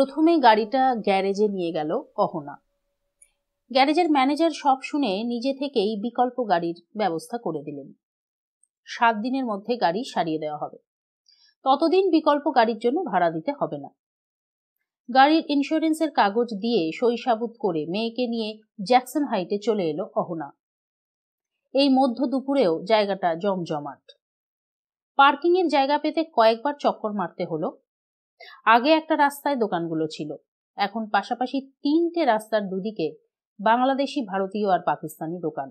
প্রথমে গাড়িটা গ্যারেজে নিয়ে গেল অহনা। গ্যারেজের ম্যানেজার সব শুনে নিজে থেকেই বিকল্প গাড়ির ব্যবস্থা করে দিলেন। 7 দিনের মধ্যে গাড়ি সারিয়ে দেওয়া হবে, ততদিন বিকল্প গাড়ির জন্য ভাড়া দিতে হবে না। গাড়ির ইন্স্যুরেন্সের কাগজ দিয়ে সই সাবুত করে মেয়েকে নিয়ে জ্যাকসন হাইটে চলে এলো অহনা। এই মধ্য দুপুরেও জায়গাটা জমজমাট। পার্কিং এর জায়গা পেতে কয়েকবার চক্কর মারতে হলো। আগে একটা রাস্তায় দোকানগুলো ছিল, এখন পাশাপাশি 3টে রাস্তার দুদিকে বাংলাদেশি, ভারতীয় আর পাকিস্তানি দোকান।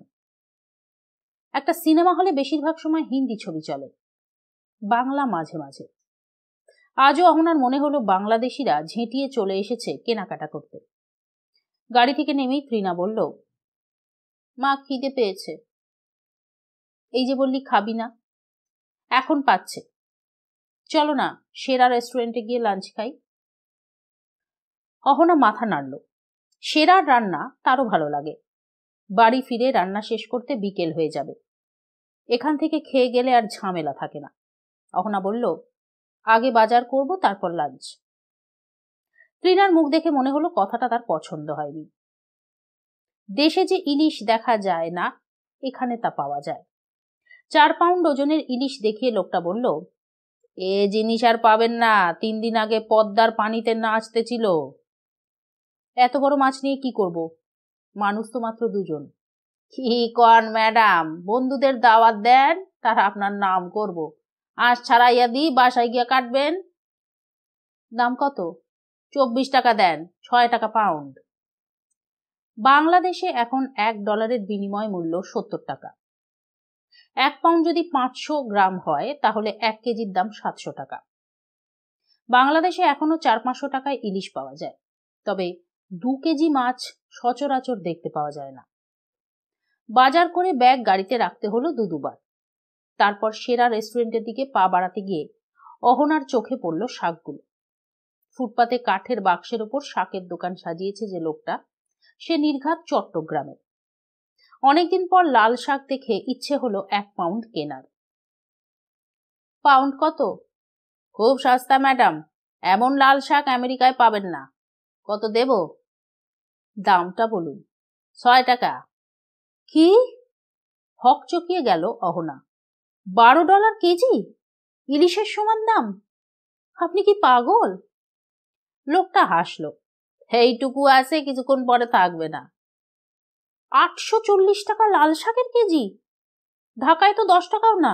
একটা সিনেমা হলে বেশিরভাগ সময় হিন্দি ছবি চলে, বাংলা মাঝে মাঝে। আজও অহনার মনে হলো বাংলাদেশিরা ঝেঁটিয়ে চলে এসেছে কেনাকাটা করতে। গাড়ি থেকে নেমেই তৃণা বলল, মা খিদে পেয়েছে। এই যে বললি খাবি না, এখন পাচ্ছে। চলো না সেরা রেস্টুরেন্টে গিয়ে লাঞ্চ খাই। অহনা মাথা নাড়ল। সেরা রান্না তারও ভালো লাগে। বাড়ি ফিরে রান্না শেষ করতে বিকেল হয়ে যাবে। এখান থেকে খেয়ে গেলে আর ঝামেলা থাকে না। অহনা বলল, আগে বাজার করব, তারপর লাঞ্চ। তৃণার মুখ দেখে মনে হলো কথাটা তার পছন্দ হয়নি। দেশে যে ইলিশ দেখা যায় না, এখানে তা পাওয়া যায়। 4 পাউন্ড ওজনের ইলিশ দেখিয়ে লোকটা বলল, এ জিনিস আর পাবেন না, 3 দিন আগে পদ্মার পানিতে নাচতেছিল। এত বড় মাছ নিয়ে কি করব? মানুষ তো মাত্র 2 জন। কি কন ম্যাডাম, বন্ধুদের দাওয়াত দেন, তারা আপনার নাম করব। আঁশ ছাড়াইয়া দিই, বাসায় গিয়া কাটবেন। দাম কত? 24 টাকা দেন, 6 টাকা পাউন্ড। বাংলাদেশে এখন $1 বিনিময় মূল্য 70 টাকা। 1 পাউন্ড যদি 500 গ্রাম হয় তাহলে 1 কেজির দাম 700 টাকা। বাংলাদেশে এখনো 400-500 টাকায় ইলিশ পাওয়া যায়, তবে 2 কেজি মাছ সচরাচর দেখতে পাওয়া যায় না। বাজার করে ব্যাগ গাড়িতে রাখতে হলো দুবার। তারপর সেরা রেস্টুরেন্টের দিকে পা বাড়াতে গিয়ে অহনার চোখে পড়ল শাকগুলো। ফুটপাতে কাঠের বাক্সের ওপর শাকের দোকান সাজিয়েছে যে লোকটা, সে নির্ঘাত চট্টগ্রামের। অনেকদিন পর লাল শাক দেখে ইচ্ছে হলো 1 পাউন্ড কেনার। পাউন্ড কত? খুব সস্তা ম্যাডাম, এমন লাল শাক আমেরিকায় পাবেন না। কত দেব? দামটা বলুন। 6 টাকা। কি? হকচকিয়ে গেল অহনা। $12 কেজি? ইলিশের সমান দাম? আপনি কি পাগল? লোকটা হাসলো। এইটুকু আছে, কিছুক্ষণ পরে থাকবে না। 840 টাকা লাল শাকের কেজি? ঢাকায় তো 10 টাকাও না।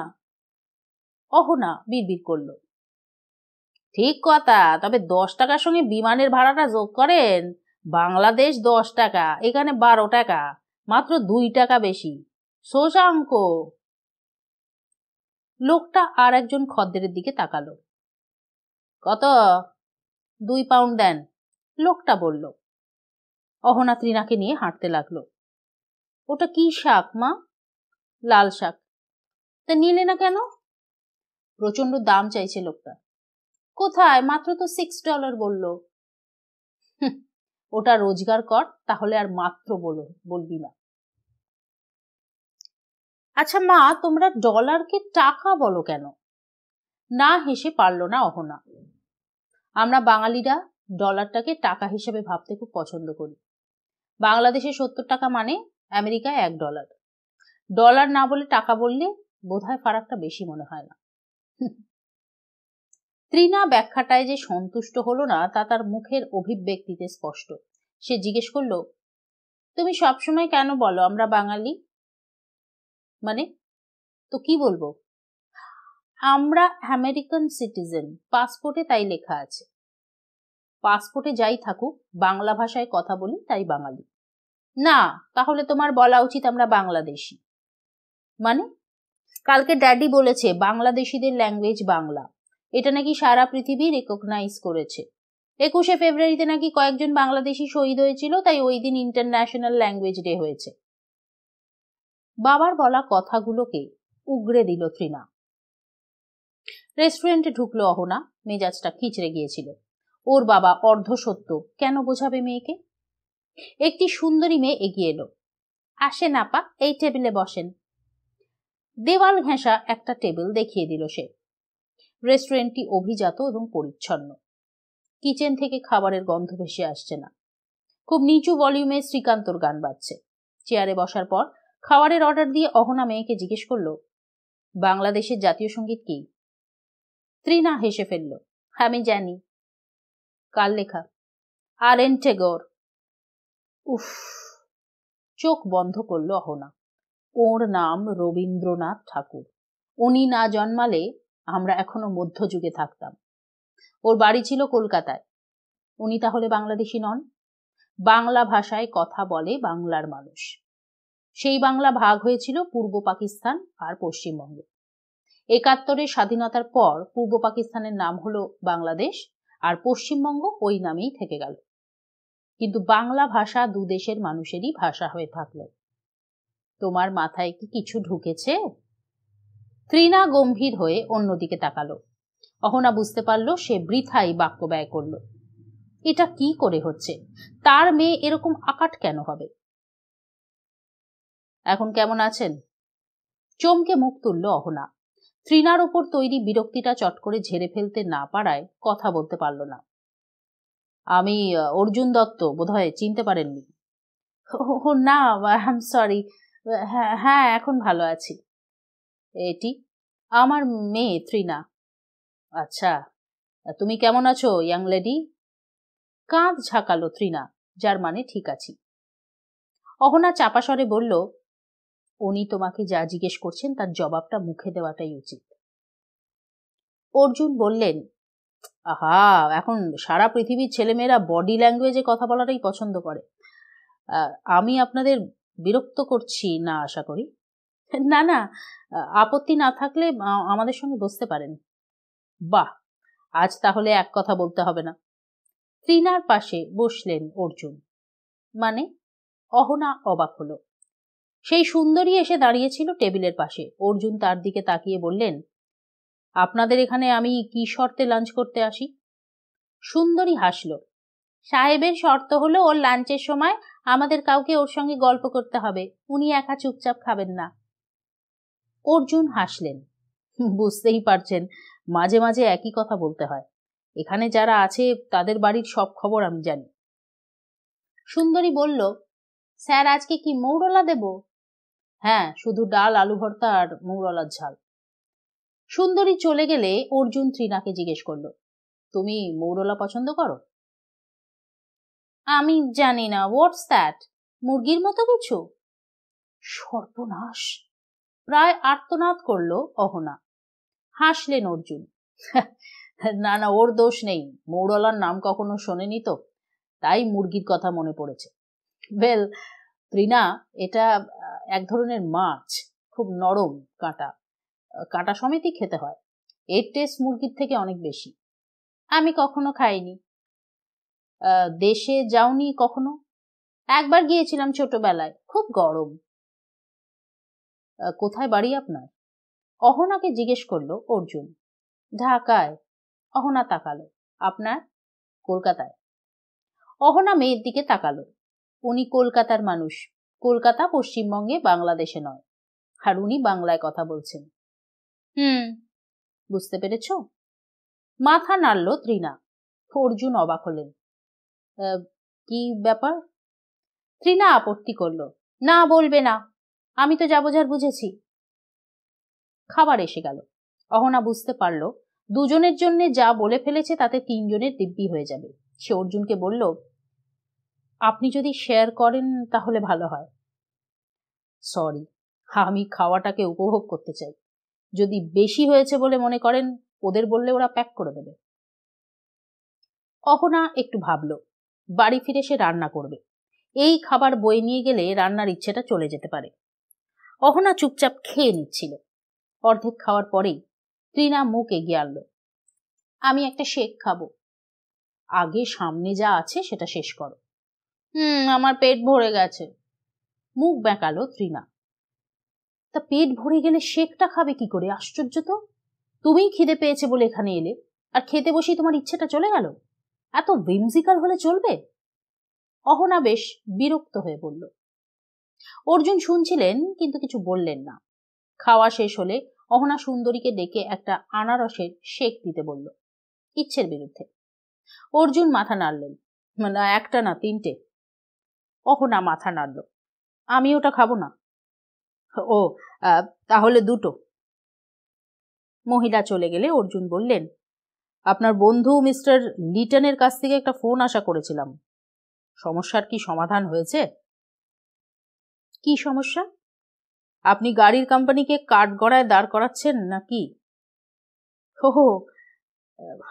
অহনা বিড়বিড় করল। ঠিক কথা, তবে 10 টাকার সঙ্গে বিমানের ভাড়াটা যোগ করেন, বাংলাদেশ 10 টাকা, এখানে 12 টাকা, মাত্র 2 টাকা বেশি। শশাঙ্ক। লোকটা আর একজন খদ্দেরের দিকে তাকালো। কত? 2 পাউন্ড দেন, লোকটা বলল। অহনা তৃণাকে নিয়ে হাঁটতে লাগলো। ওটা কি শাক মা? লাল শাক। তা নিলে না কেন? প্রচন্ড দাম চাইছে লোকটা। কোথায়? মাত্র তো $6 বলল। ওটা রোজগার কর, তাহলে আর মাত্র বলবি না। আচ্ছা মা, তোমরা ডলারকে টাকা বলো কেন? না হেসে পারল না অহনা। আমরা বাঙালিরা ডলারটাকে টাকা হিসেবে ভাবতে খুব পছন্দ করি। বাংলাদেশে 70 টাকা মানে আমেরিকায় $1। ডলার না বলে টাকা বললে বোধহয় ফারাকটা বেশি মনে হয় না। তৃণা ব্যাখ্যাটায় যে সন্তুষ্ট হলো না তা তার মুখের অভিব্যক্তিতে স্পষ্ট। সে জিজ্ঞেস করলো, তুমি সবসময় কেন বলো আমরা বাঙালি? মানে? তো কি বলবো? আমরা আমেরিকান সিটিজেন, পাসপোর্টে তাই লেখা আছে। পাসপোর্টে যাই থাকুক, বাংলা ভাষায় কথা বলি তাই বাঙালি। না, তাহলে তোমার বলা উচিত আমরা বাংলাদেশি। মানে? কালকে ড্যাডি বলেছে বাংলাদেশিদের ল্যাঙ্গুয়েজ বাংলা। এটা নাকি সারা পৃথিবী রেকগনাইজ করেছে। 21শে ফেব্রুয়ারিতে নাকি কয়েকজন বাংলাদেশি শহীদ হয়েছিল, তাই ওই দিন ইন্টারন্যাশনাল ল্যাঙ্গুয়েজ ডে হয়েছে। বাবার বলা কথাগুলোকে উগরে দিল তৃণা। রেস্টুরেন্টে ঢুকলো অহনা। মেজাজটা খিচড়ে গিয়েছিল। ওর বাবা অর্ধসত্য কেন বোঝাবে মেয়েকে? একটি সুন্দরী মেয়ে এগিয়ে এলো। আসেন আপা, এই টেবিলে বসেন। দেওয়াল ঘেঁষা একটা টেবিল দেখিয়ে দিল সে। রেস্টুরেন্টটি অভিজাত এবং পরিচ্ছন্ন। কিচেন থেকে খাবারের গন্ধ ভেসে আসছে না। খুব নিচু ভলিউমে শ্রীকান্তর গান বাজছে। চেয়ারে বসার পর খাবারের অর্ডার দিয়ে অহনা মেয়েকে জিজ্ঞেস করল, বাংলাদেশের জাতীয় সঙ্গীত কি? ত্রিনা হেসে ফেলল, আমি জানি। কার লেখা? আরএন টেগোর। উফ! চোখ বন্ধ করল অহনা। ওর নাম রবীন্দ্রনাথ ঠাকুর। উনি না জন্মালে আমরা এখনো মধ্যযুগে থাকতাম। ওর বাড়ি ছিল কলকাতায়। উনি তাহলে বাংলাদেশী নন? বাংলা ভাষায় কথা বলে বাংলার মানুষ। সেই বাংলা ভাগ হয়েছিল পূর্ব পাকিস্তান আর পশ্চিমবঙ্গ। ৭১-এর স্বাধীনতার পর পূর্ব পাকিস্তানের নাম হলো বাংলাদেশ, আর পশ্চিমবঙ্গ ওই নামেই থেকে গেল। কিন্তু বাংলা ভাষা দুদেশের মানুষেরই ভাষা হয়ে থাকলো। তোমার মাথায় কি কিছু ঢুকেছে? ত্রিনা গম্ভীর হয়ে অন্যদিকে তাকালো। অহনা বুঝতে পারল সে বৃথাই বাক্য ব্যয় করল। এটা কি করে হচ্ছে? তার মেয়ে এরকম আকাট কেন হবে? এখন কেমন আছেন? চমকে মুখ তুলল অহনা। ত্রিনার উপর তৈরি বিরক্তিটা চট করে ঝেড়ে ফেলতে না পারায় কথা বলতে পারল না। আমি অর্জুন দত্ত, বোধহয় চিনতে পারেননি। ও না, আই এম সরি। হ্যাঁ, এখন ভালো আছি। এটি আমার মেয়ে ত্রিনা। আচ্ছা, তুমি কেমন আছো ইয়াং লেডি? কাঁধ ঝাঁকালো ত্রিনা, যার মানে ঠিক আছি। অহনা চাপা স্বরে বলল, উনি তোমাকে যা জিজ্ঞেস করছেন তার জবাবটা মুখে দেওয়াটাই উচিত। অর্জুন বললেন, আহা, এখন সারা পৃথিবীর ছেলেমেয়েরা বডি ল্যাঙ্গুয়েজে কথা বলাটাই পছন্দ করে। আমি আপনাদের বিরক্ত করছি না আশা করি? না না, আপত্তি না থাকলে আমাদের সঙ্গে বসতে পারেন। বাহ, আজ তাহলে এক কথা বলতে হবে না। ত্রিনার পাশে বসলেন অর্জুন। মানে? অহনা অবাক হলো। সেই সুন্দরী এসে দাঁড়িয়েছিল টেবিলের পাশে। অর্জুন তার দিকে তাকিয়ে বললেন, আপনাদের এখানে আমি কি শর্তে লাঞ্চ করতে আসি? সুন্দরী হাসল। সাহেবের শর্ত হলো ওর লাঞ্চের সময় আমাদের কাউকে ওর সঙ্গে গল্প করতে হবে, উনি একা চুপচাপ খাবেন না। অর্জুন হাসলেন। বুঝতেই পারছেন, মাঝে মাঝে একই কথা বলতে হয়। এখানে যারা আছে তাদের বাড়ির সব খবর আমি জানি। সুন্দরী বলল, স্যার আজকে কি মৌরলা দেব? হ্যাঁ, শুধু ডাল, আলু ভর্তা আর মৌরলার ঝাল। সুন্দরী চলে গেলে অর্জুন ত্রিনাকে জিজ্ঞেস করলো, তুমি মৌরলা পছন্দ করো? আমি জানি না, হোয়াটস দ্যাট? মুরগির মতো কিছু? সর্বনাশ! প্রায় আর্তনাদ করলো অহনা। হাসলেন অর্জুন। না না, ওর দোষ নেই, মৌরলার নাম কখনো শোনেনি তো, তাই মুরগির কথা মনে পড়েছে। ওয়েল ত্রিনা, এটা এক ধরনের মাছ, খুব নরম, কাঁটা সমেতই খেতে হয়। এর টেস্ট মুরগির থেকে অনেক বেশি। আমি কখনো খাইনি। দেশে যাওনি কখনো? একবার গিয়েছিলাম ছোটবেলায়, খুব গরম। কোথায় বাড়ি আপনার? অহনাকে জিজ্ঞেস করলো অর্জুন। ঢাকায়। অহনা তাকালো। আপনার? কলকাতায়। অহনা মেয়ের দিকে তাকালো। উনি কলকাতার মানুষ। কলকাতা পশ্চিমবঙ্গে, বাংলাদেশে নয়। আর উনি বাংলায় কথা বলছেন। বুঝতে পেরেছ? মাথা নাড়ল ত্রিনা। অর্জুন অবাক হলেন। কি ব্যাপার? ত্রিনা আপত্তি করল, না বলবে না, আমি তো যা বোঝার বুঝেছি। খাবার এসে গেল। অহনা বুঝতে পারল দুজনের জন্য যা বলে ফেলেছে তাতে তিনজনের দিব্যি হয়ে যাবে। সে অর্জুনকে বলল, আপনি যদি শেয়ার করেন তাহলে ভালো হয়। সরি, আমি খাওয়াটাকে উপভোগ করতে চাই। যদি বেশি হয়েছে বলে মনে করেন ওদের বললে ওরা প্যাক করে দেবে। অহনা একটু ভাবল, বাড়ি ফিরে সে রান্না করবে। এই খাবার বয়ে নিয়ে গেলে রান্নার ইচ্ছেটা চলে যেতে পারে। অহনা চুপচাপ খেয়ে নিচ্ছিল। অর্ধেক খাওয়ার পরেই ত্রিনা মুখ এগিয়ে আনল। আমি একটা শেক খাবো। আগে সামনে যা আছে সেটা শেষ করো। আমার পেট ভরে গেছে। মুখ বেঁকালো ত্রিনা। তা পেট ভরে গেলে শেকটা খাবে কি করে? আশ্চর্য তো। তুমিই খিদে পেয়েছে বলে এখানে এলে, আর খেতে বসেই তোমার ইচ্ছেটা চলে গেল? এত whimsical হলে চলবে? অহনা বেশ বিরক্ত হয়ে বলল। অর্জুন শুনছিলেন কিন্তু কিছু বললেন না। খাওয়া শেষ হলে অহনা সুন্দরীকে ডেকে একটা আনারসের শেক দিতে বলল, ইচ্ছের বিরুদ্ধে। অর্জুন মাথা নাড়লেন। না, একটা না, 3টে। অহনা মাথা নাড়ল। আমি ওটা খাবো না। ও, তাহলে 2টো। মহিলা চলে গেলে অর্জুন বললেন, আপনার বন্ধু মিস্টার লিটনের কাছ থেকে একটা ফোন আশা করেছিলাম। সমস্যার কি সমাধান হয়েছে? কি সমস্যা? আপনি গাড়ির কোম্পানিকে কাঠগড়ায় দাঁড় করাচ্ছেন নাকি? হো,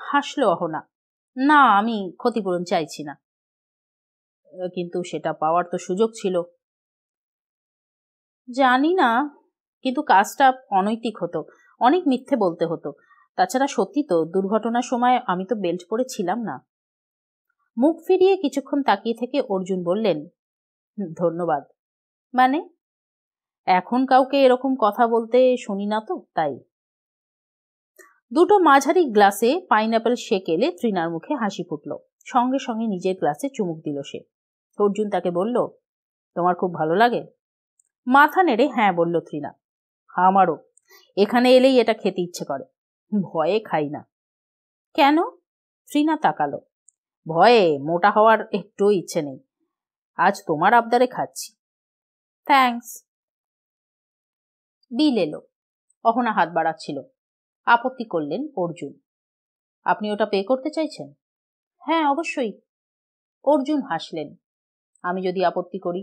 হাসলো অহনা। না, আমি ক্ষতিপূরণ চাইছি না। কিন্তু সেটা পাওয়ার তো সুযোগ ছিল। জানি না, কিন্তু কাজটা অনৈতিক হতো, অনেক মিথ্যে বলতে হতো। তাছাড়া সত্যি তো, দুর্ঘটনার সময় আমি তো বেল্ট পরে ছিলাম না। মুখ ফিরিয়ে কিছুক্ষণ তাকিয়ে থেকে অর্জুন বললেন, ধন্যবাদ। মানে? এখন কাউকে এরকম কথা বলতে শুনি না তো, তাই। 2টো মাঝারি গ্লাসে পাইনঅ্যাপেল শেক এলে তৃণার মুখে হাসি ফুটল। সঙ্গে সঙ্গে নিজের গ্লাসে চুমুক দিল সে। অর্জুন তাকে বলল, তোমার খুব ভালো লাগে? মাথা নেড়ে হ্যাঁ বলল তৃণা। আমারও। এখানে এলেই এটা খেতে ইচ্ছে করে। ভয়ে খাই না। কেন? তৃণা তাকালো। ভয়ে? মোটা হওয়ার একটু ইচ্ছে নেই। আজ তোমার আবদারে খাচ্ছি। থ্যাঙ্কস। বিল এলো। অহনা হাত বাড়াচ্ছিল। আপত্তি করলেন অর্জুন। আপনি ওটা পে করতে চাইছেন? হ্যাঁ, অবশ্যই। অর্জুন হাসলেন। আমি যদি আপত্তি করি?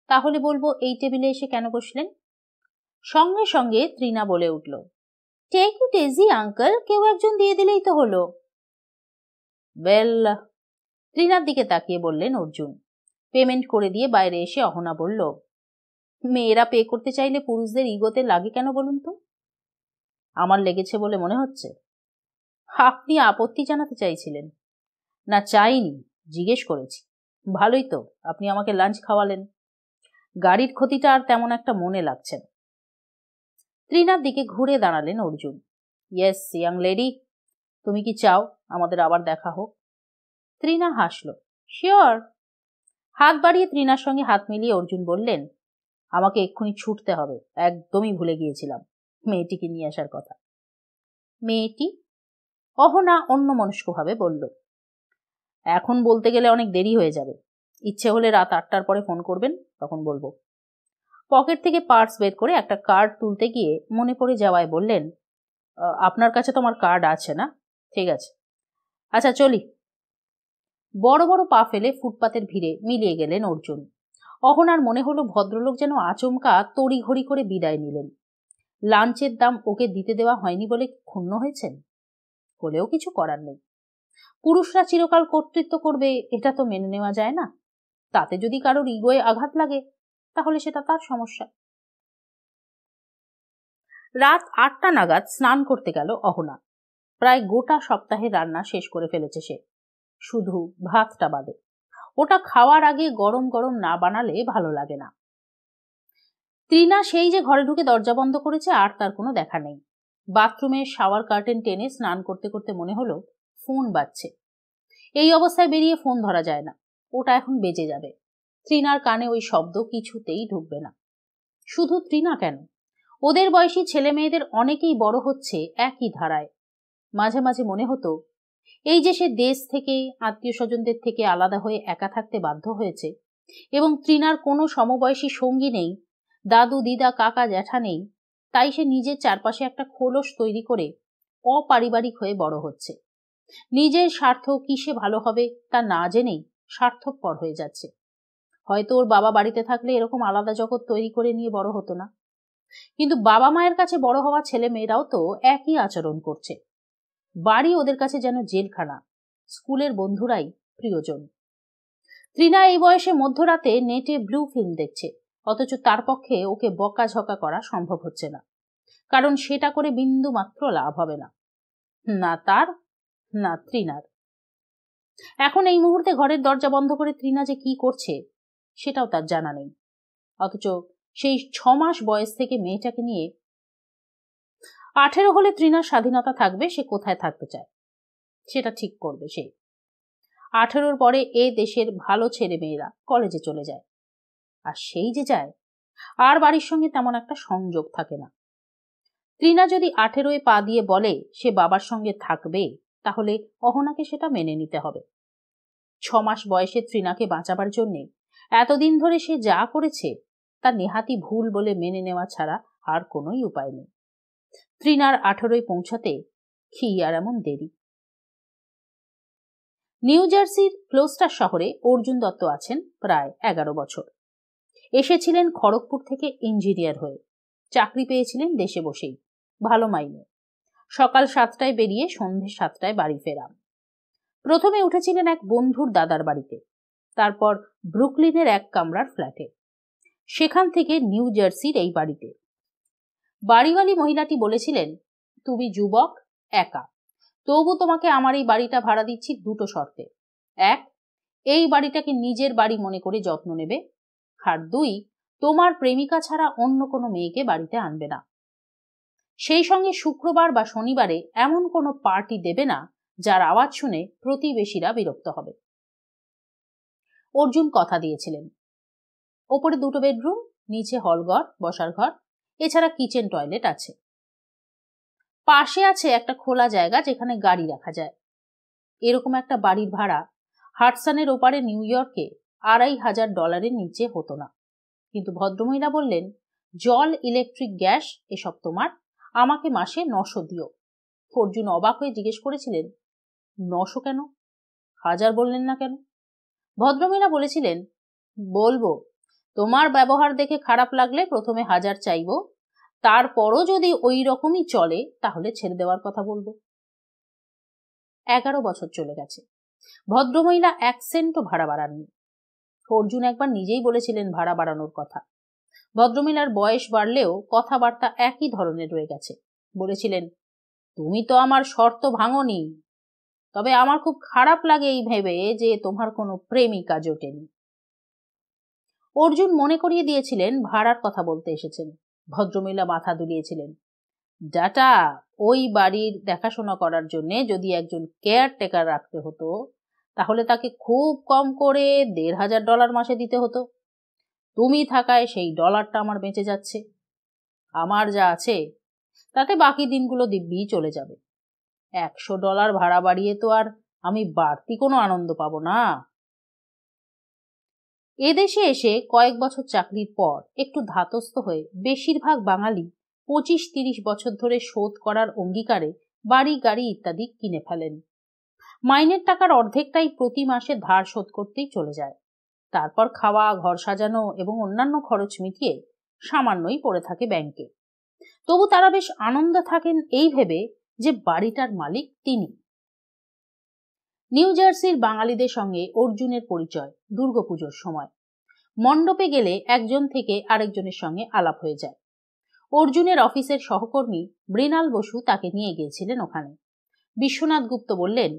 তাহলে বলবো এই টেবিলে এসে কেন বসলেন? সঙ্গে সঙ্গে তৃণা বলে উঠল, টেক ইট ইজি আঙ্কেল, কেউ একজন দিয়ে দিলেই তো হলো। ওয়েল, তৃণার দিকে তাকিয়ে বললেন অর্জুন। পেমেন্ট করে দিয়ে বাইরে এসে অহনা বলল, মেয়েরা পে করতে চাইলে পুরুষদের ইগোতে লাগে কেন বলুন তো? আমার লেগেছে বলে মনে হচ্ছে? আপনি আপত্তি জানাতে চাইছিলেন? না, চাইনি, জিজ্ঞেস করেছি। ভালোই তো, আপনি আমাকে লাঞ্চ খাওয়ালেন। গাড়ির ক্ষতিটা আর তেমন একটা মনে লাগছে না। তৃণার দিকে ঘুরে দাঁড়ালেন অর্জুন। ইয়েস ইয়াং লেডি, তুমি কি চাও আমাদের আবার দেখা হোক? তৃণা হাসল। শিওর। হাত বাড়িয়ে তৃণার সঙ্গে হাত মিলিয়ে অর্জুন বললেন, আমাকে এক্ষুনি ছুটতে হবে, একদমই ভুলে গিয়েছিলাম মেয়েটিকে নিয়ে আসার কথা। মেয়েটি? অহনা অন্যমনস্কভাবে বলল, এখন বলতে গেলে অনেক দেরি হয়ে যাবে। ইচ্ছে হলে রাত 8টার পরে ফোন করবেন, তখন বলবো। পকেট থেকে পার্স বের করে একটা কার্ড তুলতে গিয়ে মনে পড়ে যাওয়ায় বললেন, আপনার কাছে তো আমার কার্ড আছে না? ঠিক আছে, আচ্ছা চলি। বড় বড় পা ফেলে ফুটপাতের ভিড়ে মিলিয়ে গেলেন অর্জুন। অহনার মনে হলো ভদ্রলোক যেন আচমকা তড়িঘড়ি করে বিদায় নিলেন। লাঞ্চের দাম ওকে দিতে দেওয়া হয়নি বলে ক্ষুণ্ণ হয়েছেন? হলেও কিছু করার নেই। পুরুষরা চিরকাল কর্তৃত্ব করবে এটা তো মেনে নেওয়া যায় না। তাতে যদি কারোর ইগোয়ে আঘাত লাগে তাহলে সেটা তার সমস্যা। রাত 8টা নাগাদ স্নান করতে গেল অহনা। প্রায় গোটা সপ্তাহের রান্না শেষ করে ফেলেছে সে, শুধু ভাতটা বাদে। ওটা খাওয়ার আগে গরম গরম না বানালে ভালো লাগে না। তৃণা সেই যে ঘরে ঢুকে দরজা বন্ধ করেছে আর তার কোনো দেখা নেই। বাথরুমে শাওয়ার কার্টেন টেনে স্নান করতে করতে মনে হলো ফোন বাজছে। এই অবস্থায় বেরিয়ে ফোন ধরা যায় না, ওটা এখন বেজে যাবে। তৃণার কানে ওই শব্দ কিছুতেই ঢুকবে না। শুধু তৃণা কেন, ওদের বয়সী ছেলে মেয়েদের অনেকেই বড় হচ্ছে একই ধারায়। মাঝে মাঝে মনে হতো এই যে সে দেশ থেকে, আত্মীয় স্বজনদের থেকে আলাদা হয়ে একা থাকতে বাধ্য হয়েছে, এবং তৃণার কোনো সমবয়সী সঙ্গী নেই, দাদু দিদা কাকা জ্যাঠা নেই, তাই সে নিজের চারপাশে একটা খোলস তৈরি করে অপারিবারিক হয়ে বড় হচ্ছে। নিজের স্বার্থ কিসে ভালো হবে তা না জেনেই স্বার্থপর হয়ে যাচ্ছে। হয়তো ওর বাবা বাড়িতে থাকলে এরকম আলাদা জগৎ তৈরি করে নিয়ে বড় হতো না। কিন্তু বাবা মায়ের কাছে বড় হওয়া ছেলে মেয়েরাও তো একই আচরণ করছে। বাড়ি ওদের কাছে যেন জেলখানা, স্কুলের বন্ধুরাই প্রিয়জন। তৃণা এই বয়সে মধ্যরাতে নেটে ব্লু ফিল্ম দেখছে, অথচ তার পক্ষে ওকে বকাঝকা করা সম্ভব হচ্ছে না, কারণ সেটা করে বিন্দু মাত্র লাভ হবে না, না তার না তৃণার। এখন এই মুহূর্তে ঘরের দরজা বন্ধ করে তৃণা যে কি করছে সেটাও তার জানা নেই। অথচ সেই 6 মাস বয়স থেকে মেয়েটাকে নিয়ে 18 হলে তৃণার স্বাধীনতা থাকবে, সে কোথায় থাকতে চায় সেটা ঠিক করবে সে। 18-র পরে এ দেশের ভালো ছেলে মেয়েরা কলেজে চলে যায়, আর সেই যে যায় আর বাড়ির সঙ্গে তেমন একটা সংযোগ থাকে না। তৃণা যদি 18-এ পা দিয়ে বলে সে বাবার সঙ্গে থাকবে, তাহলে অহনাকে সেটা মেনে নিতে হবে। 6 মাস বয়সে তৃণাকে বাঁচাবার জন্যে এতদিন ধরে সে যা করেছে তা নেহাতি ভুল বলে মেনে নেওয়া ছাড়া আর কোনোই উপায় নেই। তৃণার 18 পৌঁছাতে কি আর এমন দেরি। নিউ জার্সির ক্লোস্টার শহরে অর্জুন দত্ত আছেন প্রায় 11 বছর। এসেছিলেন খড়গপুর থেকে ইঞ্জিনিয়ার হয়ে, চাকরি পেয়েছিলেন দেশে বসেই, ভালো মাইনে। সকাল 7টায় বেরিয়ে সন্ধ্যে 7টায় বাড়ি ফেরাম। প্রথমে উঠেছিলেন এক বন্ধুর দাদার বাড়িতে, তারপর ব্রুকলিনের এক কামরার ফ্ল্যাটে, সেখান থেকে নিউ জার্সির এই বাড়িতে। বাড়িওয়ালি মহিলাটি বলেছিলেন, তুমি যুবক, একা, তবু তোমাকে আমার এই বাড়িটা ভাড়া দিচ্ছি দুটো শর্তে। 1, এই বাড়িটাকে নিজের বাড়ি মনে করে যত্ন নেবে, আর 2, তোমার প্রেমিকা ছাড়া অন্য কোনো মেয়েকে বাড়িতে আনবে না। সেই সঙ্গে শুক্রবার বা শনিবারে এমন কোনো পার্টি দেবে না যার আওয়াজ শুনে প্রতিবেশীরা বিরক্ত হবে। অর্জুন কথা দিয়েছিলেন। ওপরে 2টো বেডরুম, নিচে হলঘর, বসার ঘর, এছাড়া কিচেন টয়লেট আছে। পাশে আছে একটা খোলা জায়গা যেখানে গাড়ি রাখা যায়। এরকম একটা বাড়ির ভাড়া হাডসনের ওপারে নিউ ইয়র্কে $2,500 নিচে হতো না। কিন্তু ভদ্রমহিলা বললেন, জল, ইলেকট্রিক, গ্যাস এসব তোমার, আমাকে মাসে 900 দিও। অর্জুন অবাক হয়ে জিজ্ঞেস করেছিলেন, 900 কেন? 1000 বললেন না কেন? ভদ্রমহিলা বলেছিলেন, বলবো, তোমার ব্যবহার দেখে খারাপ লাগলে প্রথমে 1000 চাইবো, তারপরও যদি ওই রকমই চলে তাহলে ছেড়ে দেওয়ার কথা বলবো। 11 বছর চলে গেছে, ভদ্রমহিলা 1 সেন্টও ভাড়া বাড়াননি। অর্জুন একবার নিজেই বলেছিলেন ভাড়া বাড়ানোর কথা। ভদ্রমহিলার বয়স বাড়লেও কথাবার্তা একই ধরনের রয়ে গেছে। বলেছিলেন, তুমি তো আমার শর্ত ভাঙনি, তবে আমার খুব খারাপ লাগে এই ভেবে যে তোমার কোনো প্রেমিকা জোটেনি। অর্জুন মনে করিয়ে দিয়েছিলেন ভাড়ার কথা বলতে এসেছেন। ভদ্রমহিলা মাথা দুলিয়েছিলেন, ডাটা, ওই বাড়ির দেখাশোনা করার জন্য যদি একজন কেয়ারটেকার রাখতে হতো তাহলে তাকে খুব কম করে $1,500 মাসে দিতে হতো। তুমি থাকায় সেই ডলারটা আমার বেঁচে যাচ্ছে। আমার যা আছে তাতে বাকি দিনগুলো দিব্যি চলে যাবে। $100 ভাড়া বাড়িয়ে তো আর আমি বাড়তি কোনো আনন্দ পাবো না। এদেশে এসে কয়েক বছর চাকরির পর একটু ধাতস্থ হয়ে বেশিরভাগ বাঙালি 25-30 বছর ধরে শোধ করার অঙ্গীকারে বাড়ি, গাড়ি ইত্যাদি কিনে ফেলেন। মাইনের টাকার অর্ধেকটাই প্রতি মাসে ধার শোধ করতেই চলে যায়। তারপর খাওয়া, ঘর সাজানো এবং অন্যান্য খরচ মিটিয়ে সামান্যই পড়ে থাকে ব্যাংকে। তবু তারা বেশ আনন্দে থাকেন এই ভেবে যে বাড়িটার মালিক তিনি। নিউ জার্সির বাঙালিদের সঙ্গে অর্জুনের পরিচয় দুর্গাপুজোর সময়। মণ্ডপে গেলে একজন থেকে আরেকজনের সঙ্গে আলাপ হয়ে যায়। অর্জুনের অফিসের সহকর্মী মৃণাল বসু তাকে নিয়ে গিয়েছিলেন ওখানে। বিশ্বনাথ গুপ্ত বললেন,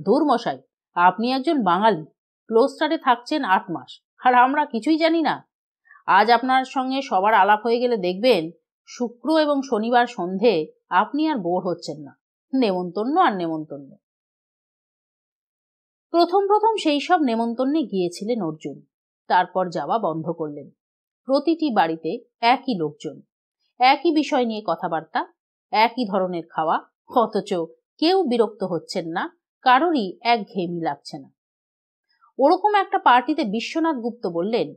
দূর মশাই, আপনি একজন বাঙালি, ক্লোস্টারে থাকছেন 8 মাস, আর আমরা কিছুই জানি না। আজ আপনার সঙ্গে সবার আলাপ হয়ে গেলে দেখবেন শুক্র এবং শনিবার সন্ধে আপনি আর বোর হচ্ছেন না, নেমন্তন্ন আর নেমন্তন্ন। প্রথম সেই সব নেমন্তন্নে গিয়েছিলেন অর্জুন, তারপর যাওয়া বন্ধ করলেন। প্রতিটি বাড়িতে একই লোকজন, একই বিষয় নিয়ে কথাবার্তা, একই ধরনের খাওয়া, অথচ কেউ বিরক্ত হচ্ছেন না, কারোরই একঘেয়েমি লাগছে না। ওরকম একটা পার্টিতে বিশ্বনাথ গুপ্ত বললেন,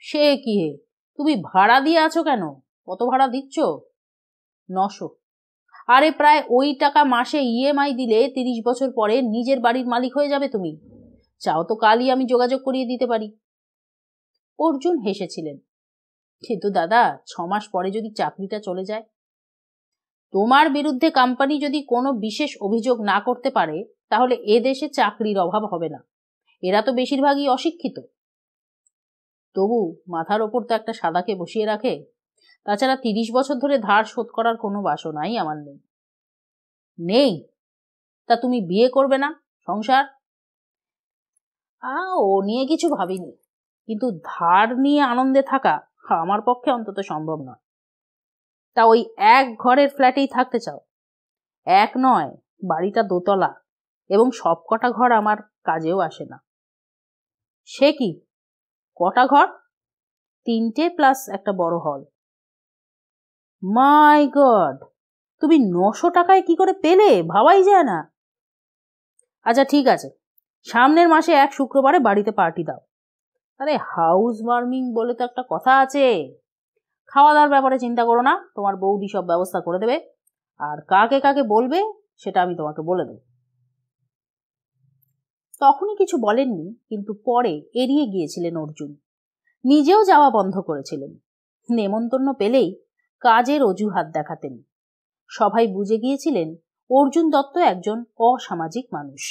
সে কি হে, তুমি ভাড়া দিয়ে আছো কেন? কত ভাড়া দিচ্ছ? 900। আরে প্রায় ওই টাকা মাসে ইএমআই দিলে 30 বছর পরে নিজের বাড়ির মালিক হয়ে যাবে তুমি। চাও তো কালই আমি যোগাযোগ করিয়ে দিতে পারি। অর্জুন হেসেছিলেন, কিন্তু দাদা, 6 মাস পরে যদি চাকরিটা চলে যায়? তোমার বিরুদ্ধে কোম্পানি যদি কোনো বিশেষ অভিযোগ না করতে পারে তাহলে এদেশে চাকরির অভাব হবে না। এরা তো বেশিরভাগই অশিক্ষিত। তবু মাথার ওপর তো একটা সাদাকে বসিয়ে রাখে। তাছাড়া 30 বছর ধরে ধার শোধ করার কোনো বাসনাই আমার নেই। নেই? তা তুমি বিয়ে করবে না? সংসার? ও নিয়ে কিছু ভাবিনি, কিন্তু ধার নিয়ে আনন্দে থাকা আমার পক্ষে অন্তত সম্ভব নয়। তা ওই এক ঘরের ফ্ল্যাটেই থাকতে চাও? এক নয়, বাড়িটা 2 তলা এবং সব কটা ঘর আমার কাজেও আসে না। সে কি, কটা ঘর? 3টে প্লাস একটা বড় হল। মাই গড, তুমি 900 টাকায় কি করে পেলে? ভাবাই যায় না। আচ্ছা ঠিক আছে, সামনের মাসে এক শুক্রবারে বাড়িতে পার্টি দাও। আরে হাউস ওয়ার্মিং বলে তো একটা কথা আছে। খাওয়া দাওয়ার ব্যাপারে চিন্তা করো না, তোমার বৌদি সব ব্যবস্থা করে দেবে। আর কাকে কাকে বলবে সেটা আমি তোমাকে বলে দেব। তখনই কিছু বলেননি, কিন্তু পরে এড়িয়ে গিয়েছিলেন অর্জুন। নিজেও যাওয়া বন্ধ করেছিলেন। নেমন্তন্ন পেলেই কাজের অজুহাত দেখাতেন। সবাই বুঝে গিয়েছিলেন অর্জুন দত্ত একজন অসামাজিক মানুষ।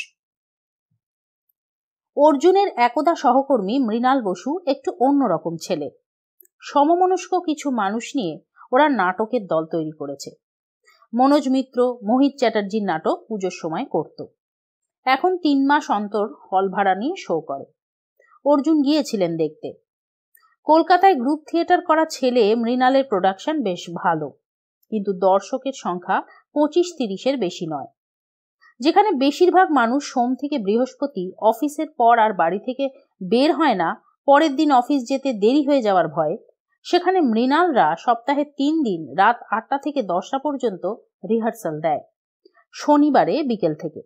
অর্জুনের একদা সহকর্মী মৃণাল বসু একটু অন্যরকম ছেলে। সমমনস্ক কিছু মানুষ নিয়ে ওরা নাটকের দল তৈরি করেছে। মনোজ মিত্র, মোহিত চ্যাটার্জির নাটক পুজোর সময় করত। এখন 3 মাস অন্তর হল ভাড়া নিয়ে শো করে। অর্জুন গিয়েছিলেন দেখতে। কলকাতায় গ্রুপ থিয়েটার করা ছেলে মৃণালের প্রোডাকশন বেশ ভালো, কিন্তু দর্শকের সংখ্যা 25-30-এর বেশি নয়। যেখানে বেশিরভাগ মানুষ সোম থেকে বৃহস্পতি অফিসের পর আর বাড়ি থেকে বের হয় না পরের দিন অফিস যেতে দেরি হয়ে যাওয়ার ভয়ে, সেখানে মৃণালরা সপ্তাহে 3 দিন রাত 8টা থেকে 10টা পর্যন্ত রিহার্সাল দেয়, শনিবারে বিকেল থেকে।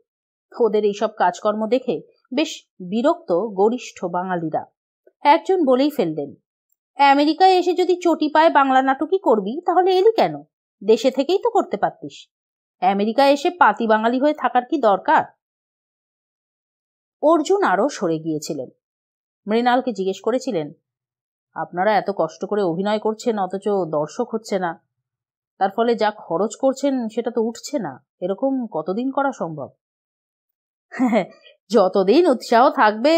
ওদের এইসব কাজকর্ম দেখে বেশ বিরক্ত গরিষ্ঠ বাঙালিরা। একজন বলেই ফেললেন, আমেরিকায় এসে যদি চটি পায় বাংলা নাটকই করবি তাহলে এলি কেন? দেশে থেকেই তো করতে পারতিস। আমেরিকায় এসে পাতি বাঙালি হয়ে থাকার কি দরকার? অর্জুন আরো সরে গিয়েছিলেন। মৃণালকে জিজ্ঞেস করেছিলেন, আপনারা এত কষ্ট করে অভিনয় করছেন অথচ দর্শক হচ্ছে না, তার ফলে যা খরচ করছেন সেটা তো উঠছে না, এরকম কতদিন করা সম্ভব? যতদিন উৎসাহ থাকবে,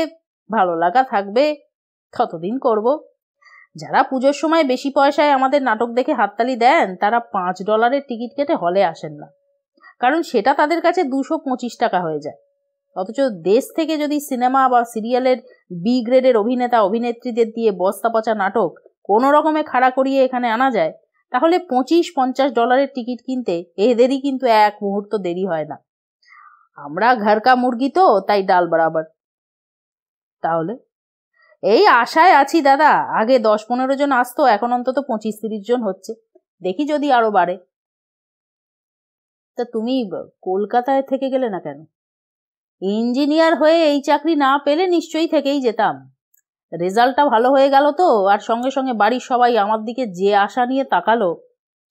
ভালো লাগা থাকবে, ততদিন করব। যারা পুজোর সময় বেশি পয়সায় আমাদের নাটক দেখে হাততালি দেন তারা $5 টিকিট কেটে হলে আসেন না, কারণ সেটা তাদের কাছে 225 টাকা হয়ে যায়। অথচ দেশ থেকে যদি সিনেমা বা সিরিয়ালের বি গ্রেডের অভিনেতা অভিনেত্রীদের দিয়ে বস্তা পচা নাটক কোনো রকমে খাড়া করিয়ে এখানে আনা যায়, তাহলে $25-50 টিকিট কিনতে এদেরই কিন্তু এক মুহূর্ত দেরি হয় না। আমরা ঘরকা মুরগি তো, তাই ডাল বরাবর। তাহলে এই আশায় আছি দাদা, আগে 10-15 জন আসতো, এখন অন্তত 25-30 জন হচ্ছে, দেখি যদি আরো বাড়ে। তা তুমি কলকাতায় থেকে গেলে না কেন? ইঞ্জিনিয়ার হয়ে এই চাকরি না পেলে নিশ্চয়ই থেকেই যেতাম। রেজাল্টটা ভালো হয়ে গেল তো, আর সঙ্গে সঙ্গে বাড়ির সবাই আমার দিকে যে আশা নিয়ে তাকালো,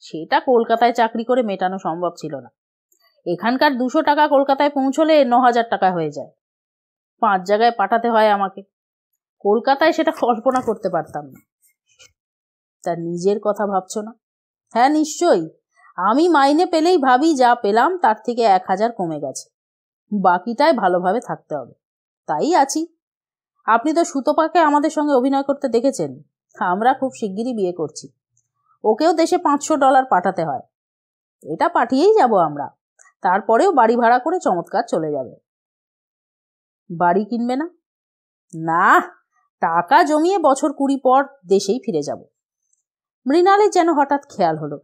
সেটা কলকাতায় চাকরি করে মেটানো সম্ভব ছিল না। এখানকার 200 টাকা কলকাতায় পৌঁছলে 9,000 টাকা হয়ে যায়। 5 জায়গায় পাঠাতে হয় আমাকে। কলকাতায় সেটা কল্পনা করতে পারতাম না। তা নিজের কথা ভাবছো না? হ্যাঁ নিশ্চয়ই। আমি মাইনে পেলেই ভাবি যা পেলাম তার থেকে 1000 কমে গেছে, বাকিটায় ভালোভাবে থাকতে হবে, তাই আছি। আপনি তো সুতপাকে আমাদের সঙ্গে অভিনয় করতে দেখেছেন। আমরা খুব শিগগিরই বিয়ে করছি। ওকেও দেশে $500 পাঠাতে হয়। এটা পাঠিয়েই যাব আমরা, তারপরেও বাড়ি ভাড়া করে চমৎকার চলে যাবে। বাড়ি কিনবে না? না, টাকা জমিয়ে বছর 20 পর দেশেই ফিরে যাব। মৃণালের যেন হঠাৎ খেয়াল হলো,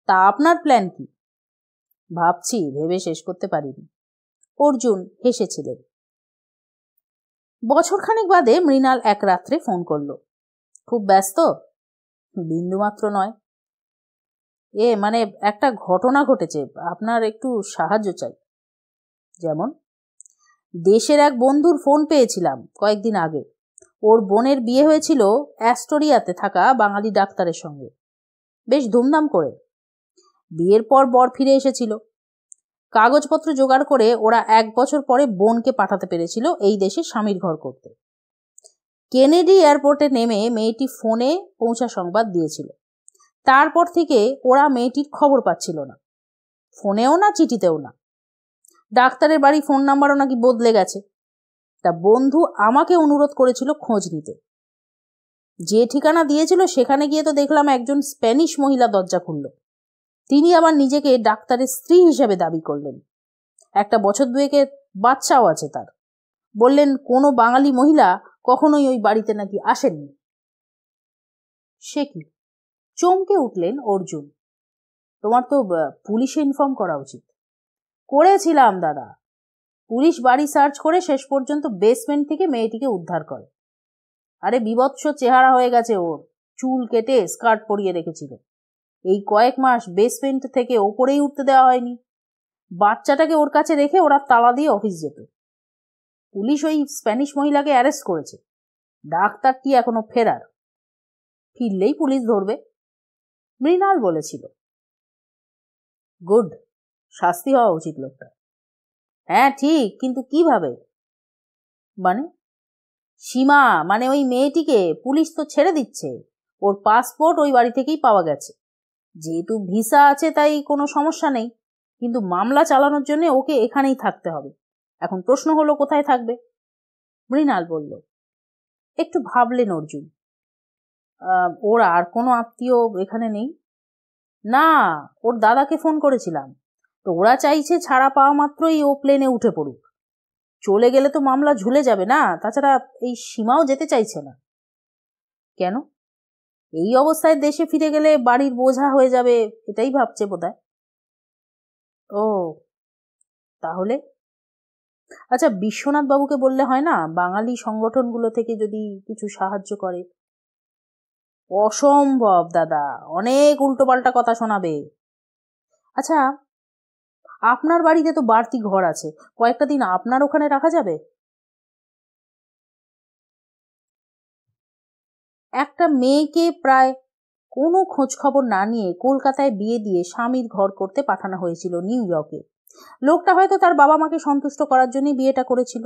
তা আপনার প্ল্যান কি? ভাবছি, ভেবে শেষ করতে পারিনি। অর্জুন হেসেছিলেন। বছরখানেক বাদে মৃণাল এক রাত্রে ফোন করলো। খুব ব্যস্ত? বিন্দুমাত্র নয়। মানে একটা ঘটনা ঘটেছে, আপনার একটু সাহায্য চাই। যেমন? দেশের এক বন্ধুর ফোন পেয়েছিলাম কয়েকদিন আগে। ওর বোনের বিয়ে হয়েছিল অ্যাস্টোরিয়াতে থাকা বাঙালি ডাক্তারের সঙ্গে, বেশ ধুমধাম করে। বিয়ের পর বর ফিরে এসেছিল। কাগজপত্র জোগাড় করে ওরা 1 বছর পরে বোনকে পাঠাতে পেরেছিল এই দেশে স্বামীর ঘর করতে। কেনেডি এয়ারপোর্টে নেমে মেয়েটি ফোনে পৌঁছা সংবাদ দিয়েছিল। তারপর থেকে ওরা মেয়েটির খবর পাচ্ছিল না, ফোনেও না, চিঠিতেও না। ডাক্তারের বাড়ি ফোন নাম্বারও নাকি বদলে গেছে। তা বন্ধু আমাকে অনুরোধ করেছিল খোঁজ নিতে। যে ঠিকানা দিয়েছিল সেখানে গিয়ে তো দেখলাম একজন স্প্যানিশ মহিলা দরজা খুলল। তিনি আবার নিজেকে ডাক্তারের স্ত্রী হিসেবে দাবি করলেন। 1 বছর 2-এর বাচ্চাও আছে তার। বললেন কোনো বাঙালি মহিলা কখনোই ওই বাড়িতে নাকি আসেননি। সে কি? চমকে উঠলেন অর্জুন। তোমার তো পুলিশে ইনফর্ম করা উচিত। করেছিলাম দাদা। পুলিশ বাড়ি সার্চ করে শেষ পর্যন্ত বেসমেন্ট থেকে মেয়েটিকে উদ্ধার করে। আরে বিভৎস চেহারা হয়ে গেছে ওর, চুল কেটে স্কার্ট পরিয়ে রেখেছিল। এই কয়েক মাস বেসমেন্ট থেকে ওপরেই উঠতে দেওয়া হয়নি। বাচ্চাটাকে ওর কাছে রেখে ওরা তালা দিয়ে অফিস যেত। পুলিশ ওই স্প্যানিশ মহিলাকে অ্যারেস্ট করেছে। ডাক্তারটি এখনো ফেরার, ফিরলেই পুলিশ ধরবে, মৃণাল বলেছিল। গুড, শাস্তি হওয়া উচিত লোকটা। হ্যাঁ ঠিক, কিন্তু কিভাবে? মানে সীমা, মানে ওই মেয়েটিকে পুলিশ তো ছেড়ে দিচ্ছে, ওর পাসপোর্ট ওই বাড়ি থেকেই পাওয়া গেছে। যেহেতু ভিসা আছে তাই কোনো সমস্যা নেই, কিন্তু মামলা চালানোর জন্য ওকে এখানেই থাকতে হবে। এখন প্রশ্ন হলো কোথায় থাকবে? মৃণাল বলল। একটু ভাবলেন অর্জুন। ওর আর কোনো আত্মীয় এখানে নেই? না, ওর দাদাকে ফোন করেছিলাম, তো ওরা চাইছে ছাড়া পাওয়া মাত্রই ও প্লেনে উঠে পড়ুক। চলে গেলে তো মামলা ঝুলে যাবে না, তাছাড়া এই সীমাও যেতে চাইছে না। কেন? এই অবস্থায় দেশে ফিরে গেলে বাড়ির বোঝা হয়ে যাবে, এটাই ভাবছে বোধহয়। ও তাহলে আচ্ছা, বিশ্বনাথ বাবুকে বললে হয় না, বাঙালি সংগঠনগুলো থেকে যদি কিছু সাহায্য করে? অসম্ভব দাদা, অনেক উল্টোপাল্টা কথা শোনাবে। আচ্ছা, আপনার বাড়িতে তো বাড়তি ঘর আছে, কয়েকটা দিন আপনার ওখানে রাখা যাবে? একটা মেয়েকে প্রায় কোনো খোঁজ খবর না নিয়ে কলকাতায় বিয়ে দিয়ে স্বামীর ঘর করতে পাঠানো হয়েছিল নিউ ইয়র্কে। লোকটা হয়তো তার বাবা মাকে সন্তুষ্ট করার জন্যই বিয়েটা করেছিল,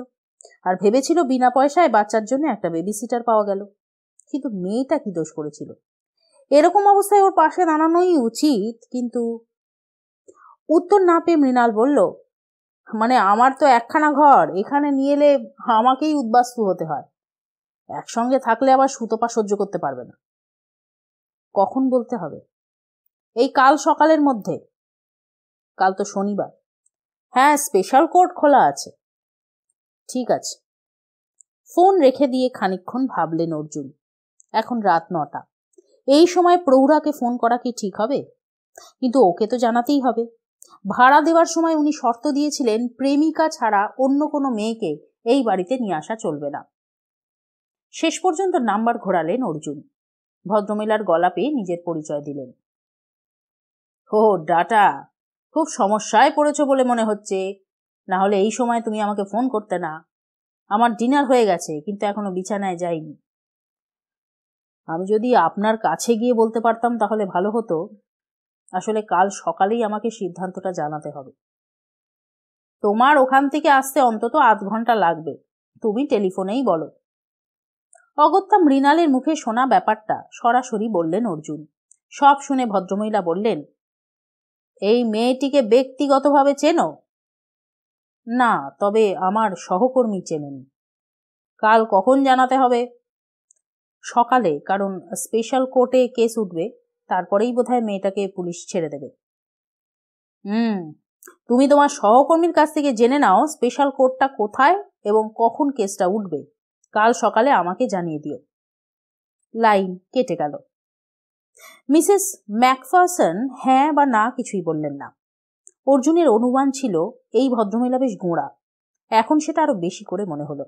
আর ভেবেছিল বিনা পয়সায় বাচ্চার জন্য একটা বেবি সিটার পাওয়া গেল। কিন্তু মেয়েটা কি দোষ করেছিল? এরকম অবস্থায় ওর পাশে দাঁড়ানোই উচিত। কিন্তু উত্তর না পেয়ে মৃণাল বলল, মানে আমার তো একখানা ঘর, এখানে নিয়ে এলে আমাকেই উদ্বাস্তু হতে হয়। একসঙ্গে থাকলে আবার সুতপা সহ্য করতে পারবে না। কখন বলতে হবে? এই কাল সকালের মধ্যে। কাল তো শনিবার। হ্যাঁ, স্পেশাল কোর্ট খোলা আছে। ঠিক আছে। ফোন রেখে দিয়ে খানিকক্ষণ ভাবলেন অর্জুন। এখন রাত 9টা। এই সময় প্রৌঢ়াকে ফোন করা কি ঠিক হবে? কিন্তু ওকে তো জানাতেই হবে। ভাড়া দেওয়ার সময় উনি শর্ত দিয়েছিলেন প্রেমিকা ছাড়া অন্য কোনো মেয়েকে এই বাড়িতে নিয়ে আসা চলবে না। শেষ পর্যন্ত নাম্বার ঘোরালেন অর্জুন। ভদ্রমহিলার গলা পেয়ে নিজের পরিচয় দিলেন। ও ডাটা, খুব সমস্যায় পড়েছ বলে মনে হচ্ছে, না হলে এই সময় তুমি আমাকে ফোন করতে না। আমার ডিনার হয়ে গেছে, কিন্তু এখনো বিছানায় যাইনি। আমি যদি আপনার কাছে গিয়ে বলতে পারতাম তাহলে ভালো হতো। আসলে কাল সকালেই আমাকে সিদ্ধান্তটা জানাতে হবে। তোমার ওখান থেকে আসতে অন্তত 8 ঘন্টা লাগবে, তুমি টেলিফোনেই বলো। অগত্যা মৃণালের মুখে শোনা ব্যাপারটা সরাসরি বললেন অর্জুন। সব শুনে ভদ্রমহিলা বললেন, এই মেয়েটিকে ব্যক্তিগতভাবে চেনো? না, তবে আমার সহকর্মী চেনেন। কাল কখন জানাতে হবে? সকালে, কারণ স্পেশাল কোর্টে কেস উঠবে, তারপরেই বোধহয় মেয়েটাকে পুলিশ ছেড়ে দেবে। তুমি তোমার সহকর্মীর কাছ থেকে জেনে নাও স্পেশাল কোর্টটা কোথায় এবং কখন কেসটা উঠবে। কাল সকালে আমাকে জানিয়ে দিও। লাইন কেটে গেল। মিসেস ম্যাকফারসন হ্যাঁ বা না কিছুই বললেন না। অর্জুনের অনুমান ছিল এই ভদ্রমহিলা বেশ গোঁড়া। এখন সেটা আরো বেশি করে মনে হলো।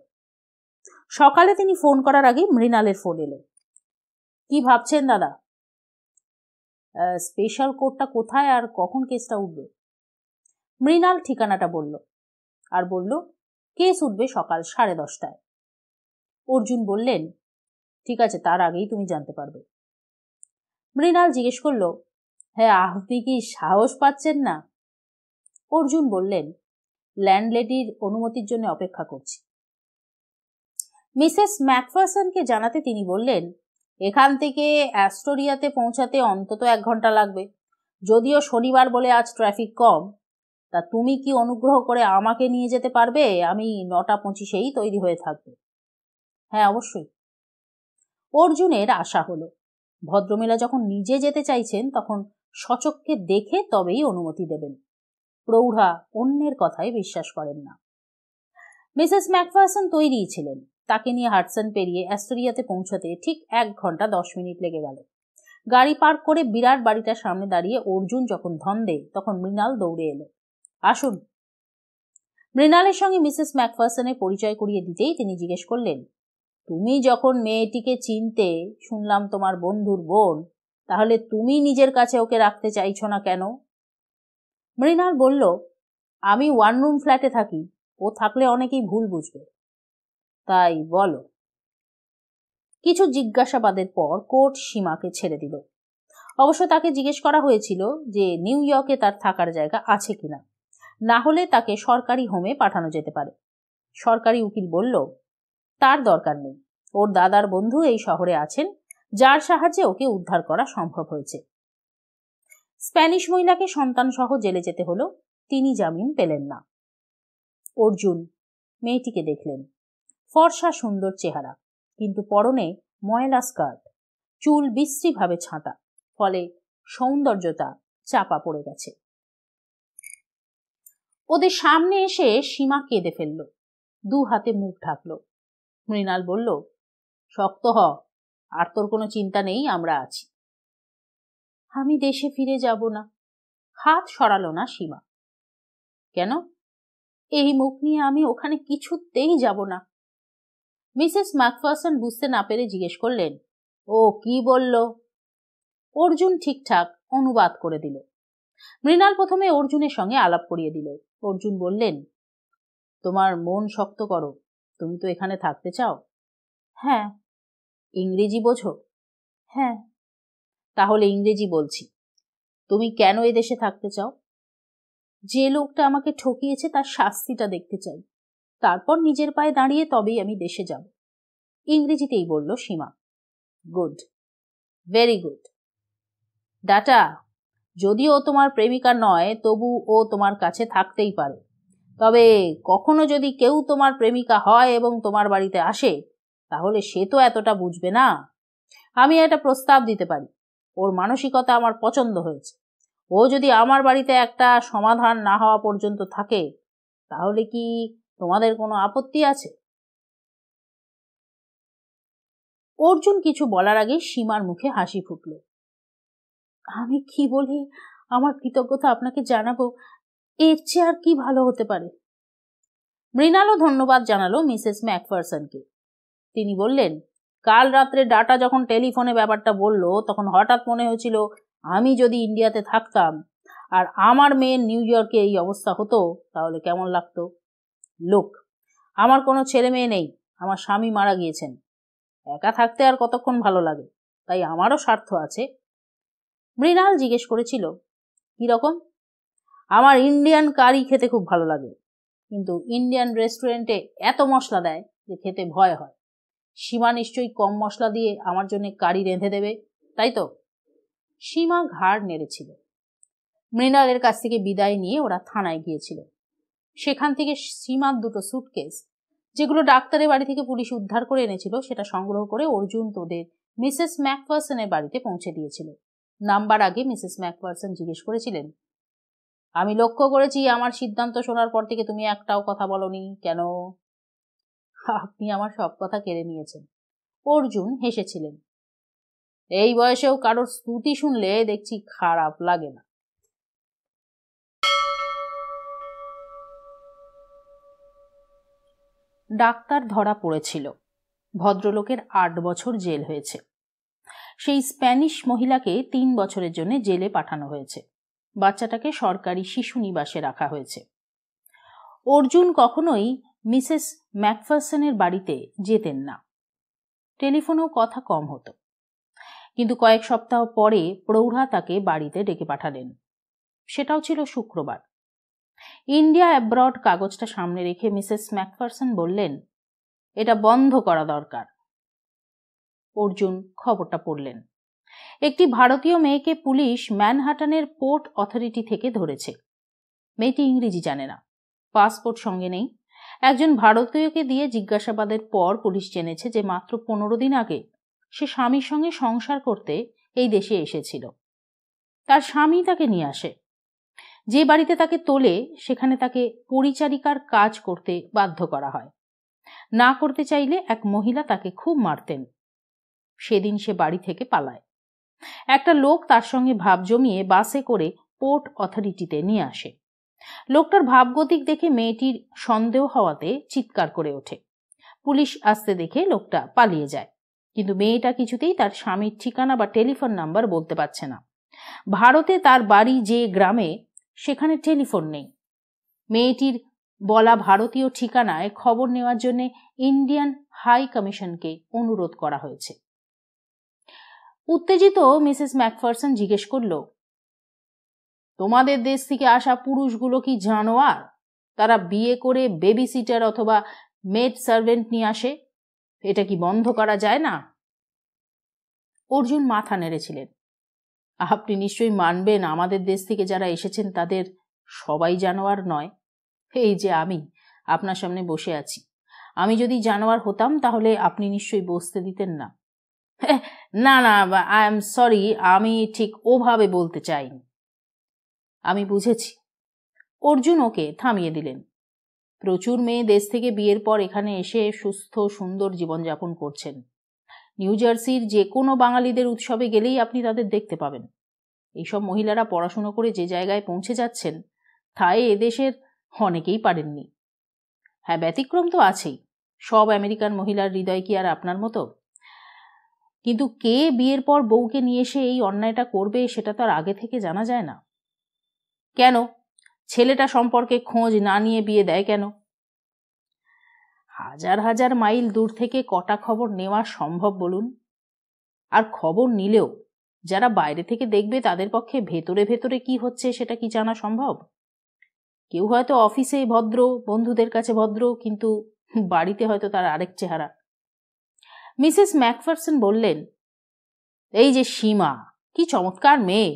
সকালে তিনি ফোন করার আগে মৃণালের ফোন এলো। কি ভাবছেন দাদা? স্পেশাল কোর্টটা কোথায় আর কখন কেসটা উঠবে? মৃণাল ঠিকানাটা বলল, আর বলল কেস উঠবে সকাল 10:30টায়। অর্জুন বললেন, ঠিক আছে, তার আগেই তুমি জানতে পারবে। মৃণাল জিজ্ঞেস করল, হ্যাঁ, আপনি কি সাহস পাচ্ছেন না? অর্জুন বললেন, ল্যান্ডলেডির অনুমতির জন্য অপেক্ষা করছি। মিসেস ম্যাকফারসনকে জানাতে তিনি বললেন, এখান থেকে অ্যাস্টোরিয়াতে পৌঁছাতে অন্তত 1 ঘন্টা লাগবে। যদিও শনিবার বলে আজ ট্রাফিক কম। তা তুমি কি অনুগ্রহ করে আমাকে নিয়ে যেতে পারবে? আমি 9:25-এই তৈরি হয়ে থাকবো। হ্যাঁ, অবশ্যই। অর্জুনের আশা হলো ভদ্রমহিলা যখন নিজে যেতে চাইছেন তখন সচক্ষে দেখে তবেই অনুমতি দেবেন। প্রৌঢ়া অন্যের কথায় বিশ্বাস করেন না। মিসেস ম্যাকফারসন তৈরিই ছিলেন। তাকে নিয়ে হাডসন পেরিয়ে অ্যাস্টোরিয়াতে পৌঁছাতে ঠিক 1 ঘন্টা 10 মিনিট লেগে গেল। গাড়ি পার্ক করে বিরাট বাড়িটার সামনে দাঁড়িয়ে অর্জুন যখন ধন্দে, তখন মৃণাল দৌড়ে এলো। আসুন। মৃণালের সঙ্গে মিসেস ম্যাকফারসনের পরিচয় করিয়ে দিতেই তিনি জিজ্ঞেস করলেন, তুমি যখন মেয়েটিকে চিনতে, শুনলাম তোমার বন্ধুর বোন, তাহলে তুমি নিজের কাছে ওকে রাখতে চাইছো না কেন? মৃণাল বলল, আমি ওয়ান রুম ফ্ল্যাটে থাকি, ও থাকলে অনেকেই ভুল বুঝবে। তাই বলো। কিছু জিজ্ঞাসাবাদের পর কোর্ট সীমাকে ছেড়ে দিল। অবশ্য তাকে জিজ্ঞেস করা হয়েছিল যে নিউ ইয়র্কে তার থাকার জায়গা আছে কিনা, না হলে তাকে সরকারি হোমে পাঠানো যেতে পারে। সরকারি উকিল বলল তার দরকার নেই, ওর দাদার বন্ধু এই শহরে আছেন, যার সাহায্যে ওকে উদ্ধার করা সম্ভব হয়েছে। স্প্যানিশ মহিলাকে সন্তান সহ জেলে যেতে হলো, তিনি জামিন পেলেন না। অর্জুন মেয়েটিকে দেখলেন। ফর্সা সুন্দর চেহারা, কিন্তু পরনে ময়লা স্কার্ট, চুল বিশ্রীভাবে ছাঁটা, ফলে সৌন্দর্যতা চাপা পড়ে গেছে। ওদের সামনে এসে সীমা কেঁদে ফেলল, দু হাতে মুখ ঢাকলো। মৃণাল বলল, শক্ত হ, আর তোর কোনো চিন্তা নেই, আমরা আছি। আমি দেশে ফিরে যাব না। হাত সরালো না সীমা। কেন? এই মুখ নিয়ে আমি ওখানে কিছুতেই যাব না। মিসেস ম্যাকফারসন বুঝতে না পেরে জিজ্ঞেস করলেন, ও কি বলল? অর্জুন ঠিকঠাক অনুবাদ করে দিল। মৃণাল প্রথমে অর্জুনের সঙ্গে আলাপ করিয়ে দিল। অর্জুন বললেন, তোমার মন শক্ত করো, তুমি তো এখানে থাকতে চাও। হ্যাঁ। ইংরেজি বোঝো? হ্যাঁ। তাহলে ইংরেজি বলছি। তুমি কেন এ দেশে থাকতে চাও? যে লোকটা আমাকে ঠকিয়েছে তার শাস্তিটা দেখতে চাই, তারপর নিজের পায়ে দাঁড়িয়ে তবেই আমি দেশে যাব। ইংরেজিতেই বলল সীমা। Good, very good. ডাটা, যদিও তোমার প্রেমিকা নয়, তবু ও তোমার কাছে থাকতেই পারে। তবে কখনো যদি কেউ তোমার প্রেমিকা হয় এবং তোমার বাড়িতে আসে, তাহলে সে তো এতটা বুঝবে না। আমি একটা প্রস্তাব দিতে পারি, ওর মানসিকতা আমার পছন্দ হয়েছে। ও যদি আমার বাড়িতে একটা সমাধান না হওয়া পর্যন্ত থাকে, তাহলে কি তোমাদের কোনো আপত্তি আছে? অর্জুন কিছু বলার আগে সীমার মুখে হাসি ফুটল। আমি কি বলে আমার কৃতজ্ঞতা আপনাকে জানাবো? এর চেয়ে আর কি ভালো হতে পারে? মৃণালও ধন্যবাদ জানালো মিসেস ম্যাকফারসনকে। তিনি বললেন, কাল রাত্রে ডাটা যখন টেলিফোনে ব্যাপারটা বলল, তখন হঠাৎ মনে হয়েছিল আমি যদি ইন্ডিয়াতে থাকতাম আর আমার মেয়ের নিউ ইয়র্কে এই অবস্থা হতো, তাহলে কেমন লাগতো। লোক, আমার কোনো ছেলে মেয়ে নেই, আমার স্বামী মারা গিয়েছেন। একা থাকতে আর কতক্ষণ ভালো লাগে, তাই আমারও স্বার্থ আছে। মৃণাল জিজ্ঞেস করেছিল, কিরকম? আমার ইন্ডিয়ান কারি খেতে খুব ভালো লাগে, কিন্তু ইন্ডিয়ান রেস্টুরেন্টে এত মশলা দেয় যে খেতে ভয় হয়। সীমা নিশ্চয়ই কম মশলা দিয়ে আমার জন্য কারি রেঁধে দেবে, তাই তো? সীমা ঘাড় নেড়েছিল। মৃণালের কাছ থেকে বিদায় নিয়ে ওরা থানায় গিয়েছিল। সেখান থেকে সীমার দুটো সুটকেস, যেগুলো ডাক্তারের বাড়ি থেকে পুলিশ উদ্ধার করে এনেছিল, সেটা সংগ্রহ করে অর্জুন তোদের মিসেস ম্যাকফারসনের বাড়িতে পৌঁছে দিয়েছিল। নাম্বার আগে মিসেস ম্যাকফারসন জিজ্ঞেস করেছিলেন, আমি লক্ষ্য করেছি আমার সিদ্ধান্ত শোনার পর থেকে তুমি একটাও কথা বলনি, কেন? আপনি আমার সব কথা কেড়ে নিয়েছেন। অর্জুন হেসেছিলেন। এই বয়সেও কারোর স্তুতি শুনলে দেখছি খারাপ লাগে না। ডাক্তার ধরা পড়েছিল। ভদ্রলোকের 8 বছর জেল হয়েছে। সেই স্প্যানিশ মহিলাকে 3 বছরের জন্য জেলে পাঠানো হয়েছে। বাচ্চাটাকে সরকারি শিশু নিবাসে রাখা হয়েছে। অর্জুন কখনোই মিসেস ম্যাকফারসনের বাড়িতে যেতেন না। টেলিফোনেও কথা কম হতো। কিন্তু কয়েক সপ্তাহ পরে প্রৌঢ়া তাকে বাড়িতে ডেকে পাঠালেন। সেটাও ছিল শুক্রবার। ইন্ডিয়া অ্যাব্রড কাগজটা সামনে রেখে মিসেস ম্যাকফারসন বললেন, এটা বন্ধ করা দরকার। অর্জুন খবরটা পড়লেন। একটি ভারতীয় মেয়েকে পুলিশ ম্যানহাটানের পোর্ট অথরিটি থেকে ধরেছে। মেয়েটি ইংরেজি জানে না, পাসপোর্ট সঙ্গে নেই। একজন ভারতীয়কে দিয়ে জিজ্ঞাসাবাদের পর পুলিশ জেনেছে যে মাত্র 15 দিন আগে সে স্বামীর সঙ্গে সংসার করতে এই দেশে এসেছিল। তার স্বামী তাকে নিয়ে আসে। যে বাড়িতে তাকে তোলে সেখানে তাকে পরিচারিকার কাজ করতে বাধ্য করা হয়। না করতে চাইলে এক মহিলা তাকে খুব মারতেন। সেদিন সে বাড়ি থেকে পালায়। একটা লোক তার সঙ্গে ভাব জমিয়ে বাসে করে পোর্ট অথরিটিতে নিয়ে আসে। লোকটার ভাবগতিক দেখে মেয়েটির সন্দেহ হওয়াতে চিৎকার করে ওঠে। পুলিশ আসতে দেখে লোকটা পালিয়ে যায়। কিন্তু মেয়েটা কিছুতেই তার স্বামীর ঠিকানা বা টেলিফোন নাম্বার বলতে পারছে না। ভারতে তার বাড়ি যে গ্রামে, সেখানে টেলিফোন নেই। মেয়েটির বলা ভারতীয় ঠিকানায় খবর নেওয়ার জন্য ইন্ডিয়ান হাই কমিশনকে অনুরোধ করা হয়েছে। উত্তেজিত মিসেস ম্যাকফারসন জিজ্ঞেস করল, তোমাদের দেশ থেকে আসা পুরুষগুলো কি জানোয়ার? তারা বিয়ে করে বেবি সিটার অথবা মেড সার্ভেন্ট নিয়ে আসে। এটা কি বন্ধ করা যায় না? অর্জুন মাথা নেড়েছিলেন। আপনি নিশ্চয়ই মানবেন আমাদের দেশ থেকে যারা এসেছেন তাদের সবাই জানোয়ার নয়। এই যে আমি আপনার সামনে বসে আছি, আমি যদি জানোয়ার হতাম তাহলে আপনি নিশ্চয়ই বসতে দিতেন না। না না, আই এম সরি, আমি ঠিক ওভাবে বলতে চাইনি। আমি বুঝেছি। অর্জুন ওকে থামিয়ে দিলেন। প্রচুর মেয়ে দেশ থেকে বিয়ের পর এখানে এসে সুস্থ সুন্দর জীবনযাপন করছেন। নিউ জার্সির যে কোনো বাঙালিদের উৎসবে গেলেই আপনি তাদের দেখতে পাবেন। এইসব মহিলারা পড়াশুনো করে যে জায়গায় পৌঁছে যাচ্ছেন তাই এদেশের অনেকেই পারেননি। হ্যাঁ, ব্যতিক্রম তো আছেই। সব আমেরিকান মহিলার হৃদয় কি আর আপনার মতো? কিন্তু কে বিয়ের পর বউকে নিয়ে এসে এই অন্যায়টা করবে সেটা তো আর আগে থেকে জানা যায় না। কেন ছেলেটা সম্পর্কে খোঁজ না নিয়ে বিয়ে দেয় কেন? হাজার হাজার মাইল দূর থেকে কটা খবর নেওয়া সম্ভব বলুন? আর খবর নিলেও যারা বাইরে থেকে দেখবে তাদের পক্ষে ভেতরে ভেতরে কি হচ্ছে সেটা কি জানা সম্ভব? কেউ হয়তো অফিসে ভদ্র, বন্ধুদের কাছে ভদ্র, কিন্তু বাড়িতে হয়তো তার আরেক চেহারা। মিসেস ম্যাকফারসন বললেন, এই যে সীমা, কি চমৎকার মেয়ে,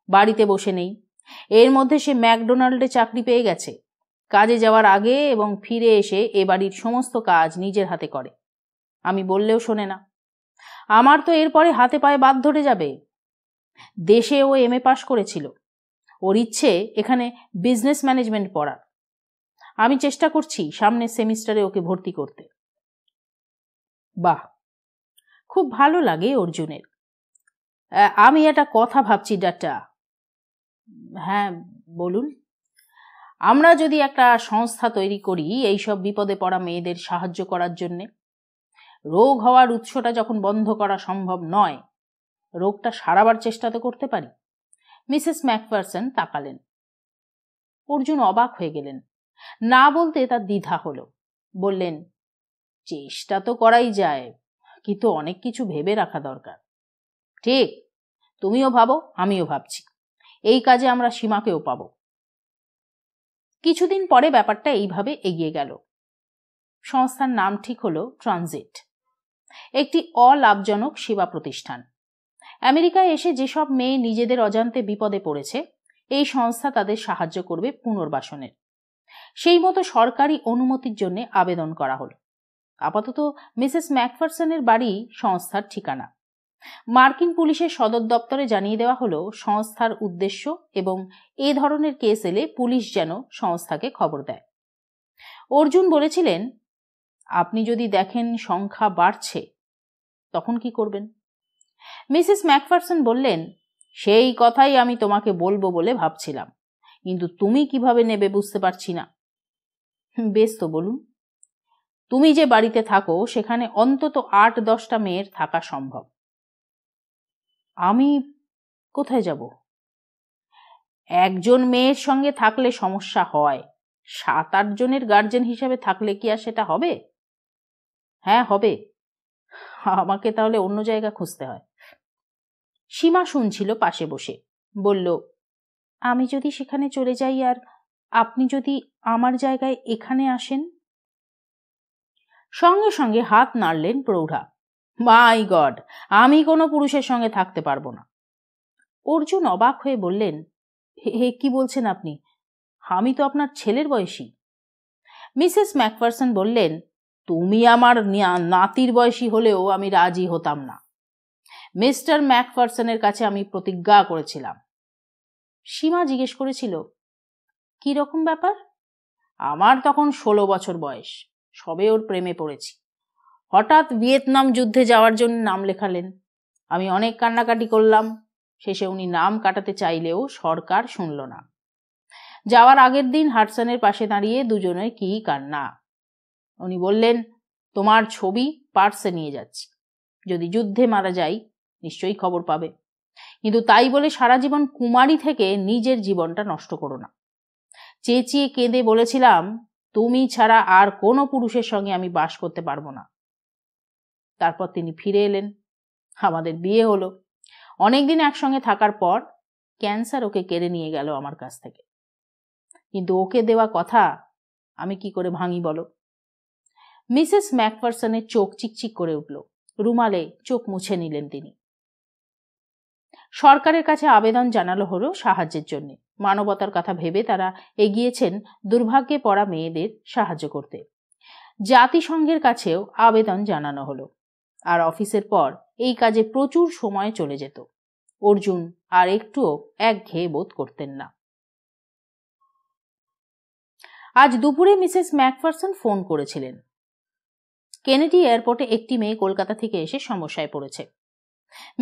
বাড়িতে বসে নেই। এর মধ্যে সে ম্যাকডোনাল্ডে চাকরি পেয়ে গেছে। কাজে যাওয়ার আগে এবং ফিরে এসে এ বাড়ির সমস্ত কাজ নিজের হাতে করে। আমি বললেও শোনে না। আমার তো এরপরে হাতে পায়ে বাদ ধরে যাবে। দেশে ও এমএ পাশ করেছিল। ওর ইচ্ছে এখানে বিজনেস ম্যানেজমেন্ট পড়ার। আমি চেষ্টা করছি সামনের সেমিস্টারে ওকে ভর্তি করতে। বাহ, খুব ভালো লাগে অর্জুনের। আমি একটা কথা ভাবছি ডাটা। হ্যাঁ বলুন। আমরা যদি একটা সংস্থা তৈরি করি এইসব বিপদে পড়া মেয়েদের সাহায্য করার জন্যে, রোগ হওয়ার উৎসটা যখন বন্ধ করা সম্ভব নয়, রোগটা সারাবার চেষ্টা তো করতে পারি। মিসেস ম্যাকফারসন তাকালেন। অর্জুন অবাক হয়ে গেলেন। না বলতে তার দ্বিধা হলো। বললেন, চেষ্টা তো করাই যায়, কিন্তু অনেক কিছু ভেবে রাখা দরকার। ঠিক, তুমিও ভাবো, আমিও ভাবছি। এই কাজে আমরা সীমাকেও পাবো। কিছুদিন পরে ব্যাপারটা এইভাবে এগিয়ে গেল। সংস্থার নাম ঠিক হলো ট্রানজিট, একটি অলাভজনক সেবা প্রতিষ্ঠান। আমেরিকায় এসে যেসব মেয়ে নিজেদের অজান্তে বিপদে পড়েছে, এই সংস্থা তাদের সাহায্য করবে পুনর্বাসনের। সেই মতো সরকারি অনুমতির জন্য আবেদন করা হলো। আপাতত মিসেস ম্যাকফারসনের বাড়ি সংস্থার ঠিকানা। মার্কিন পুলিশের সদর দপ্তরে জানিয়ে দেওয়া হলো সংস্থার উদ্দেশ্য এবং এ ধরনের কেস এলে পুলিশ যেন সংস্থাকে খবর দেয়। অর্জুন বলেছিলেন, আপনি যদি দেখেন সংখ্যা বাড়ছে তখন কি করবেন? মিসেস ম্যাকফারসন বললেন, সেই কথাই আমি তোমাকে বলবো বলে ভাবছিলাম, কিন্তু তুমি কিভাবে নেবে বুঝতে পারছি না। বেশ তো বলুন। তুমি যে বাড়িতে থাকো সেখানে অন্তত 8-10টা মেয়ের থাকা সম্ভব। আমি কোথায় যাব? একজন মেয়ের সঙ্গে থাকলে সমস্যা হয়, 7-8 জনের গার্জেন হিসেবে থাকলে কি আর সেটা হবে? হ্যাঁ হবে। আমাকে তাহলে অন্য জায়গা খুঁজতে হয়। সীমা শুনছিল পাশে বসে। বলল, আমি যদি সেখানে চলে যাই আর আপনি যদি আমার জায়গায় এখানে আসেন? সঙ্গে সঙ্গে হাত নাড়লেন প্রৌঢ়া। মাই গড, আমি কোনো পুরুষের সঙ্গে থাকতে পারবো না। অর্জুন অবাক হয়ে বললেন, হে কি বলছেন আপনি? আমি তো আপনার ছেলের বয়সী। মিসেস ম্যাকফারসন বললেন, তুমি আমার নাতির বয়সী হলেও আমি রাজি হতাম না। মিস্টার ম্যাকফারসনের কাছে আমি প্রতিজ্ঞা করেছিলাম। সীমা জিজ্ঞেস করেছিল, কি রকম ব্যাপার? আমার তখন 16 বছর বয়স, সবে ওর প্রেমে পড়েছি। হঠাৎ ভিয়েতনাম যুদ্ধে যাওয়ার জন্য নাম লেখালেন। আমি অনেক কান্নাকাটি করলাম। শেষে উনি নাম কাটাতে চাইলেও সরকার শুনল না। যাওয়ার আগের দিন হাডসনের পাশে দাঁড়িয়ে দুজনের কি কান্না। উনি বললেন, তোমার ছবি পার্সে নিয়ে যাচ্ছি, যদি যুদ্ধে মারা যাই নিশ্চয়ই খবর পাবে, কিন্তু তাই বলে সারা জীবন কুমারী থেকে নিজের জীবনটা নষ্ট করো না। চেঁচিয়ে কেঁদে বলেছিলাম, তুমি ছাড়া আর কোনো পুরুষের সঙ্গে আমি বাস করতে পারবো না। তারপর তিনি ফিরে এলেন, আমাদের বিয়ে হলো। অনেকদিন একসঙ্গে থাকার পর ক্যান্সার ওকে কেড়ে নিয়ে গেল আমার কাছ থেকে। কিন্তু ওকে দেওয়া কথা আমি কি করে ভাঙি বলো? মিসেস ম্যাকফারসনের চোখ চিকচিক করে উঠল। রুমালে চোখ মুছে নিলেন তিনি। সরকারের কাছে আবেদন জানালো হলো সাহায্যের জন্য। মানবতার কথা ভেবে তারা এগিয়েছেন দুর্ভাগ্যে পড়া মেয়েদের সাহায্য করতে। জাতিসংঘের কাছেও আবেদন জানানো হলো। আর অফিসের পর এই কাজে প্রচুর সময় চলে যেত। অর্জুন আর একটুও একঘেয়ে বোধ করতেন না। আজ দুপুরে মিসেস ম্যাকফারসন ফোন করেছিলেন। কেনেডি এয়ারপোর্টে একটি মেয়ে কলকাতা থেকে এসে সমস্যায় পড়েছে।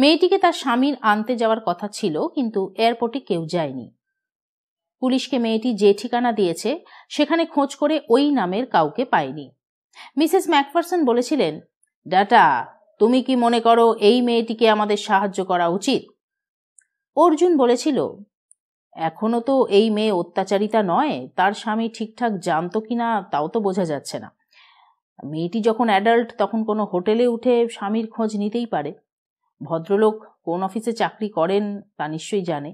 মেয়েটিকে তার স্বামীর আনতে যাওয়ার কথা ছিল, কিন্তু এয়ারপোর্টে কেউ যায়নি। পুলিশকে মেয়েটি যে ঠিকানা দিয়েছে সেখানে খোঁজ করে ওই নামের কাউকে পায়নি। মিসেস ম্যাকফারসন বলেছিলেন, ডাটা, তুমি কি মনে করো এই মেয়েটিকে আমাদের সাহায্য করা উচিত? অর্জুন বলেছিল, এখনো তো এই মেয়ে অত্যাচারিতা নয়, তার স্বামী ঠিকঠাক জানতো কিনা তাও তো বোঝা যাচ্ছে না। মেয়েটি যখন অ্যাডাল্ট তখন কোনো হোটেলে উঠে স্বামীর খোঁজ নিতেই পারে। ভদ্রলোক কোন অফিসে চাকরি করেন তা নিশ্চয়ই জানে।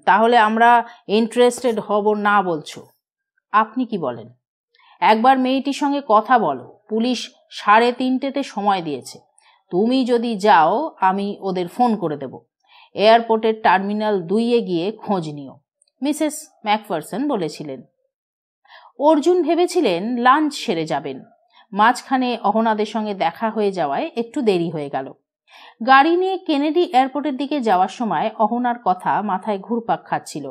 তাহলে আমরা ইন্টারেস্টেড হব না বলছো? আপনি কি বলেন? একবার মেয়েটির সঙ্গে কথা বলো। পুলিশ 3:30 সময় দিয়েছে। তুমি যদি যাও আমি ওদের ফোন করে দেব। এয়ারপোর্টের টার্মিনাল 2 গিয়ে খোঁজ নিও, মিসেস ম্যাকফারসন বলেছিলেন। অর্জুন ভেবেছিলেন লাঞ্চ সেরে যাবেন। মাঝখানে অহনাদের সঙ্গে দেখা হয়ে যাওয়ায় একটু দেরি হয়ে গেল। গাড়ি নিয়ে কেনেডি এয়ারপোর্টের দিকে যাওয়ার সময় অহনার কথা মাথায় ঘুরপাক খাচ্ছিল।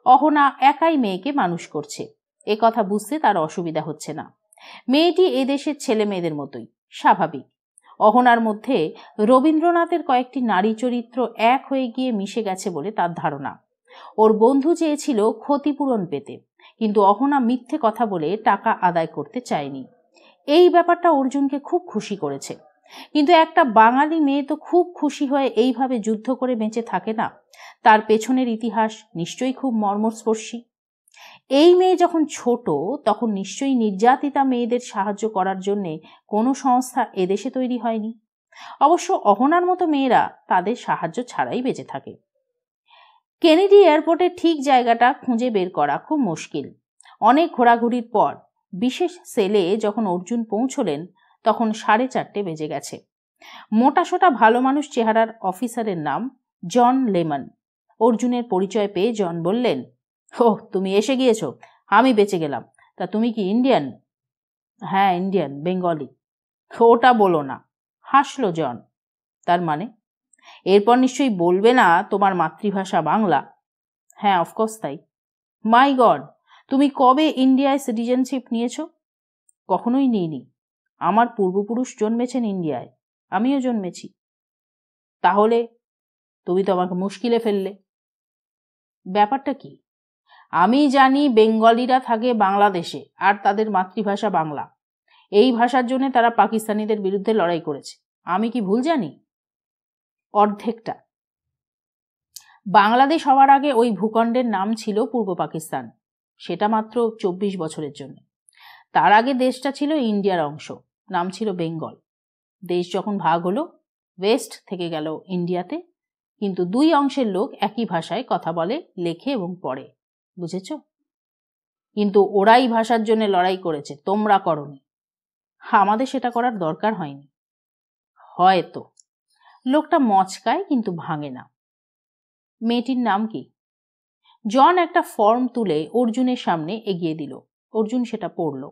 অহনা একাই মেয়েকে মানুষ করছে, এ কথা বুঝতে তার অসুবিধা হচ্ছে না। মেয়েটি এদেশের ছেলে মেয়েদের মতোই স্বাভাবিক। অহনার মধ্যে রবীন্দ্রনাথের কয়েকটি নারী চরিত্র এক হয়ে গিয়ে মিশে গেছে বলে তার ধারণা। ওর বন্ধু চেয়েছিল ক্ষতিপূরণ পেতে, কিন্তু অহনা মিথ্যে কথা বলে টাকা আদায় করতে চায়নি। এই ব্যাপারটা অর্জুনকে খুব খুশি করেছে। কিন্তু একটা বাঙালি মেয়ে তো খুব খুশি হয়ে এইভাবে যুদ্ধ করে বেঁচে থাকে না। তার পেছনের ইতিহাস নিশ্চয়ই খুব মর্মস্পর্শী। এই মেয়ে যখন ছোট তখন নিশ্চয়ই নির্যাতিতা মেয়েদের সাহায্য করার জন্য কোনো সংস্থা এদেশে তৈরি হয়নি। অবশ্য অহনার মতো মেয়েরা তাদের সাহায্য ছাড়াই বেঁচে থাকে। কেনেডি এয়ারপোর্টের ঠিক জায়গাটা খুঁজে বের করা খুব মুশকিল। অনেক ঘোরাঘুরির পর বিশেষ সেলে যখন অর্জুন পৌঁছলেন তখন 4:30 বেজে গেছে। মোটাসোটা ভালো মানুষ চেহারার অফিসারের নাম জন লেমন। অর্জুনের পরিচয় পেয়ে জন বললেন, ওহ, তুমি এসে গিয়েছো, আমি বেঁচে গেলাম। তা তুমি কি ইন্ডিয়ান? হ্যাঁ, ইন্ডিয়ান, বেঙ্গলি। ওটা বলো না, হাসলো জন। তার মানে? এরপর নিশ্চয়ই বলবে না তোমার মাতৃভাষা বাংলা? হ্যাঁ, অফকোর্স তাই। মাই গড, তুমি কবে ইন্ডিয়ায় সিটিজেনশিপ নিয়েছো? কখনোই নিইনি। আমার পূর্বপুরুষ জন্মেছেন ইন্ডিয়ায়, আমিও জন্মেছি। তাহলে তুমি তো আমাকে মুশকিলে ফেললে। ব্যাপারটা কি? আমি জানি বেঙ্গলিরা থাকে বাংলাদেশে আর তাদের মাতৃভাষা বাংলা। এই ভাষার জন্য তারা পাকিস্তানিদের বিরুদ্ধে লড়াই করেছে। আমি কি ভুল জানি? অর্ধেকটা। বাংলাদেশ হওয়ার আগে ওই ভূখণ্ডের নাম ছিল পূর্ব পাকিস্তান, সেটা মাত্র 24 বছরের জন্য। তার আগে দেশটা ছিল ইন্ডিয়ার অংশ, নাম ছিল বেঙ্গল। দেশ যখন ভাগ হলো ওয়েস্ট থেকে গেল ইন্ডিয়াতে, কিন্তু দুই অংশের লোক একই ভাষায় কথা বলে, লেখে এবং পড়ে। বুঝেছ? কিন্তু ওরাই ভাষার জন্য লড়াই করেছে, তোমরা করনি। আমাদের সেটা করার দরকার হয়নি। হয়তো। লোকটা মচকায় কিন্তু ভাঙে না। মেয়েটির নাম কি? জন একটা ফর্ম তুলে অর্জুনের সামনে এগিয়ে দিল। অর্জুন সেটা পড়ল।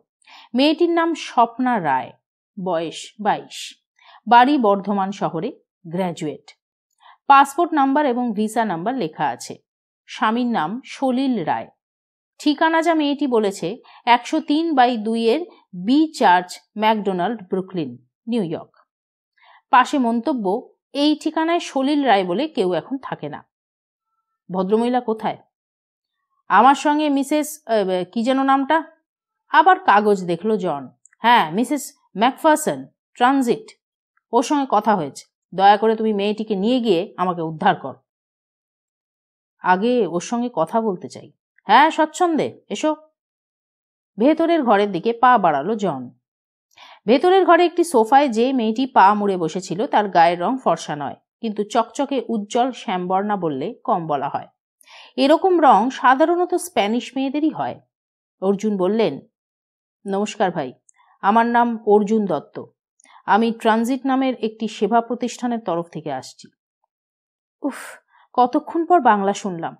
মেয়েটির নাম স্বপ্না রায়, বয়স 22, বাড়ি বর্ধমান শহরে, গ্র্যাজুয়েট। পাসপোর্ট নাম্বার এবং ভিসা নাম্বার লেখা আছে। স্বামীর নাম সলিল রায়। ঠিকানা যা মেয়েটি বলেছে 103/2 B Church, McDonald, Brooklyn, New York. পাশে মন্তব্য, এই ঠিকানায় সলিল রায় বলে কেউ এখন থাকে না। ভদ্রমহিলা কোথায়? আমার সঙ্গে মিসেস কি যেন নামটা? আবার কাগজ দেখলো জন। হ্যাঁ, মিসেস ম্যাকফারসন, ট্রানজিট। ওর সঙ্গে কথা হয়েছে। দয়া করে তুমি মেয়েটিকে নিয়ে গিয়ে আমাকে উদ্ধার কর। আগে ওর সঙ্গে কথা বলতে চাই। হ্যাঁ, স্বচ্ছন্দে এসো। ভেতরের ঘরের দিকে পা বাড়ালো জন। ভেতরের ঘরে একটি সোফায় যে মেয়েটি পা মুড়ে বসেছিল তার গায়ের রং ফর্সা নয়, কিন্তু চকচকে উজ্জ্বল শ্যামবর্ণা বললে কম বলা হয়। এরকম রং সাধারণত স্প্যানিশ মেয়েদেরই হয়। অর্জুন বললেন, নমস্কার ভাই, আমার নাম অর্জুন দত্ত। আমি ট্রানজিট নামের একটি সেবা প্রতিষ্ঠানের তরফ থেকে আসছি। উফ, কতক্ষণ পর বাংলা শুনলাম।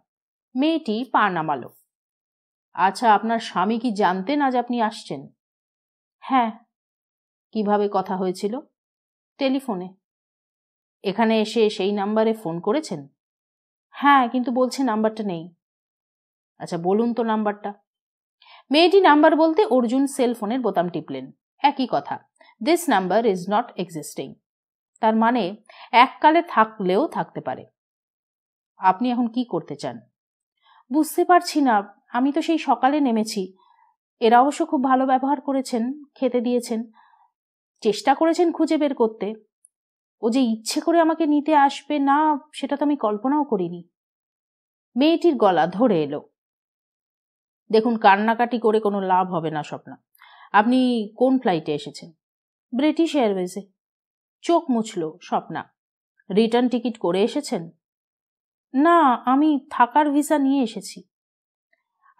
মেয়েটি পা নামালো। আচ্ছা, আপনার স্বামী কি জানতেন আজ আপনি আসছেন? হ্যাঁ। কিভাবে কথা হয়েছিল? টেলিফোনে। এখানে এসে সেই নাম্বারে ফোন করেছেন? হ্যাঁ, কিন্তু বলছে নাম্বারটা নেই। আচ্ছা, বলুন তো নাম্বারটা। মেয়েটি নাম্বার বলতে অর্জুন সেল ফোনের বোতাম টিপলেন। একই কথা, this number is not existing. তার মানে এককালে থাকলেও থাকতে পারে। আপনি এখন কি করতে চান? বুঝতে পারছি না, আমি তো সেই সকালে নেমেছি। এরা অবশ্য খুব ভালো ব্যবহার করেছেন, খেতে দিয়েছেন, চেষ্টা করেছেন খুঁজে বের করতে। ও যে ইচ্ছে করে আমাকে নিতে আসবে না, সেটা তো আমি কল্পনাও করিনি। মেয়েটির গলা ধরে এলো। দেখুন, কান্নাকাটি করে কোনো লাভ হবে না স্বপ্না। আপনি কোন ফ্লাইটে এসেছেন? ব্রিটিশ এয়ারওয়েজে। চোখ মুছল স্বপ্না। রিটার্ন টিকিট করে এসেছেন? না, আমি থাকার ভিসা নিয়ে এসেছি।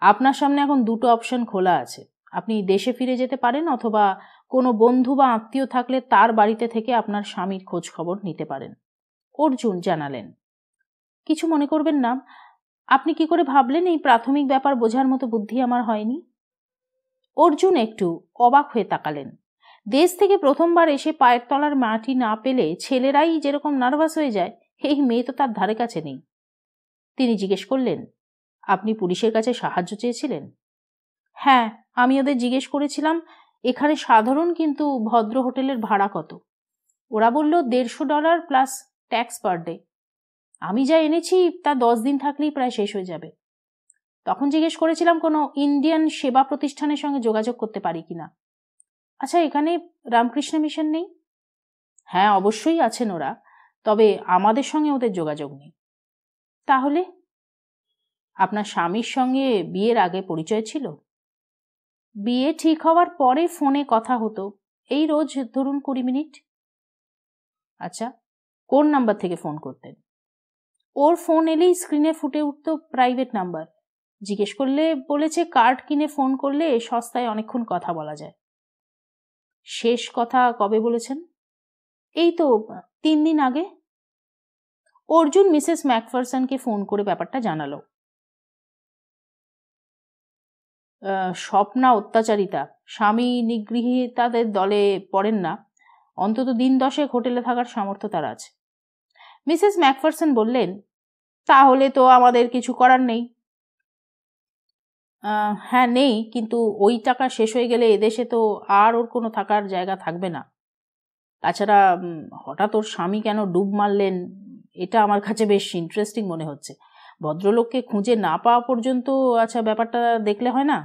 আপনার সামনে এখন দুটো অপশন খোলা আছে। আপনি দেশে ফিরে যেতে পারেন, অথবা কোনো বন্ধু বা আত্মীয় থাকলে তার বাড়িতে থেকে আপনার স্বামীর খোঁজ খবর নিতে পারেন। অর্জুন জানালেন, কিছু মনে করবেন না, আপনি কি করে ভাবলেন এই প্রাথমিক ব্যাপার বোঝার মতো বুদ্ধি আমার হয়নি? অর্জুন একটু অবাক হয়ে তাকালেন। দেশ থেকে প্রথমবার এসে পায়ের তলার মাটি না পেলে ছেলেরাই যেরকম নার্ভাস হয়ে যায়, এই মেয়ে তো তার ধারে কাছে নেই। তিনি জিজ্ঞেস করলেন, আপনি পুলিশের কাছে সাহায্য চেয়েছিলেন? হ্যাঁ, আমি ওদের জিজ্ঞেস করেছিলাম এখানে সাধারণ কিন্তু ভদ্র হোটেলের ভাড়া কত। ওরা বলল $150 প্লাস ট্যাক্স পার ডে। আমি যা এনেছি তা 10 দিন থাকলেই প্রায় শেষ হয়ে যাবে। তখন জিজ্ঞেস করেছিলাম কোনো ইন্ডিয়ান সেবা প্রতিষ্ঠানের সঙ্গে যোগাযোগ করতে পারি কিনা। আচ্ছা, এখানে রামকৃষ্ণ মিশন নেই? হ্যাঁ, অবশ্যই আছেন ওরা, তবে আমাদের সঙ্গে ওদের যোগাযোগ নেই। তাহলে আপনার স্বামীর সঙ্গে বিয়ের আগে পরিচয় ছিল? বিয়ে ঠিক হওয়ার পরে ফোনে কথা হতো, এই রোজ ধরুন 20 মিনিট। আচ্ছা, কোন নাম্বার থেকে ফোন করতেন? ওর ফোন এলেই স্ক্রিনে ফুটে উঠত প্রাইভেট নাম্বার। জিজ্ঞেস করলে বলেছে কার্ড কিনে ফোন করলে সস্তায় অনেকক্ষণ কথা বলা যায়। শেষ কথা কবে বলেছেন? এই তো 3 দিন আগে। অর্জুন মিসেস ম্যাকফারসনকে ফোন করে ব্যাপারটা জানালো। স্বপ্না অত্যাচারিতা, স্বামী নিগৃহীতাদের দলে পড়েন না, অন্তত দিন 10 হোটেলে থাকার সামর্থ্য তার আছে। মিসেস ম্যাকফারসন বললেন, তাহলে তো আমাদের কিছু করার নেই। হ্যাঁ নেই, কিন্তু ওই টাকা শেষ হয়ে গেলে এদেশে তো আর ওর কোনো থাকার জায়গা থাকবে না। তাছাড়া হঠাৎ ওর স্বামী কেন ডুব মারলেন, এটা আমার কাছে বেশ ইন্টারেস্টিং মনে হচ্ছে। ভদ্রলোককে খুঁজে না পাওয়া পর্যন্ত আচ্ছা ব্যাপারটা দেখলে হয় না।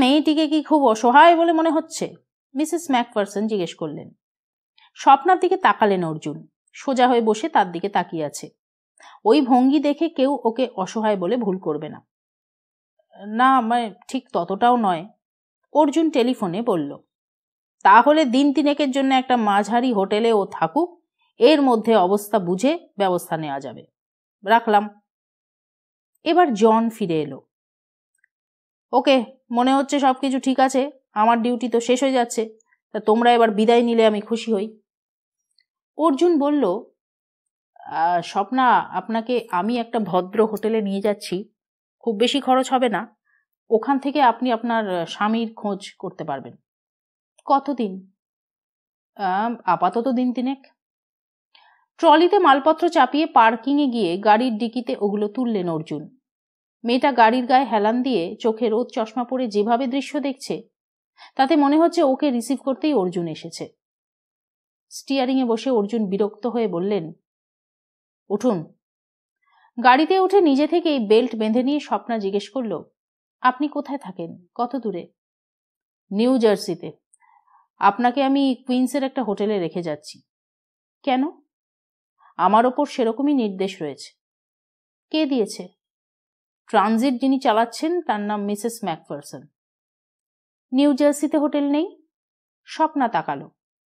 মেয়েটিকে কি খুব অসহায় বলে মনে হচ্ছে? মিসেস ম্যাকফারসন জিজ্ঞেস করলেন। স্বপ্নার দিকে তাকালেন অর্জুন। সোজা হয়ে বসে তার দিকে তাকিয়ে আছে। ওই ভঙ্গি দেখে কেউ ওকে অসহায় বলে ভুল করবে না। না, মানে ঠিক ততটাও নয়, অর্জুন টেলিফোনে বলল। তাহলে দিন 3 জন্য একটা মাঝারি হোটেলে ও থাকুক, এর মধ্যে অবস্থা বুঝে ব্যবস্থা নেওয়া যাবে। রাখলাম। এবার জন ফিরে এলো। ওকে, মনে হচ্ছে সবকিছু ঠিক আছে। আমার ডিউটি তো শেষ হয়ে যাচ্ছে, তা তোমরা এবার বিদায় নিলে আমি খুশি হই। অর্জুন বলল, স্বপ্না, আপনাকে আমি একটা ভদ্র হোটেলে নিয়ে যাচ্ছি, খুব বেশি খরচ হবে না। ওখান থেকে আপনি আপনার স্বামীর খোঁজ করতে পারবেন। কতদিন? আপাতত দিন 3। ট্রলিতে মালপত্র চাপিয়ে পার্কিংয়ে গিয়ে গাড়ির ডিকিতে ওগুলো তুললেন অর্জুন। মেয়েটা গাড়ির গায়ে হেলান দিয়ে চোখে রোদ চশমা পরে যেভাবে দৃশ্য দেখছে, তাতে মনে হচ্ছে ওকে রিসিভ করতেই অর্জুন এসেছে। স্টিয়ারিংয়ে বসে অর্জুন বিরক্ত হয়ে বললেন, উঠুন। গাড়িতে উঠে নিজে থেকেই বেল্ট বেঁধে নিয়ে স্বপ্না জিজ্ঞেস করল, আপনি কোথায় থাকেন? কত দূরে? নিউ জার্সিতে। আপনাকে আমি কুইন্সের একটা হোটেলে রেখে যাচ্ছি। কেন? আমার ওপর সেরকমই নির্দেশ রয়েছে। কে দিয়েছে? ট্রানজিট যিনি চালাচ্ছেন তার নাম মিসেস ম্যাকফারসন। নিউ জার্সিতে হোটেল নেই? স্বপ্না তাকালো।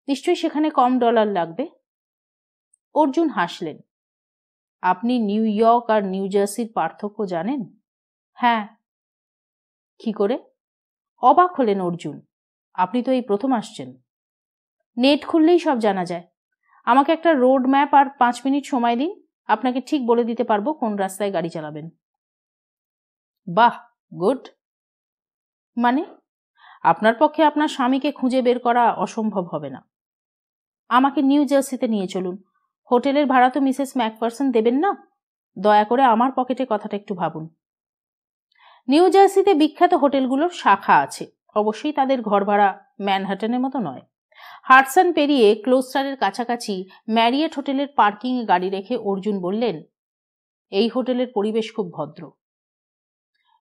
নিশ্চয়ই সেখানে কম ডলার লাগবে। অর্জুন হাসলেন। আপনি নিউ ইয়র্ক আর নিউ জার্সির পার্থক্য জানেন? হ্যাঁ। কি করে? অবাক হলেন অর্জুন। আপনি তো এই প্রথম আসছেন। নেট খুললেই সব জানা যায়। আমাকে একটা রোড ম্যাপ আর 5 মিনিট সময় দিন, আপনাকে ঠিক বলে দিতে পারবো কোন রাস্তায় গাড়ি চালাবেন। বাহ, গুড। মানে? আপনার পক্ষে আপনার স্বামীকে খুঁজে বের করা অসম্ভব হবে না। আমাকে নিউ জার্সিতে নিয়ে চলুন। হোটেলের ভাড়া তো মিসেস ম্যাকফারসন দেবেন না? দয়া করে আমার পকেটে কথাটা একটু ভাবুন। নিউ জার্সিতে বিখ্যাত হোটেলগুলোর শাখা আছে, অবশ্যই তাদের ঘর ভাড়া ম্যানহাটনের মতো নয়। হাডসন পেরিয়ে ক্লোস্টারের কাছাকাছি ম্যারিয়েট হোটেলের পার্কিংয়ে গাড়ি রেখে অর্জুন বললেন, এই হোটেলের পরিবেশ খুব ভদ্র।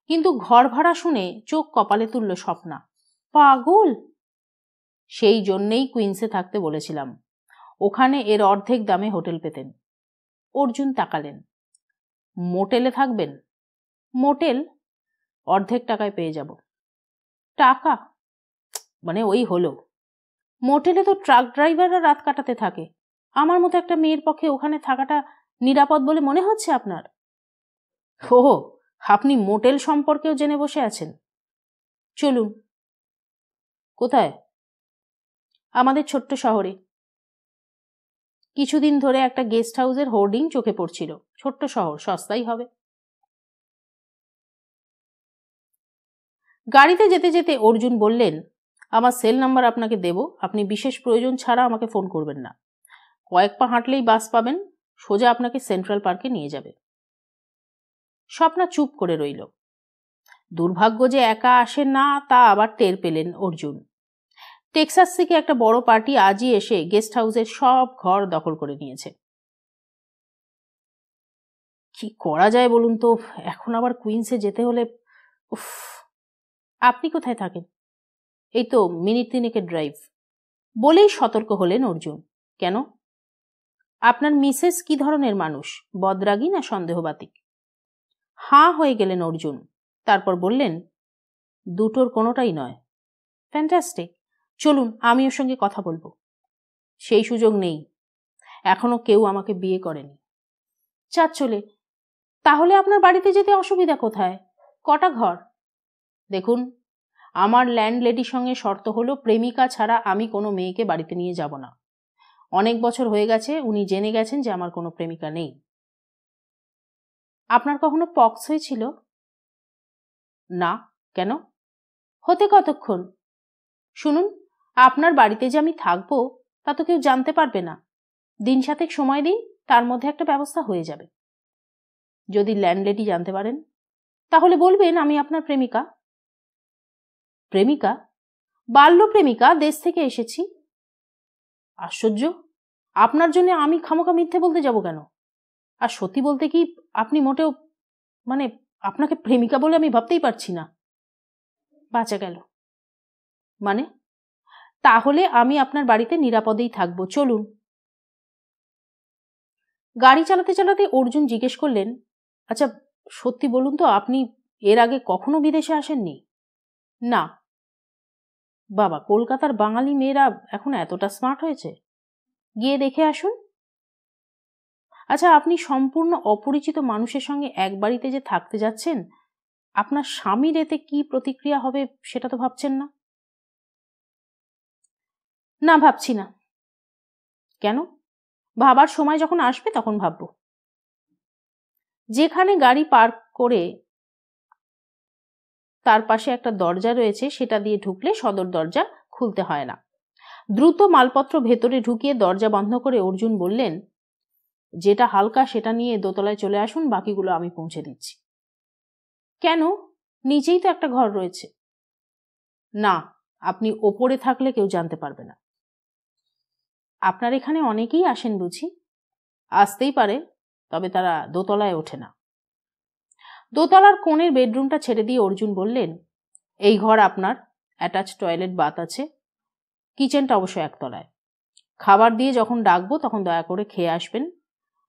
কিন্তু ঘর ভাড়া শুনে চোখ কপালে তুলল স্বপ্না। পাগল! সেই জন্যেই কুইন্সে থাকতে বলেছিলাম। ওখানে এর অর্ধেক দামে হোটেল পেতেন। অর্জুন তাকালেন। মোটেলে থাকবেন? মোটেল অর্ধেক টাকায় পেয়ে যাব। টাকা? মানে ওই হলো। মোটেলে তো ট্রাক ড্রাইভাররা রাত কাটাতে থাকে। আমার মতো একটা মেয়ের পক্ষে ওখানে থাকাটা নিরাপদ বলে মনে হচ্ছে আপনার? ও, আপনি মোটেল সম্পর্কেও জেনে বসে আছেন। চলুন। কোথায়? আমাদের ছোট্ট শহরে। কিছুদিন ধরে একটা গেস্ট হাউসের হোর্ডিং চোখে পড়ছিল। ছোট্ট শহর, সস্তাই হবে। গাড়িতে যেতে যেতে অর্জুন বললেন, আমার সেল নাম্বার আপনাকে দেব, আপনি বিশেষ প্রয়োজন ছাড়া আমাকে ফোন করবেন না। কয়েক পা হাঁটলেই বাস পাবেন, সোজা আপনাকে সেন্ট্রাল পার্কে নিয়ে যাবে। স্বপ্না চুপ করে রইল। দুর্ভাগ্য যে একা আসে না তা আবার টের পেলেন অর্জুন। টেক্সাস থেকে একটা বড় পার্টি আজই এসে গেস্ট হাউসের সব ঘর দখল করে নিয়েছে। কি করা যায় বলুন তো, এখন আবার কুইন্সে যেতে হলে। উফ। আপনি কোথায় থাকেন? এই তো মিনিট 3 ড্রাইভ। বলেই সতর্ক হলেন অর্জুন। কেন? আপনার মিসেস কি ধরনের মানুষ, বদরাগী না সন্দেহবাতিক? হাঁ হয়ে গেলেন অর্জুন। তারপর বললেন, দুটোর কোনোটাই নয়। ফ্যান্টাস্টিক, চলুন আমি ওর সঙ্গে কথা বলবো। সেই সুযোগ নেই, এখনো কেউ আমাকে বিয়ে করেনি। চলে, তাহলে আপনার বাড়িতে যেতে অসুবিধা কোথায়? কটা ঘর? দেখুন, আমার ল্যান্ডলেডির সঙ্গে শর্ত হলো প্রেমিকা ছাড়া আমি কোনো মেয়েকে বাড়িতে নিয়ে যাব না। অনেক বছর হয়ে গেছে, উনি জেনে গেছেন যে আমার কোনো প্রেমিকা নেই। আপনার কখনো পক্স হয়েছিল? না। কেন? হতে কতক্ষণ? শুনুন, আপনার বাড়িতে যে আমি থাকবো তা তো কেউ জানতে পারবে না। দিন 7 সময় দিন, তার মধ্যে একটা ব্যবস্থা হয়ে যাবে। যদি ল্যান্ডলেডি জানতে পারেন? তাহলে বলবেন আমি আপনার প্রেমিকা। প্রেমিকা? বাল্য প্রেমিকা, দেশ থেকে এসেছি। আশ্চর্য, আপনার জন্য আমি খামোখা মিথ্যে বলতে যাব কেন? আর সত্যি বলতে কি, আপনি মোটেও, মানে আপনাকে প্রেমিকা বলে আমি ভাবতেই পারছি না। বাঁচা গেল। মানে? তাহলে আমি আপনার বাড়িতে নিরাপদেই থাকবো, চলুন। গাড়ি চালাতে চালাতে অর্জুন জিজ্ঞেস করলেন, আচ্ছা সত্যি বলুন তো, আপনি এর আগে কখনো বিদেশে আসেননি? না। বাবা, কলকাতার বাঙালি মেয়েরা এখন এতটা স্মার্ট হয়েছে। গিয়ে দেখে আসুন। আচ্ছা, আপনি সম্পূর্ণ অপরিচিত মানুষের সঙ্গে এক বাড়িতে যে থাকতে যাচ্ছেন, আপনার স্বামীর এতে কি প্রতিক্রিয়া হবে সেটা তো ভাবছেন না? না, ভাবছি না। কেন? ভাবার সময় যখন আসবে তখন ভাববো। যেখানে গাড়ি পার্ক করে তার পাশে একটা দরজা রয়েছে, সেটা দিয়ে ঢুকলে সদর দরজা খুলতে হয় না। দ্রুত মালপত্র ভেতরে ঢুকিয়ে দরজা বন্ধ করে অর্জুন বললেন, যেটা হালকা সেটা নিয়ে দোতলায় চলে আসুন, বাকিগুলো আমি পৌঁছে দিচ্ছি। কেন? নিচেই তো একটা ঘর রয়েছে। না, আপনি ওপরে থাকলে কেউ জানতে পারবে না। আপনার এখানে অনেকেই আসেন বুঝি? আসতেই পারে, তবে তারা দোতলায় ওঠে না। দোতলার কোণের বেডরুমটা ছেড়ে দিয়ে অর্জুন বললেন, এই ঘর আপনার, অ্যাটাচ টয়লেট বাথ আছে। কিচেনটা অবশ্য একতলায়। খাবার দিয়ে যখন ডাকবো তখন দয়া করে খেয়ে আসবেন।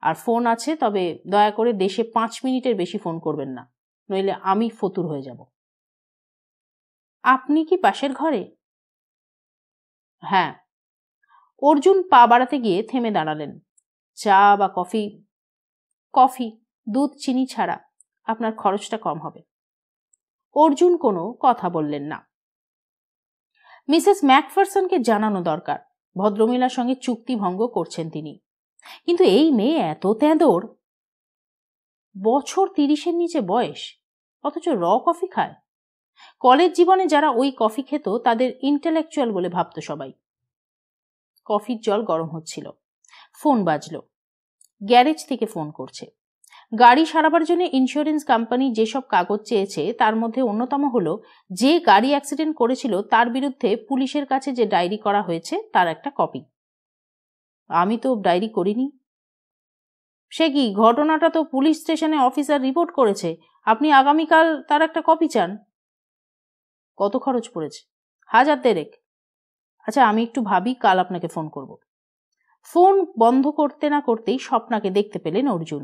আর ফোন আছে, তবে দয়া করে দেশে 5 মিনিটের বেশি ফোন করবেন না। নইলে আমি ফতুর হয়ে যাব। আপনি কি পাশের ঘরে? হ্যাঁ। অর্জুন পা বাড়াতে গিয়ে থেমে দাঁড়ালেন। চা বা কফি? কফি, দুধ চিনি ছাড়া, আপনার খরচটা কম হবে। অর্জুন কোনো কথা বললেন না। মিসেস ম্যাকফারসনকে জানানো দরকার ভদ্রমহিলার সঙ্গে চুক্তি ভঙ্গ করছেন তিনি। কিন্তু এই মেয়ে এত তেঁদর, বছর 30-এর নিচে বয়স, অথচ র কফি খায়। কলেজ জীবনে যারা ওই কফি খেত তাদের ইন্টেলেকচুয়াল বলে ভাবত সবাই। কফির জল গরম হচ্ছিল। ফোন বাজলো। গ্যারেজ থেকে ফোন করছে। গাড়ি সারাবার জন্য ইন্স্যুরেন্স কোম্পানি যেসব কাগজ চেয়েছে তার মধ্যে অন্যতম হলো যে গাড়ি অ্যাক্সিডেন্ট করেছিল তার বিরুদ্ধে পুলিশের কাছে যে ডায়েরি করা হয়েছে তার একটা কপি। আমি তো ডায়েরি করিনি। সে কি, ঘটনাটা তো পুলিশ স্টেশনে অফিসার রিপোর্ট করেছে, আপনি আগামীকাল তার একটা কপি চান? কত খরচ পড়েছে? 1000 আচ্ছা, আমি একটু ভাবি, কাল আপনাকে ফোন করব। ফোন বন্ধ করতে না করতেই স্বপ্নাকে দেখতে পেলেন অর্জুন।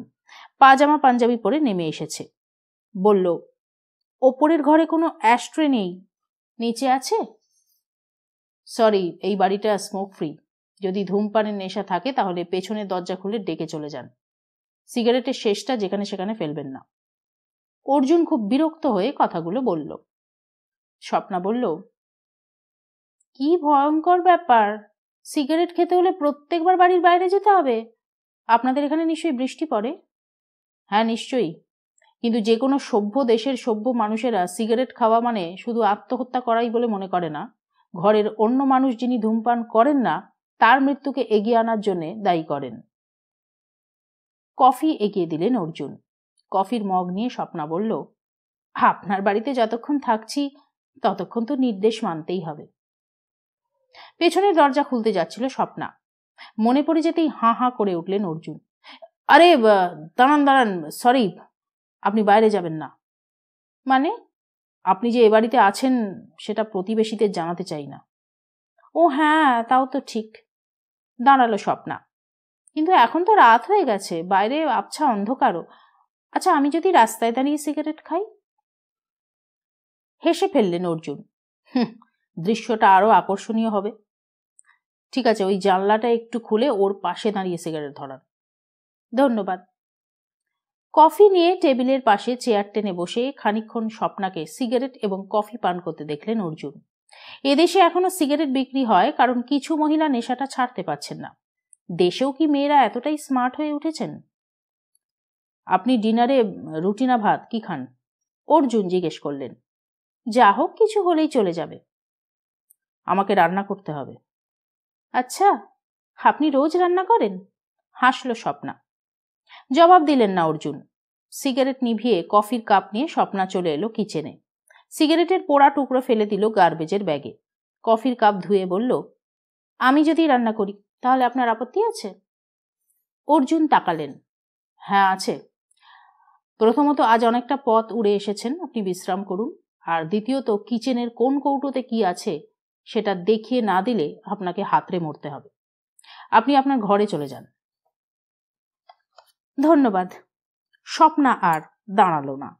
পাজামা পাঞ্জাবি পরে নেমে এসেছে। বলল, ওপরের ঘরে কোনো অ্যাশট্রে নেই, নিচে আছে? সরি, এই বাড়িটা স্মোক ফ্রি। যদি ধূমপানের নেশা থাকে তাহলে পেছনের দরজা খুলে ডেকে চলে যান। সিগারেটের শেষটা যেখানে সেখানে ফেলবেন না। অর্জুন খুব বিরক্ত হয়ে কথাগুলো বলল। স্বপ্না বলল, কি ভয়ঙ্কর ব্যাপার! সিগারেট খেতে হলে প্রত্যেকবার বাড়ির বাইরে যেতে হবে? আপনাদের এখানে নিশ্চয়ই বৃষ্টি পড়ে? হ্যাঁ, নিশ্চয়ই। কিন্তু যে কোনো সভ্য দেশের সভ্য মানুষেরা সিগারেট খাওয়া মানে শুধু আত্মহত্যা করাই বলে মনে করে না। ঘরের অন্য মানুষ যিনি ধূমপান করেন না তার মৃত্যুকে এগিয়ে আনার জন্য দায়ী করেন। কফি এগিয়ে দিলেন অর্জুন। কফির মগ নিয়ে স্বপ্না বলল, আপনার বাড়িতে যতক্ষণ থাকছি ততক্ষণ তো নির্দেশ মানতেই হবে। পেছনের দরজা খুলতে যাচ্ছিল স্বপ্না। মনে পড়ে যেতেই হাঁ হাঁ করে উঠলেন অর্জুন। আরে দাঁড়ান দাঁড়ান, সরি, আপনি বাইরে যাবেন না। মানে? আপনি যে এ বাড়িতে আছেন সেটা প্রতিবেশীদের জানাতে চাই না। ও হ্যাঁ, তাও তো ঠিক। দাঁড়ালো স্বপ্না। কিন্তু এখন তো রাত হয়ে গেছে, বাইরে আবছা অন্ধকারও। আচ্ছা, আমি যদি রাস্তায় দাঁড়িয়ে সিগারেট খাই? হেসে ফেললেন অর্জুন। দৃশ্যটা আরো আকর্ষণীয় হবে। ঠিক আছে, ওই জানলাটা একটু খুলে ওর পাশে দাঁড়িয়ে সিগারেট ধরান। ধন্যবাদ। কফি নিয়ে টেবিলের পাশে চেয়ার টেনে বসে খানিকক্ষণ স্বপ্নাকে সিগারেট এবং কফি পান করতে দেখলেন অর্জুন। এদেশে এখনো সিগারেট বিক্রি হয় কারণ কিছু মহিলা নেশাটা ছাড়তে পারছেন না। দেশেও কি মেয়েরা এতটাই স্মার্ট হয়ে উঠেছেন? আপনি ডিনারে রুটি না ভাত, কি খান? অর্জুন জিজ্ঞেস করলেন। যা হোক, কিছু হলেই চলে যাবে। আমাকে রান্না করতে হবে। আচ্ছা, আপনি রোজ রান্না করেন? হাসল স্বপ্না। জবাব দিলেন না অর্জুন। সিগারেট নিভিয়ে কফির কাপ নিয়ে স্বপ্না চলে এলো কিচেনে। সিগারেটের পোড়া টুকরো ফেলে দিল গার্বেজের ব্যাগে। কফির কাপ ধুয়ে বলল, আমি যদি রান্না করি তাহলে আপনার আপত্তি আছে? অর্জুন তাকালেন। হ্যাঁ, আছে। প্রথমত, আজ অনেকটা পথ উড়ে এসেছেন, আপনি বিশ্রাম করুন। আর দ্বিতীয়ত, কিচেনের কোন কৌটোতে কি আছে সেটা দেখিয়ে না দিলে আপনাকে হাতড়ে মরতে হবে। আপনি আপনার ঘরে চলে যান। ধন্যবাদ। স্বপ্না আর দাঁড়ালো না।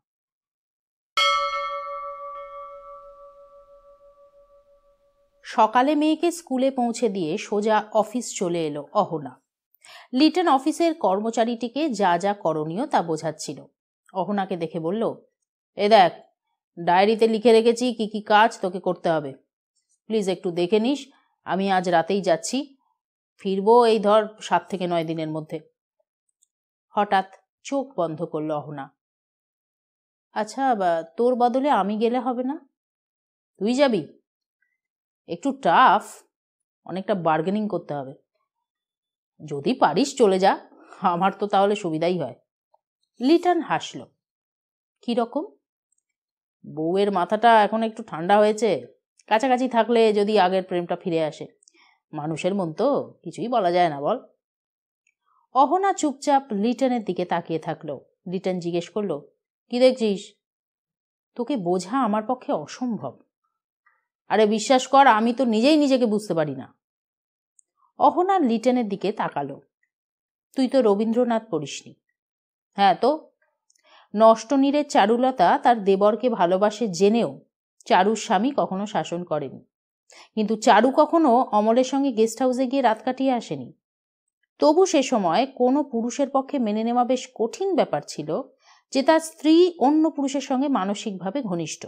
সকালে মেয়েকে স্কুলে পৌঁছে দিয়ে সোজা অফিস চলে এলো অহনা। লিটন অফিসের কর্মচারীটিকে যা যা করণীয় তা বোঝাচ্ছিল। অহনাকে দেখে বলল, এ দেখ, ডায়েরিতে লিখে রেখেছি কি কি কাজ তোকে করতে হবে। প্লিজ একটু দেখে নিস। আমি আজ রাতেই যাচ্ছি, ফিরবো এই ধর 7 থেকে 9 দিনের মধ্যে। হঠাৎ চোখ বন্ধ করলো অহনা। আচ্ছা, তোর বদলে আমি গেলে হবে না? তুই যাবি? একটু টাফ, অনেকটা বার্গেনিং করতে হবে। যদি পারিস চলে যা, আমার তো তাহলে সুবিধাই হয়। লিটন হাসল। কি রকম? বউয়ের মাথাটা এখন একটু ঠান্ডা হয়েছে, কাছাকাছি থাকলে যদি আগের প্রেমটা ফিরে আসে। মানুষের মন তো, কিছুই বলা যায় না, বল। অহনা চুপচাপ লিটনের দিকে তাকিয়ে থাকলো। লিটন জিজ্ঞেস করলো, কি দেখছিস? তোকে বোঝা আমার পক্ষে অসম্ভব। আরে বিশ্বাস কর, আমি তো নিজেই নিজেকে বুঝতে পারি না। অহনা লিটনের দিকে তাকালো। তুই তো রবীন্দ্রনাথ পড়িসনি। হ্যাঁ তো? নষ্টনীরের চারুলতা তার দেবরকে ভালোবাসে জেনেও চারুর স্বামী কখনো শাসন করেনি, কিন্তু চারু কখনো অমলের সঙ্গে গেস্ট হাউসে গিয়ে রাত কাটিয়ে আসেনি। তবু সে সময় কোনো পুরুষের পক্ষে মেনে নেওয়া বেশ কঠিন ব্যাপার ছিল যে তার স্ত্রী অন্য পুরুষের সঙ্গে মানসিকভাবে ঘনিষ্ঠ।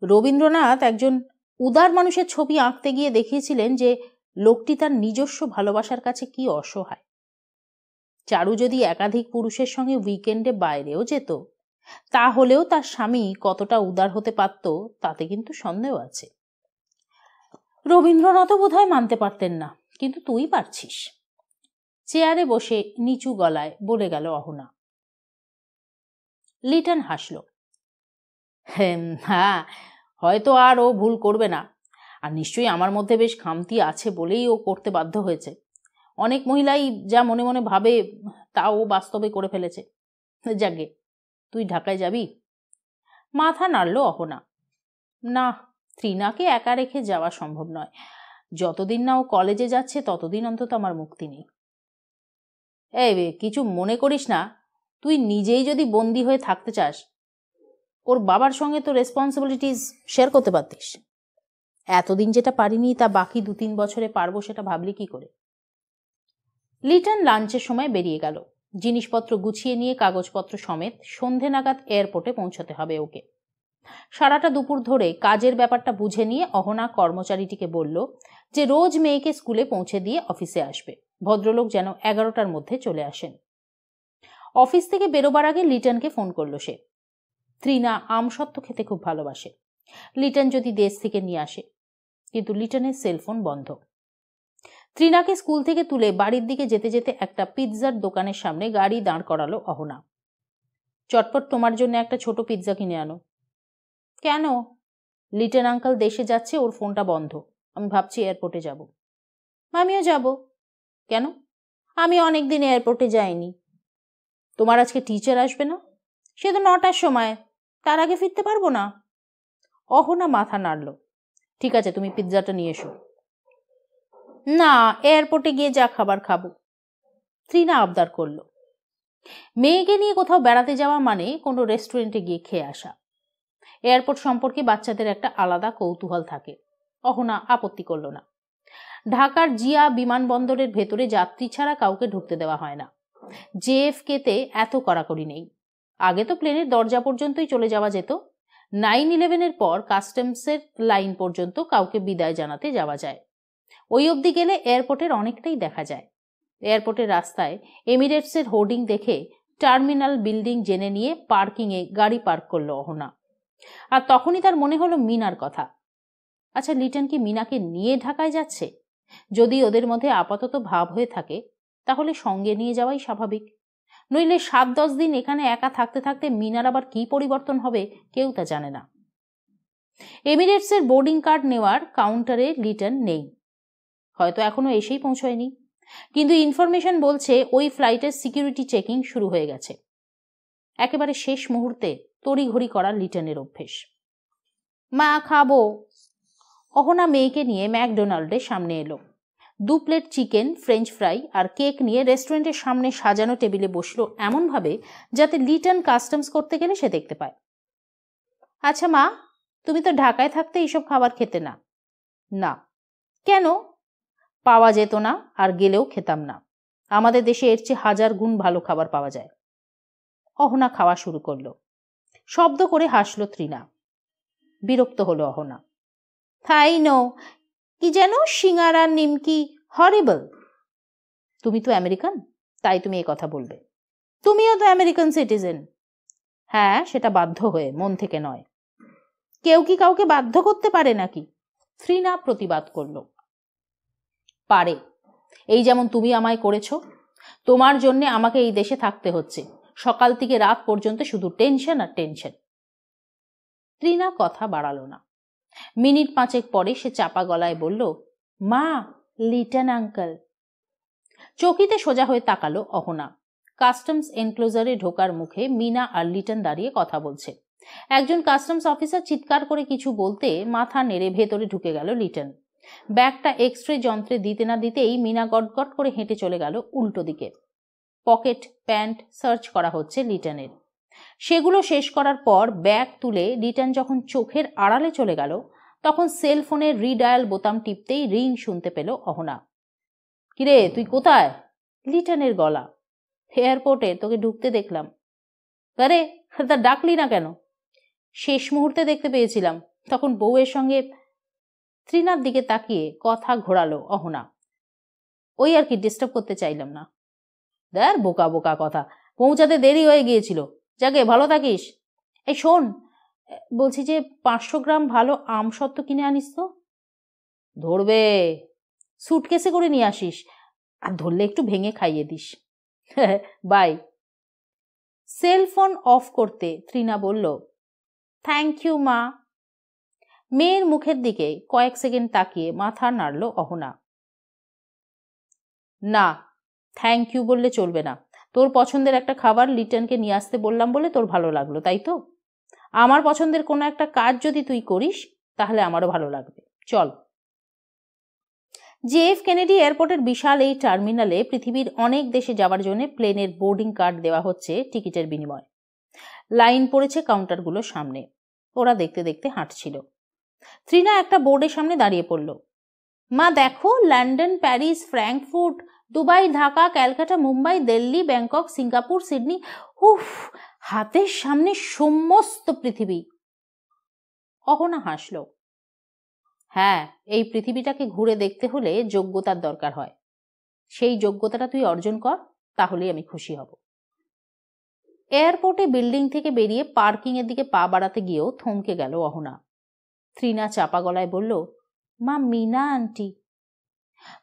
রবীন্দ্রনাথ একজন উদার মানুষের ছবি আঁকতে গিয়ে দেখিয়েছিলেন যে লোকটি তার নিজস্ব ভালোবাসার কাছে কি অসহায়। চারু যদি একাধিক পুরুষের সঙ্গে উইকেন্ডে বাইরেও যেত, তাহলেও তার স্বামী কতটা উদার হতে পারত তাতে কিন্তু সন্দেহ আছে। রবীন্দ্রনাথও বোধহয় মানতে পারতেন না, কিন্তু তুই পারছিস। চেয়ারে বসে নিচু গলায় বলে গেল অহনা। লিটন হাসল। হ্যাঁ, হয়তো আর ও ভুল করবে না, আর নিশ্চয়ই আমার মধ্যে বেশ খামতি আছে বলেই ও করতে বাধ্য হয়েছে। অনেক মহিলাই যা মনে মনে ভাবে তা ও বাস্তবে করে ফেলেছে। যাগে, তুই ঢাকায় যাবি? মাথা নাড়ল অহনা। না, ত্রিনাকে একা রেখে যাওয়া সম্ভব নয়। যতদিন না ও কলেজে যাচ্ছে ততদিন অন্তত আমার মুক্তি নেই। এই কিছু মনে করিস না, তুই নিজেই যদি বন্দি হয়ে থাকতে চাস, ওর বাবার সঙ্গে তো রেসপন্সিবিলিটিস শেয়ার করতে পারতিস। এতদিন যেটা পারিনি তা বাকি 2-3 বছরে পারবো, সেটা ভাবলি কি করে? লিটন লাঞ্চের সময় বেরিয়ে গেল। জিনিসপত্র গুছিয়ে নিয়ে কাগজপত্র সমেত সন্ধে নাগাদ এয়ারপোর্টে পৌঁছতে হবে ওকে। সারাটা দুপুর ধরে কাজের ব্যাপারটা বুঝে নিয়ে অহনা কর্মচারীটিকে বলল যে রোজ মেয়েকে স্কুলে পৌঁছে দিয়ে অফিসে আসবে। ভদ্রলোক যেন 11টার মধ্যে চলে আসেন। অফিস থেকে বেরোবার আগে লিটনকে ফোন করলো সে। ত্রিনা আমসত্ত্ব খেতে খুব ভালোবাসে। লিটন যদি দেশ থেকে নিয়ে আসে, কিন্তু লিটনের সেলফোন বন্ধ। ত্রিনাকে স্কুল থেকে তুলে বাড়ির দিকে যেতে যেতে একটা পিৎজার দোকানের সামনে গাড়ি দাঁড় করালো অহনা। চটপট তোমার জন্য একটা ছোট পিৎজা কিনে আনো। কেন? লিটন আঙ্কেল দেশে যাচ্ছে, ওর ফোনটা বন্ধ। আমি ভাবছি এয়ারপোর্টে যাব। আমিও যাব। কেন? আমি অনেকদিন এয়ারপোর্টে যাইনি। তোমার আজকে টিচার আসবে না? সে তো 9টার সময়, তার আগে ফিরতে পারবো না। অহনা মাথা নাড়ল। ঠিক আছে, তুমি পিৎজাটা নিয়ে এসো। না, এয়ারপোর্টে গিয়ে যা খাবার খাবো। ত্রিনা আবদার করল। মেয়েকে নিয়ে কোথাও বেড়াতে যাওয়া মানে কোনো রেস্টুরেন্টে গিয়ে খেয়ে আসা। এয়ারপোর্ট সম্পর্কে বাচ্চাদের একটা আলাদা কৌতূহল থাকে। অহনা আপত্তি করল না। ঢাকার জিয়া বিমানবন্দরের ভেতরে যাত্রী ছাড়া কাউকে ঢুকতে দেওয়া হয় না। JFK-তে এত কড়াকড়ি নেই। আগে তো প্লেনের দরজা পর্যন্তই চলে যাওয়া যেত। 9/11-এর পর কাস্টমসের লাইন পর্যন্ত কাউকে বিদায় জানাতে যাওয়া যায়। ওই অবধি গেলে এয়ারপোর্টের অনেকটাই দেখা যায়। এয়ারপোর্টের রাস্তায় এমিরেটসের হোর্ডিং দেখে টার্মিনাল বিল্ডিং জেনে নিয়ে পার্কিংয়ে গাড়ি পার্ক করলো অহনা। আর তখনই তার মনে হলো মিনার কথা। আচ্ছা, লিটন কি মিনাকে নিয়ে ঢাকায় যাচ্ছে? যদি ওদের মধ্যে আপাতত ভাব হয়ে থাকে, তাহলে সঙ্গে নিয়ে যাওয়াই স্বাভাবিক। নইলে 7-10 দিন এখানে একা থাকতে থাকতে মিনার আবার কি পরিবর্তন হবে কেউ তা জানে না। এমিরেটসের বোর্ডিং কার্ড নেওয়ার কাউন্টারে লিটন নেই, হয়তো এখনো এসেই পৌঁছয়নি। কিন্তু ইনফরমেশন বলছে ওই ফ্লাইটের সিকিউরিটি চেকিং শুরু হয়ে গেছে। একেবারে শেষ মুহূর্তে তড়িঘড়ি করা লিটনের অভ্যেস। মা, খাবো। অহনা মেয়েকে নিয়ে ম্যাকডোনাল্ডের সামনে এলো। 2 প্লেট চিকেন, ফ্রেঞ্চ ফ্রাই আর কেক নিয়ে রেস্টুরেন্টের সামনে সাজানো টেবিলে বসলো এমনভাবে যাতে লিটন কাস্টমস করতে গেলে সে দেখতে পায়। আচ্ছা মা, তুমি তো ঢাকায় থাকতে এইসব খাবার খেতে না। না। কেন? পাওয়া যেত না, আর গেলেও খেতাম না। আমাদের দেশে এর চেয়ে 1000 গুণ ভালো খাবার পাওয়া যায়। অহনা খাওয়া শুরু করলো। শব্দ করে হাসলো ত্রিনা। বিরক্ত হলো অহনা। তাই নো, কি যেন সিঙ্গারা, নিমকি, হরিবল। তুমি তো আমেরিকান, তাই তুমি এই কথা বলবে। তুমিও তো আমেরিকান সিটিজেন। হ্যাঁ, সেটা বাধ্য হয়ে, মন থেকে নয়। কেউ কি কাউকে বাধ্য করতে পারে নাকি? ত্রিনা প্রতিবাদ করল। পারে। এই যেমন তুমি আমায় করেছো। তোমার জন্য আমাকে এই দেশে থাকতে হচ্ছে। সকাল থেকে রাত পর্যন্ত শুধু টেনশন আর টেনশন। ত্রিনা কথা বাড়ালো না। মিনিট 5 পরে সে চাপা গলায় বলল, মা, লিটন আঙ্কেল। চৌকিতে সোজা হয়ে তাকালো অহনা। কাস্টমস এনক্লোজারে ঢোকার মুখে মিনা আর লিটন দাঁড়িয়ে কথা বলছে। একজন কাস্টমস অফিসার চিৎকার করে কিছু বলতে মাথা নেড়ে ভেতরে ঢুকে গেল লিটন। ব্যাগটা এক্সরে যন্ত্রে দিতে না দিতেই মিনা গটগট করে হেঁটে চলে গেল উল্টো দিকে। পকেট, প্যান্ট সার্চ করা হচ্ছে লিটনের। সেগুলো শেষ করার পর ব্যাগ তুলে লিটন যখন চোখের আড়ালে চলে গেল, তখন সেলফোনের রিডায়াল বোতাম টিপতেই রিং শুনতে পেল অহনা। কিরে, তুই কোথায়? লিটনের গলা। এয়ারপোর্টে, তোকে ঢুকতে দেখলাম। আরে, তা ডাকলি না কেন? শেষ মুহূর্তে দেখতে পেয়েছিলাম, তখন বউয়ের সঙ্গে। তৃণার দিকে তাকিয়ে কথা ঘোরালো অহনা। ওই আর কি, ডিস্টার্ব করতে চাইলাম না। দেখ, বোকা বোকা কথা, পৌঁছাতে দেরি হয়ে গিয়েছিল। যাকে, ভালো থাকিস। এই শোন, বলছি যে 500 গ্রাম ভালো আম সত্ত্ব কিনে আনিস তো। ধরবে? সুটকেসে করে নিয়ে আসিস, আর ধরলে একটু ভেঙে খাইয়ে দিস। বাই। সেলফোন অফ করতে তৃণা বলল, থ্যাংক ইউ মা। মেয়ের মুখের দিকে কয়েক সেকেন্ড তাকিয়ে মাথা নাড়ল অহনা। না, থ্যাংক ইউ বললে চলবে না। তোর পছন্দের একটা খাবার লিটনকে নিয়ে আসতে বললাম বলে তোর ভালো লাগলো, তাই তো? আমার পছন্দের কোনো একটা কাজ যদি তুই করিস, তাহলে আমারও ভালো লাগবে। চল। JF কেনেডি এয়ারপোর্টের বিশাল এই টার্মিনালে পৃথিবীর অনেক দেশে যাওয়ার জন্য প্লেনের বোর্ডিং কার্ড দেওয়া হচ্ছে টিকিটের বিনিময়। লাইন পড়েছে কাউন্টারগুলোর সামনে। ওরা দেখতে দেখতে হাঁটছিল। তৃণা একটা বোর্ডের সামনে দাঁড়িয়ে পড়ল। মা দেখো, London, Paris, Frankfurt, Dubai, Dhaka, Calcutta, Mumbai, Delhi, Bangkok, Singapore, Sydney. উফ, হাতের সামনে সমস্ত পৃথিবী। অহনা হাসল। হ্যাঁ, এই পৃথিবীটাকে ঘুরে দেখতে হলে যোগ্যতার দরকার হয়। সেই যোগ্যতাটা তুই অর্জন কর, তাহলেই আমি খুশি হব। এয়ারপোর্টে বিল্ডিং থেকে বেরিয়ে পার্কিং এর দিকে পা বাড়াতে গিয়েও থমকে গেল অহনা। তৃণা চাপা গলায় বলল, মা, মিনা আন্টি।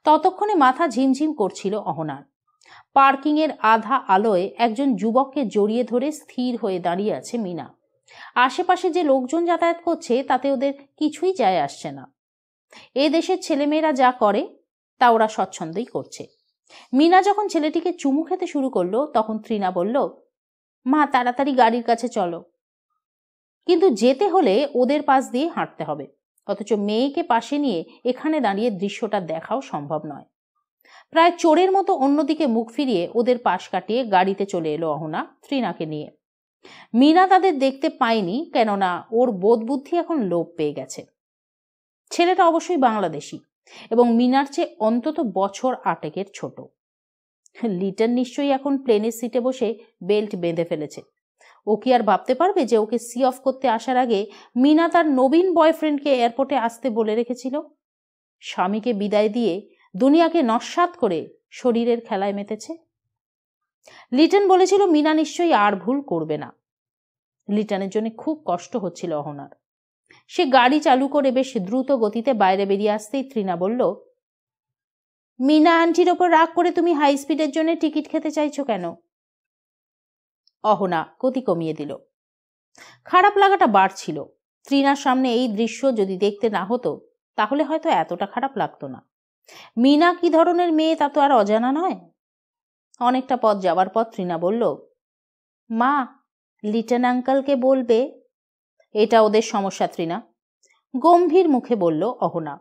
ততক্ষণে মাথা ঝিমঝিম করছিল অহনার। পার্কিং এর আধা আলোয় একজন যুবককে জড়িয়ে ধরে স্থির হয়ে দাঁড়িয়ে আছে মিনা। আশেপাশে যে লোকজন যাতায়াত করছে তাতে ওদের কিছুই যায় আসছে না। এ দেশের ছেলেমেয়েরা যা করে তা ওরা স্বচ্ছন্দই করছে। মিনা যখন ছেলেটিকে চুমু খেতে শুরু করলো, তখন তৃণা বলল, মা, তাড়াতাড়ি গাড়ির কাছে চলো। কিন্তু যেতে হলে ওদের পাশ দিয়ে হাঁটতে হবে, অথচ মেয়েকে পাশে নিয়ে এখানে দাঁড়িয়ে দৃশ্যটা দেখাও সম্ভব নয়। প্রায় চোরের মতো অন্যদিকে মুখ ফিরিয়ে ওদের পাশ কাটিয়ে গাড়িতে চলে এলো অহনা তৃণাকে নিয়ে। মিনা তাদের দেখতে পায়নি, কেননা ওর বোধ বুদ্ধি এখন লোপ পেয়ে গেছে। ছেলেটা অবশ্যই বাংলাদেশি এবং মিনার চেয়ে অন্তত বছর 8 ছোট। লিটন নিশ্চয়ই এখন প্লেনের সিটে বসে বেল্ট বেঁধে ফেলেছে। ও কি আর ভাবতে পারবে যে ওকে সি অফ করতে আসার আগে মিনা তার নবীন বয়ফ্রেন্ডকে এয়ারপোর্টে আসতে বলে রেখেছিল? স্বামীকে বিদায় দিয়ে দুনিয়াকে নস্যাৎ করে শরীরের খেলায় মেতেছে। লিটন বলেছিল মিনা নিশ্চয়ই আর ভুল করবে না। লিটনের জন্য খুব কষ্ট হচ্ছিল অহনার। সে গাড়ি চালু করে বেশ দ্রুত গতিতে বাইরে বেরিয়ে আসতেই তৃণা বলল, মিনা আন্টির ওপর রাগ করে তুমি হাই স্পিডের জন্য টিকিট খেতে চাইছো কেন? অহনা গতি কমিয়ে দিল। খারাপ লাগাটা বাড়ছিল। তৃণার সামনে এই দৃশ্য যদি দেখতে না হতো, তাহলে হয়তো এতটা খারাপ লাগতো না। মিনা কি ধরনের মেয়ে তা তো আর অজানা নয়। অনেকটা পথ যাওয়ার পর তৃণা বলল, মা, লিটন আঙ্কেলকে বলবে। এটা ওদের সমস্যা তৃণা, গম্ভীর মুখে বলল Ahana.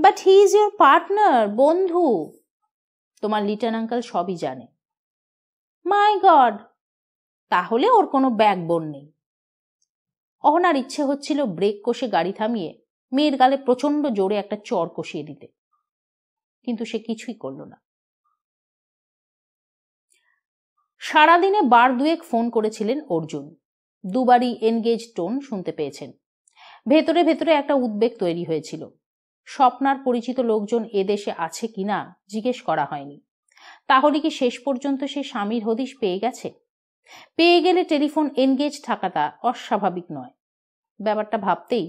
But he is your partner, বন্ধু। তোমার লিটন আঙ্কেল সবই জানে। মাই গড, তাহলে ওর কোনো ব্যাকবোন নেই। অহনার ইচ্ছে হচ্ছিল ব্রেক কষে গাড়ি থামিয়ে মেয়ের গালে প্রচন্ড জোরে একটা চর কষিয়ে দিতে, কিন্তু সে কিছুই করল না। সারাদিনে 2 ফোন করেছিলেন অর্জুন। দুবারই এনগেজ টোন শুনতে পেয়েছেন। ভেতরে ভেতরে একটা উদ্বেগ তৈরি হয়েছিল। স্বপ্নার পরিচিত লোকজন এদেশে আছে কিনা জিজ্ঞেস করা হয়নি। তাহলে কি শেষ পর্যন্ত সে স্বামীর হদিশ পেয়ে গেছে? পেয়ে গেলে টেলিফোন এনগেজ থাকাটা অস্বাভাবিক নয়। ব্যাপারটা ভাবতেই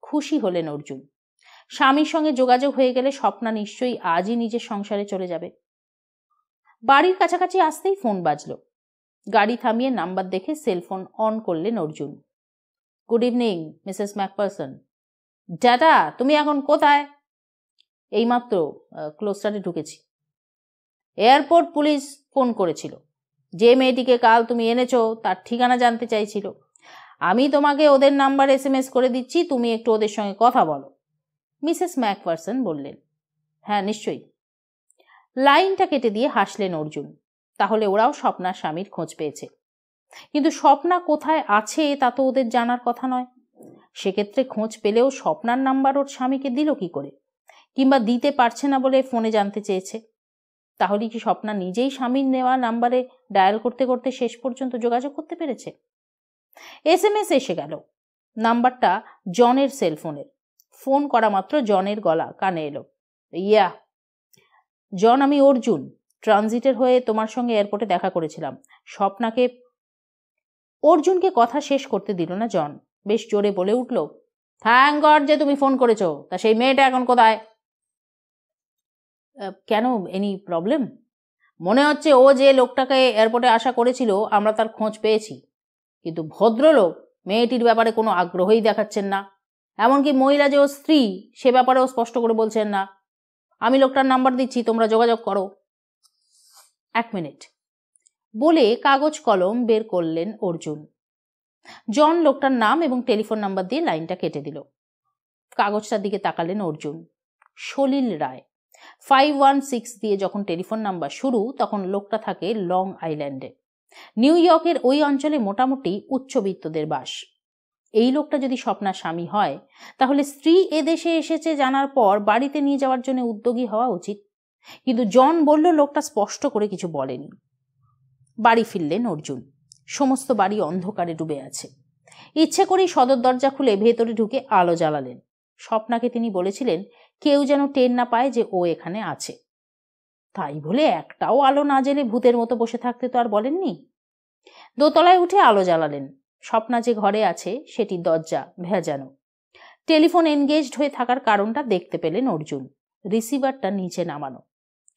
খুশি হলেন অর্জুন। স্বামীর সঙ্গে যোগাযোগ হয়ে গেলে স্বপ্না নিশ্চয়ই আজই নিজের সংসারে চলে যাবে। বাড়ির কাছাকাছি আসতেই ফোন বাজলো। গাড়ি থামিয়ে নাম্বার দেখে সেলফোন অন করলেন Arjun. Good evening, Mrs McPherson. ড্যাডা, তুমি এখন কোথায়? এইমাত্র ক্লোস্টারে ঢুকেছি। এয়ারপোর্ট পুলিশ ফোন করেছিল। যে মেয়েটিকে কাল তুমি এনেছো তার ঠিকানা জানতে চাইছিল। আমি তোমাকে ওদের নাম্বার SMS করে দিচ্ছি, তুমি একটু ওদের সঙ্গে কথা বলো। মিসেস ম্যাকপারসন বললেন। হ্যাঁ, নিশ্চয়ই। লাইনটা কেটে দিয়ে হাসলেন অর্জুন। তাহলে ওরাও স্বপ্নার স্বামীর খোঁজ পেয়েছে। কিন্তু স্বপ্না কোথায় আছে তা তো ওদের জানার কথা নয়। সেক্ষেত্রে খোঁজ পেলেও স্বপ্নার নাম্বার ওর স্বামীকে দিল কি করে, কিংবা দিতে পারছে না বলে ফোনে জানতে চেয়েছে? তাহলে কি স্বপ্না নিজেই স্বামীর নেওয়া নাম্বারে ডায়াল করতে করতে শেষ পর্যন্ত যোগাযোগ করতে পেরেছে? SMS এসে গেল। নাম্বারটা জনের সেলফোনের। ফোন করা মাত্র জনের গলা কানে এলো। ইয়া জন, আমি অর্জুন। ট্রানজিটের হয়ে তোমার সঙ্গে এয়ারপোর্টে দেখা করেছিলাম। স্বপ্নাকে। অর্জুনকে কথা শেষ করতে দিল না জন, বেশ জোরে বলে উঠল, থ্যাংক গড যে তুমি ফোন করেছো। তা সেই মেয়েটা এখন কোথায়? কেন, এনি প্রবলেম? মনে হচ্ছে ও যে লোকটাকে এয়ারপোর্টে আশা করেছিল আমরা তার খোঁজ পেয়েছি, কিন্তু ভদ্রলোক মেয়েটির ব্যাপারে কোনো আগ্রহই দেখাচ্ছেন না। এমনকি মহিলা যে ও স্ত্রী সে ব্যাপারেও স্পষ্ট করে বলছেন না। আমি লোকটার নাম্বার দিচ্ছি, তোমরা যোগাযোগ করো। 1 মিনিট বলে কাগজ কলম বের করলেন অর্জুন। জন লোকটার নাম এবং টেলিফোন নাম্বার দিয়ে লাইনটা কেটে দিল। কাগজটার দিকে তাকালেন অর্জুন। সলিল রায়। 516 দিয়ে যখন টেলিফোন নাম্বার শুরু, তখন লোকটা থাকে লং আইল্যান্ডে। নিউ ইয়র্কের ওই অঞ্চলে মোটামুটি উচ্চবিত্তদের বাস। এই লোকটা যদি স্বপ্নার স্বামী হয়, তাহলে স্ত্রী এদেশে এসেছে জানার পর বাড়িতে নিয়ে যাওয়ার জন্য উদ্যোগী হওয়া উচিত। কিন্তু জন বলল লোকটা স্পষ্ট করে কিছু বলেনি। বাড়ি ফিরলেন অর্জুন। সমস্ত বাড়ি অন্ধকারে ডুবে আছে। ইচ্ছে করেই সদর দরজা খুলে ভেতরে ঢুকে আলো জ্বালালেন। স্বপ্নাকে তিনি বলেছিলেন কেউ যেন টের না পায় যে ও এখানে আছে। তাই বলে একটাও আলো না জ্বেলে ভূতের মতো বসে থাকতে তো আর বলেননি। দোতলায় উঠে আলো জ্বালালেন। স্বপ্না যে ঘরে আছে সেটি দরজা ভেজানো। টেলিফোন এনগেজড হয়ে থাকার কারণটা দেখতে পেলেন অর্জুন। রিসিভারটা নিচে নামানো।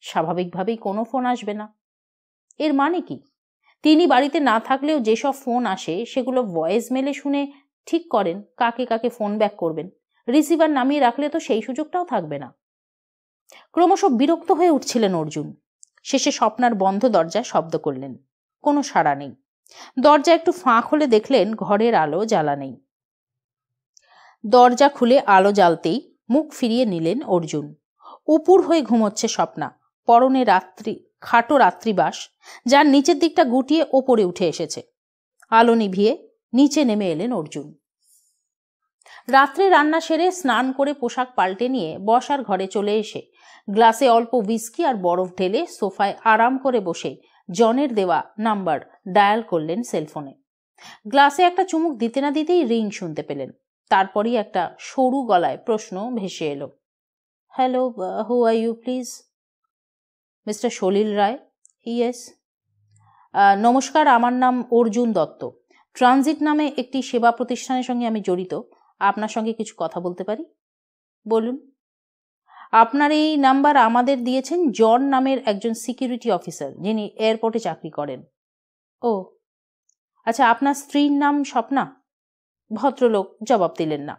স্বাভাবিকভাবেই কোনো ফোন আসবে না। এর মানে কি? তিনি বাড়িতে না থাকলেও যেসব ফোন আসে সেগুলো ভয়েস মেলে শুনে ঠিক করেন কাকে কাকে ফোন ব্যাক করবেন। রিসিভার নামিয়ে রাখলে তো সেই সুযোগটাও থাকবে না। ক্রমশ বিরক্ত হয়ে উঠছিলেন অর্জুন। শেষে স্বপ্নার বন্ধ দরজায় শব্দ করলেন। কোনো সাড়া নেই। দরজা একটু ফাঁক হলে দেখলেন ঘরের আলো জ্বালা নেই। দরজা খুলে আলো জ্বালতেই মুখ ফিরিয়ে নিলেন অর্জুন। উপুর হয়ে ঘুমোচ্ছে স্বপ্না। পরনে খাটো রাত্রিবাস, যার নিচের দিকটা গুটিয়ে ওপরে উঠে এসেছে। আলো নিভিয়ে নিচে নেমে এলেন অর্জুন। রাত্রে রান্না সেরে স্নান করে পোশাক পাল্টে নিয়ে বসার ঘরে চলে এসে গ্লাসে অল্প হুইস্কি আর বরফ ঢেলে সোফায় আরাম করে বসে জনের দেওয়া নাম্বার ডায়াল করলেন সেলফোনে। গ্লাসে একটা চুমুক দিতে না দিতেই রিং শুনতে পেলেন। তারপরই একটা সরু গলায় প্রশ্ন ভেসে এলো, hello, who are you please? Mister Salil Roy? Yes. নমস্কার, আমার নাম অর্জুন দত্ত। ট্রানজিট নামে একটি সেবা প্রতিষ্ঠানের সঙ্গে আমি জড়িত। আপনার সঙ্গে কিছু কথা বলতে পারি? বলুন। আপনার এই নাম্বার আমাদের দিয়েছেন জন নামের একজন সিকিউরিটি অফিসার, যিনি এয়ারপোর্টে চাকরি করেন। ও আচ্ছা, আপনার স্ত্রীর নাম স্বপ্না? ভদ্রলোক জবাব দিলেন না।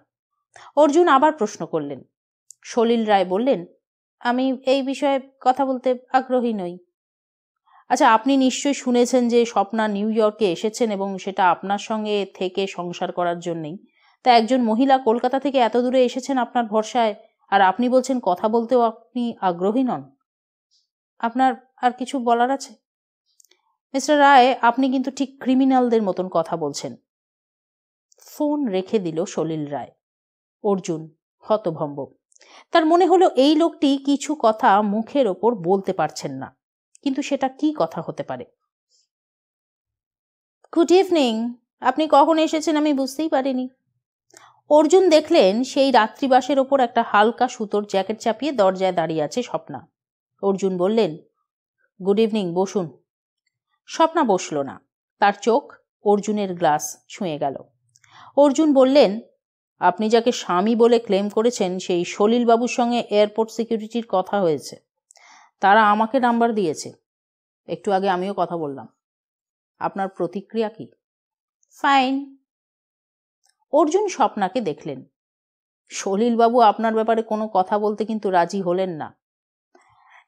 অর্জুন আবার প্রশ্ন করলেন। সলিল রায় বললেন, আমি এই বিষয়ে কথা বলতে আগ্রহী নই। আচ্ছা, আপনি নিশ্চয়ই শুনেছেন যে স্বপ্না নিউ ইয়র্কে এসেছেন এবং সেটা আপনার সঙ্গে থেকে সংসার করার জন্যই। তা একজন মহিলা কলকাতা থেকে এত দূরে এসেছেন আপনার ভরসায়, আর আপনি বলছেন কথা বলতেও আপনি আগ্রহী নন। আপনার আর কিছু বলার আছে? মিস্টার রায়, আপনি কিন্তু ঠিক ক্রিমিনালদের মতন কথা বলছেন। ফোন রেখে দিল সলিল রায়। অর্জুন হতভম্ব। তার মনে হলো এই লোকটি কিছু কথা মুখের ওপর বলতে পারছেন না, কিন্তু সেটা কি কথা হতে পারে? Good evening. আপনি কখন এসেছেন আমি বুঝতেই পারিনি। অর্জুন দেখলেন সেই রাত্রিবাসের ওপর একটা হালকা সুতোর জ্যাকেট চাপিয়ে দরজায় দাঁড়িয়ে আছে স্বপ্না। অর্জুন বললেন, গুড ইভিনিং, বসুন। স্বপ্না বসল না। তার চোখ অর্জুনের গ্লাস ছুঁয়ে গেল। অর্জুন বললেন, আপনি যাকে স্বামী বলে ক্লেম করেছেন সেই সলিলবাবুর সঙ্গে এয়ারপোর্ট সিকিউরিটির কথা হয়েছে। তারা আমাকে নাম্বার দিয়েছে। একটু আগে আমিও কথা বললাম। আপনার প্রতিক্রিয়া কি? ফাইন। অর্জুন স্বপ্নাকে দেখলেন। সলিলবাবু আপনার ব্যাপারে কোনো কথা বলতে কিন্তু রাজি হলেন না।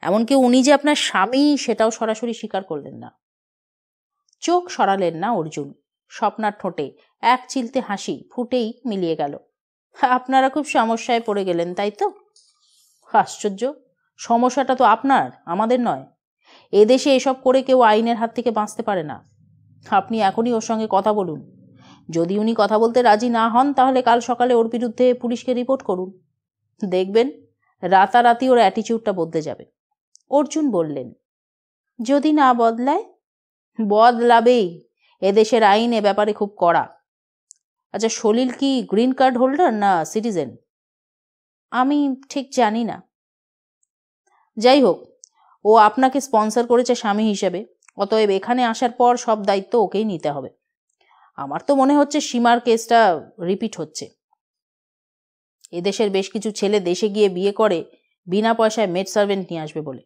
এমনকি উনি যে আপনার স্বামী সেটাও সরাসরি স্বীকার করলেন না। চোখ সরালেন না অর্জুন। স্বপ্নার ঠোঁটে এক চিলতে হাসি ফুটেই মিলিয়ে গেল। আপনারা খুব সমস্যায় পড়ে গেলেন, তাই তো? আশ্চর্য, সমস্যাটা তো আপনার, আমাদের নয়। এদেশে এসব করে কেউ আইনের হাত থেকে বাঁচতে পারে না। আপনি এখনই ওর সঙ্গে কথা বলুন। যদি উনি কথা বলতে রাজি না হন তাহলে কাল সকালে ওর বিরুদ্ধে পুলিশকে রিপোর্ট করুন। দেখবেন রাতারাতি ওর অ্যাটিটিউডটা বদলে যাবে। অর্জুন বললেন, যদি না বদলায়? বদলাবেই। এদেশের আইন এ ব্যাপারে খুব কড়া। আচ্ছা, সলিল কি গ্রিন কার্ড হোল্ডার না সিটিজেন? আমি ঠিক জানি না। যাই হোক, ও আপনাকে স্পন্সর করেছে স্বামী হিসেবে, অতএব এখানে আসার পর সব দায়িত্ব ওকেই নিতে হবে। আমার তো মনে হচ্ছে সীমার কেসটা রিপিট হচ্ছে। এদেশের বেশ কিছু ছেলে দেশে গিয়ে বিয়ে করে বিনা পয়সায় মেড সার্ভেন্ট নিয়ে আসবে বলে।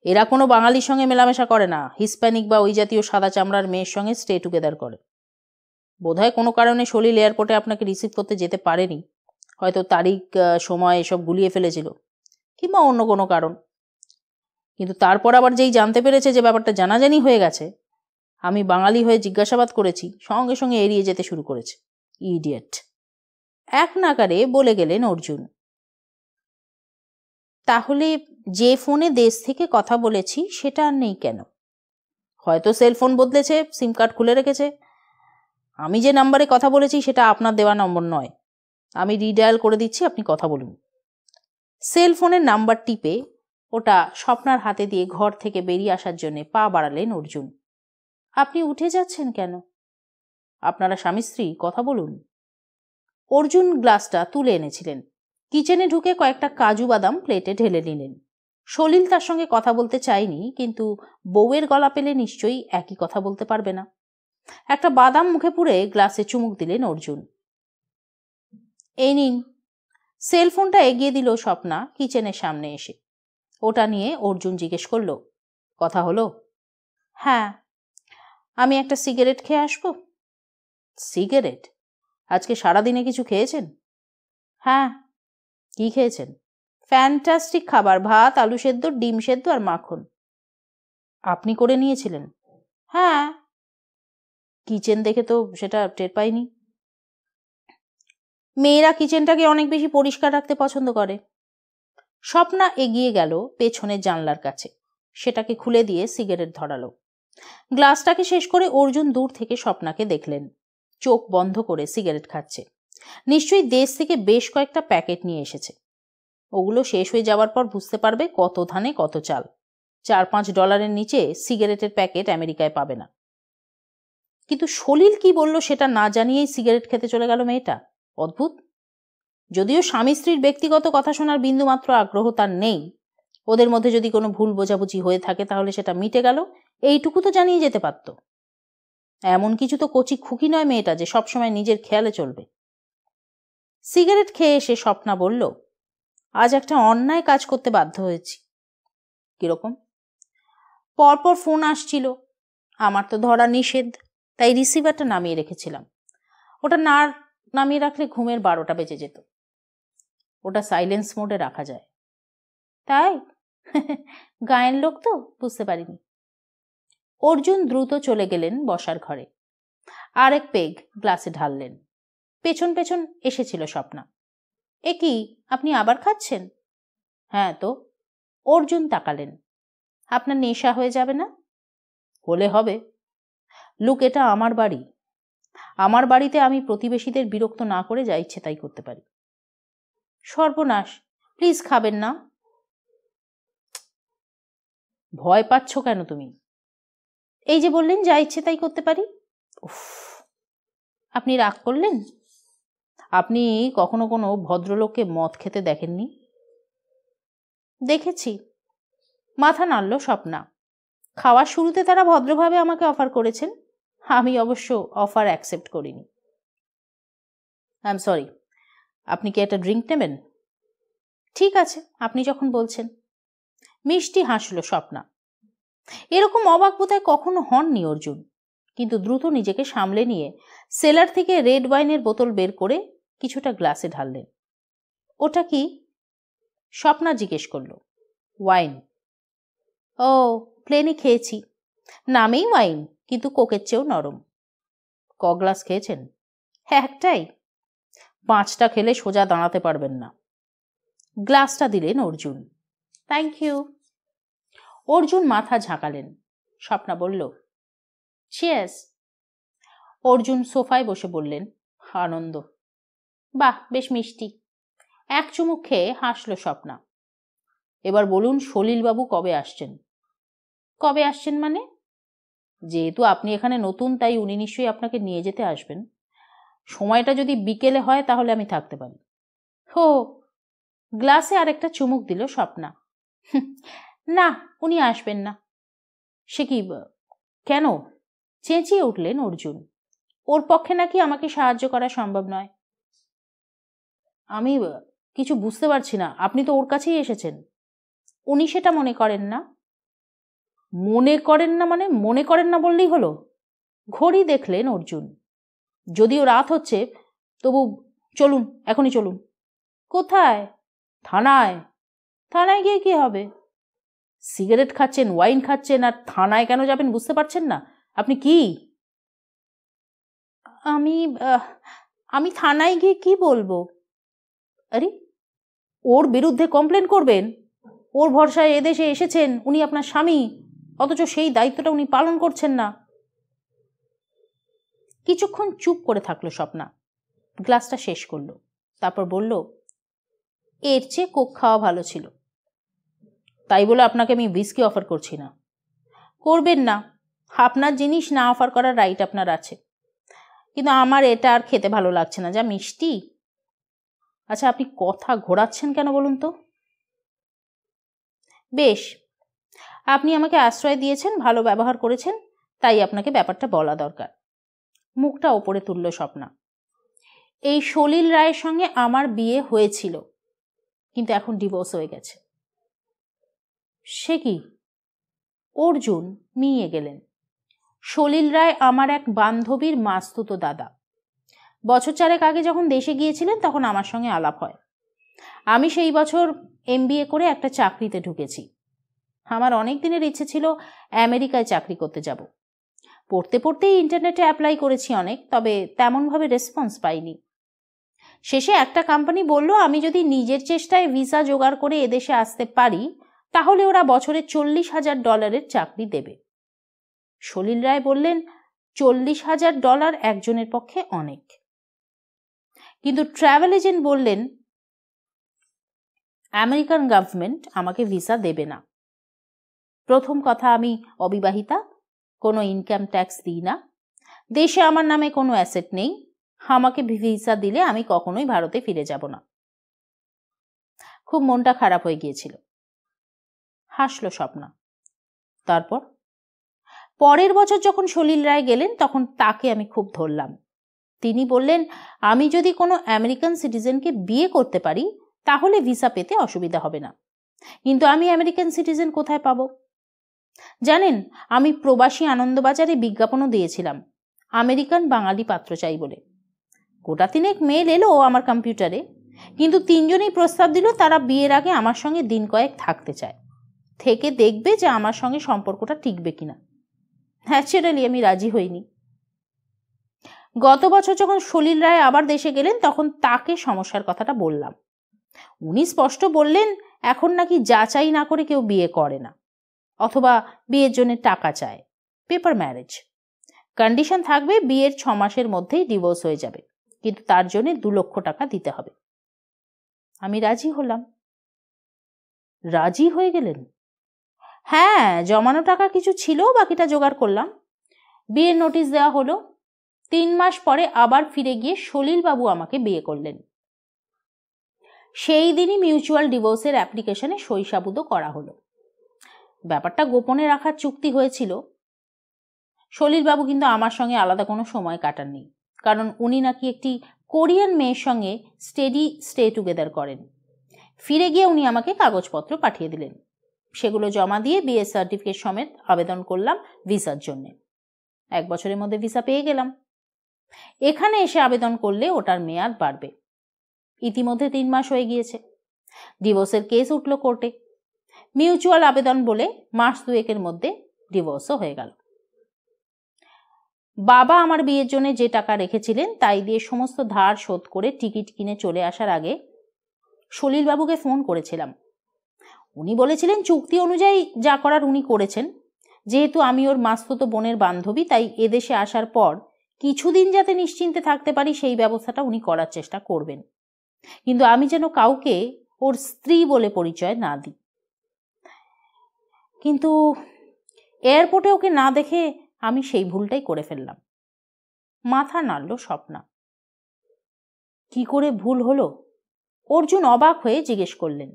এরা কোনো বাঙালির সঙ্গে মেলামেশা করে না, হিসপ্যানিক বা ওই জাতীয় সাদা চামড়ার মেয়ের সঙ্গে স্টে টুগেদার করে। বোধহয় কোনো কারণে সলিল এয়ারপোর্টে আপনাকে রিসিভ করতে যেতে পারেনি, হয়তো তারিখ সময় এসব গুলিয়ে ফেলেছিল, কিংবা অন্য কোনো কারণ। কিন্তু তারপর আবার যেই জানতে পেরেছে যে ব্যাপারটা জানাজানি হয়ে গেছে, আমি বাঙালি হয়ে জিজ্ঞাসাবাদ করেছি, সঙ্গে সঙ্গে এড়িয়ে যেতে শুরু করেছে। ইডিয়েট! এক নাগারে বলে গেলেন অর্জুন। তাহলে যে ফোনে দেশ থেকে কথা বলেছি সেটা আর নেই কেন? হয়তো সেলফোন বদলেছে, সিম কার্ড খুলে রেখেছে। আমি যে নাম্বারে কথা বলেছি সেটা আপনার দেওয়া নম্বর নয়। আমি রিডায়াল করে দিচ্ছি, আপনি কথা বলুন। সেলফোনের নাম্বার টিপে ওটা স্বপ্নার হাতে দিয়ে ঘর থেকে বেরিয়ে আসার জন্য পা বাড়ালেন অর্জুন। আপনি উঠে যাচ্ছেন কেন? আপনারা স্বামী স্ত্রী, কথা বলুন। অর্জুন গ্লাসটা তুলে এনেছিলেন। কিচেনে ঢুকে কয়েকটা কাজু বাদাম প্লেটে ঢেলে নিলেন। সলিল তার সঙ্গে কথা বলতে চায়নি, কিন্তু বউয়ের গলা পেলে নিশ্চয়ই একই কথা বলতে পারবে না। একটা বাদাম মুখে পুরে গ্লাসে চুমুক দিলেন অর্জুন। এই নিন। সেলফোনটা এগিয়ে দিল স্বপ্না কিচেনের সামনে এসে। ওটা নিয়ে অর্জুন জিজ্ঞেস করল, কথা হলো? হ্যাঁ। আমি একটা সিগারেট খেয়ে আসবো? সিগারেট? আজকে সারাদিনে কিছু খেয়েছেন? হ্যাঁ। কি খেয়েছেন? ফ্যান্টাস্টিক খাবার, ভাত, আলু সেদ্ধ, ডিম সেদ্ধ আর মাখন। আপনি করে নিয়েছিলেন? হ্যাঁ। কিচেন দেখে তো সেটা টের পাইনি। মেয়েরা কিচেনটাকে অনেক বেশি পরিষ্কার রাখতে পছন্দ করে। স্বপ্না এগিয়ে গেল পেছনের জানলার কাছে, সেটাকে খুলে দিয়ে সিগারেট ধরালো। গ্লাসটাকে শেষ করে অর্জুন দূর থেকে স্বপ্নাকে দেখলেন, চোখ বন্ধ করে সিগারেট খাচ্ছে। নিশ্চয়ই দেশ থেকে বেশ কয়েকটা প্যাকেট নিয়ে এসেছে। ওগুলো শেষ হয়ে যাওয়ার পর বুঝতে পারবে কত ধানে কত চাল। $4-5 নিচে সিগারেটের প্যাকেট আমেরিকায় পাবে না। কিন্তু সলিল কি বলল সেটা না জানিয়েই সিগারেট খেতে চলে গেল মেয়েটা। অদ্ভুত। যদিও স্বামী স্ত্রীর ব্যক্তিগত কথা শোনার বিন্দুমাত্র আগ্রহ তার নেই, ওদের মধ্যে যদি কোনো ভুল বোঝাবুঝি হয়ে থাকে তাহলে সেটা মিটে গেল, এইটুকু তো জানিয়ে যেতে পারত। এমন কিছু তো কচি খুকি নয় মেয়েটা যে সবসময় নিজের খেয়ালে চলবে। সিগারেট খেয়ে এসে স্বপ্না বলল, আজ একটা অন্যায় কাজ করতে বাধ্য হয়েছি। কিরকম? পরপর ফোন আসছিল, আমার তো ধরা নিষেধ, তাই রিসিভারটা নামিয়ে রেখেছিলাম। ওটা না নামিয়ে রাখলে ঘুমের 12টা বেজে যেত। ওটা সাইলেন্স মোডে রাখা যায়। তাই? গায়ের লোক তো, বুঝতে পারিনি। অর্জুন দ্রুত চলে গেলেন বসার ঘরে। আরেক পেগ গ্লাসে ঢাললেন। পেছন পেছন এসেছিল স্বপ্না। এ কি, আপনি আবার খাচ্ছেন? হ্যাঁ তো। অর্জুন তাকালেন। আপনার নেশা হয়ে যাবে না? হলে হবে। লুক, এটা আমার বাড়ি। আমার বাড়িতে আমি প্রতিবেশীদের বিরক্ত না করে যা ইচ্ছে তাই করতে পারি। সর্বনাশ, প্লিজ খাবেন না। ভয় পাচ্ছ কেন তুমি? এই যে বললেন যা ইচ্ছে তাই করতে পারি। উফ, আপনি রাগ করলেন? আপনি কখনো কোনো ভদ্রলোককে মদ খেতে দেখেননি? দেখেছি। মাথা নাড়ল স্বপ্না। খাওয়ার শুরুতে তারা ভদ্রভাবে আমাকে অফার করেছেন, আমি অবশ্য অফার অ্যাকসেপ্ট করিনি। I am sorry. আপনি কি একটা ড্রিঙ্ক নেবেন? ঠিক আছে, আপনি যখন বলছেন। মিষ্টি হাসল স্বপ্না। এরকম অবাক বোধহয় কখনো হননি অর্জুন, কিন্তু দ্রুত নিজেকে সামলে নিয়ে সেলার থেকে রেড ওয়াইনের বোতল বের করে কিছুটা গ্লাসে ঢাললেন। ওটা কি? স্বপ্না জিজ্ঞেস করল। ওয়াইন। ও, প্লেনই খেয়েছি। নামেই ওয়াইন, কিন্তু কোকের চেয়েও নরম। ক গ্লাস খেয়েছেন? একটাই। 5টা খেলে সোজা দাঁড়াতে পারবেন না। গ্লাসটা দিলেন অর্জুন। Thank you. অর্জুন মাথা ঝাঁকালেন। স্বপ্না বলল, চিয়ার্স। অর্জুন সোফায় বসে বললেন, আনন্দ। বাহ, বেশ মিষ্টি। এক চুমুক খেয়ে হাসল স্বপ্না। এবার বলুন, সলিলবাবু কবে আসছেন? কবে আসছেন মানে? যেহেতু আপনি এখানে নতুন, তাই উনি নিশ্চয়ই আপনাকে নিয়ে যেতে আসবেন। সময়টা যদি বিকেলে হয় তাহলে আমি থাকতে পারি। হো। গ্লাসে আরেকটা চুমুক দিল স্বপ্না। না, উনি আসবেন না। সে কি, কেন? চেঁচিয়ে উঠলেন অর্জুন। ওর পক্ষে নাকি আমাকে সাহায্য করা সম্ভব নয়। আমি কিছু বুঝতে পারছি না, আপনি তো ওর কাছেই এসেছেন। উনি সেটা মনে করেন না। মনে করেন না মানে? মনে করেন না বললেই হলো? ঘড়ি দেখলেন অর্জুন। যদিও রাত হচ্ছে, তবু চলুন, এখনই চলুন। কোথায়? থানায়। থানায় গিয়ে কি হবে? সিগারেট খাচ্ছেন, ওয়াইন খাচ্ছেন, আর থানায় কেন যাবেন বুঝতে পারছেন না? আপনি কি? আমি থানায় গিয়ে কি বলবো? আরে, ওর বিরুদ্ধে কমপ্লেন করবেন? ওর ভরসায় এদেশে এসেছেন, উনি আপনার স্বামী, অথচ সেই দায়িত্বটা উনি পালন করছেন না। কিছুক্ষণ চুপ করে থাকলো স্বপ্না। গ্লাসটা শেষ করলো। তারপর বলল, এর চেয়ে কোক খাওয়া ভালো ছিল। তাই বলে আপনাকে আমি হুইস্কি অফার করছি না। করবেন না, আপনার জিনিস না অফার করার রাইট আপনার আছে। কিন্তু আমার এটা আর খেতে ভালো লাগছে না, যা মিষ্টি। আচ্ছা, আপনি কথা ঘোরাচ্ছেন কেন বলুন তো? বেশ, আপনি আমাকে আশ্রয় দিয়েছেন, ভালো ব্যবহার করেছেন, তাই আপনাকে ব্যাপারটা বলা দরকার। মুখটা ওপরে তুলল স্বপ্না। এই সলিল রায়ের সঙ্গে আমার বিয়ে হয়েছিল, কিন্তু এখন ডিভোর্স হয়ে গেছে। সে কি? অর্জুন মিয়ে গেলেন। সলিল রায় আমার এক বান্ধবীর মাস্তুতো দাদা। বছর 4 আগে যখন দেশে গিয়েছিলেন তখন আমার সঙ্গে আলাপ হয়। আমি সেই বছর MBA করে একটা চাকরিতে ঢুকেছি। আমার অনেক দিনের ইচ্ছে ছিল আমেরিকায় চাকরি করতে যাব। পড়তে পড়তেই ইন্টারনেটে অ্যাপ্লাই করেছি অনেক, তবে তেমনভাবে রেসপন্স পাইনি। শেষে একটা কোম্পানি বলল, আমি যদি নিজের চেষ্টায় ভিসা জোগাড় করে এদেশে আসতে পারি তাহলে ওরা বছরে $40,000 চাকরি দেবে। সলিল রায় বললেন, $40,000 একজনের পক্ষে অনেক। কিন্তু ট্রাভেল এজেন্ট বললেন, আমেরিকান গভর্নমেন্ট আমাকে ভিসা দেবে না। প্রথম কথা, আমি অবিবাহিতা, কোনো ইনকাম ট্যাক্স দিই না, দেশে আমার নামে কোনো অ্যাসেট নেই। আমাকে ভিসা দিলে আমি কখনোই ভারতে ফিরে যাব না। খুব মনটা খারাপ হয়ে গিয়েছিল। হাসল স্বপ্না। তারপর পরের বছর যখন সলিল রায় গেলেন তখন তাকে আমি খুব ধরলাম। তিনি বললেন, আমি যদি কোনো আমেরিকান সিটিজেনকে বিয়ে করতে পারি তাহলে ভিসা পেতে অসুবিধা হবে না। কিন্তু আমি আমেরিকান সিটিজেন কোথায় পাবো? জানেন, আমি প্রবাসী আনন্দবাজারে বিজ্ঞাপনও দিয়েছিলাম, আমেরিকান বাঙালি পাত্র চাই বলে। গোটা 3 মেল এলো আমার কম্পিউটারে, কিন্তু 3 জনই প্রস্তাব দিল তারা বিয়ের আগে আমার সঙ্গে দিন কয়েক থাকতে চায়, থেকে দেখবে যে আমার সঙ্গে সম্পর্কটা টিকবে কিনা। ন্যাচারালি আমি রাজি হইনি। গত বছর যখন সলিল রায় আবার দেশে গেলেন তখন তাকে সমস্যার কথাটা বললাম। উনি স্পষ্ট বললেন, এখন নাকি যাচাই না করে কেউ বিয়ে করে না, অথবা বিয়ের জন্য টাকা চায়, পেপার ম্যারেজ। কন্ডিশন থাকবে বিয়ের 6 মাসের মধ্যেই ডিভোর্স হয়ে যাবে, কিন্তু তার জন্য 2 লক্ষ টাকা দিতে হবে। আমি রাজি হলাম। রাজি হয়ে গেলেন? হ্যাঁ, জমানো টাকা কিছু ছিল, বাকিটা জোগাড় করলাম। বিয়ের নোটিশ দেওয়া হলো। 3 মাস পরে আবার ফিরে গিয়ে সলিল বাবু আমাকে বিয়ে করলেন। সেই দিনই মিউচুয়াল ডিভোর্সের অ্যাপ্লিকেশনে সই সাবুদও করা হলো। ব্যাপারটা গোপনে রাখার চুক্তি হয়েছিল। সলিল বাবু কিন্তু আমার সঙ্গে আলাদা কোনো সময় কাটাননি, কারণ উনি নাকি একটি কোরিয়ান মেয়ের সঙ্গে স্টেডি স্টে টুগেদার করেন। ফিরে গিয়ে উনি আমাকে কাগজপত্র পাঠিয়ে দিলেন। সেগুলো জমা দিয়ে বিয়ে সার্টিফিকেট সমেত আবেদন করলাম ভিসার জন্য। 1 বছরের মধ্যে ভিসা পেয়ে গেলাম। এখানে এসে আবেদন করলে ওটার মেয়াদ বাড়বে। ইতিমধ্যে 3 মাস হয়ে গিয়েছে। ডিভোর্সের কেস উঠল কোর্টে। মিউচুয়াল আবেদন বলে মাস 2 মধ্যে ডিভোর্সও হয়ে গেল। বাবা আমার বিয়ের জন্য যে টাকা রেখেছিলেন তাই দিয়ে সমস্ত ধার শোধ করে টিকিট কিনে চলে আসার আগে সলিল বাবুকে ফোন করেছিলাম। উনি বলেছিলেন চুক্তি অনুযায়ী যা করার উনি করেছেন। যেহেতু আমি ওর মাসতুতো বোনের বান্ধবী, তাই এদেশে আসার পর কিছুদিন যাতে নিশ্চিন্তে থাকতে পারি সেই ব্যবস্থাটা উনি করার চেষ্টা করবেন, কিন্তু আমি যেন কাউকে ওর স্ত্রী বলে পরিচয় না দিই। কিন্তু এয়ারপোর্টে ওকে না দেখে আমি সেই ভুলটাই করে ফেললাম। মাথা নাড়ল স্বপ্না। কি করে ভুল হলো? অর্জুন অবাক হয়ে জিজ্ঞেস করলেন।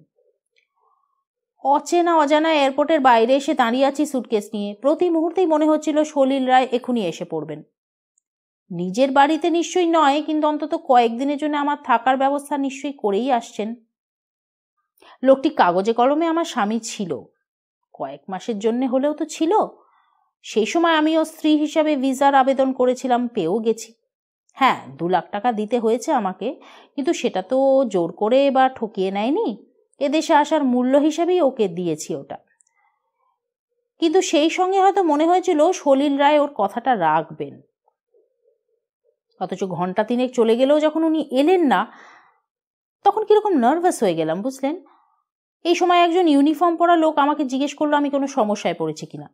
অচেনা অজানা এয়ারপোর্টের বাইরে এসে দাঁড়িয়ে আছি সুটকেস নিয়ে। প্রতি মুহূর্তেই মনে হচ্ছিল সলিল রায় এখনই এসে পড়বেন। নিজের বাড়িতে নিশ্চয়ই নয়, কিন্তু অন্তত কয়েকদিনের জন্য আমার থাকার ব্যবস্থা নিশ্চয়ই করেই আসছেন। লোকটি কাগজে কলমে আমার স্বামী ছিল, কয়েক মাসের জন্য হলেও তো ছিল। সেই সময় আমি ওর স্ত্রী হিসাবে ভিসার আবেদন করেছিলাম, পেয়েও গেছি। হ্যাঁ, 2 লাখ টাকা দিতে হয়েছে আমাকে, কিন্তু সেটা তো জোর করে বা ঠকিয়ে নেয়নি। এদেশে আসার মূল্য হিসেবেই ওকে দিয়েছি ওটা। কিন্তু সেই সঙ্গে হয়তো মনে হয়েছিল সলিল রায় ওর কথাটা রাখবেন। অথচ ঘন্টা 3 চলে গেলেও যখন উনি এলেন না, তখন কিরকম নার্ভাস হয়ে গেলাম, বুঝলেন? এই সময় একজন ইউনিফর্ম পরা লোক আমাকে জিজ্ঞেস করলো আমি কোনো সমস্যায় পড়েছি কিনা।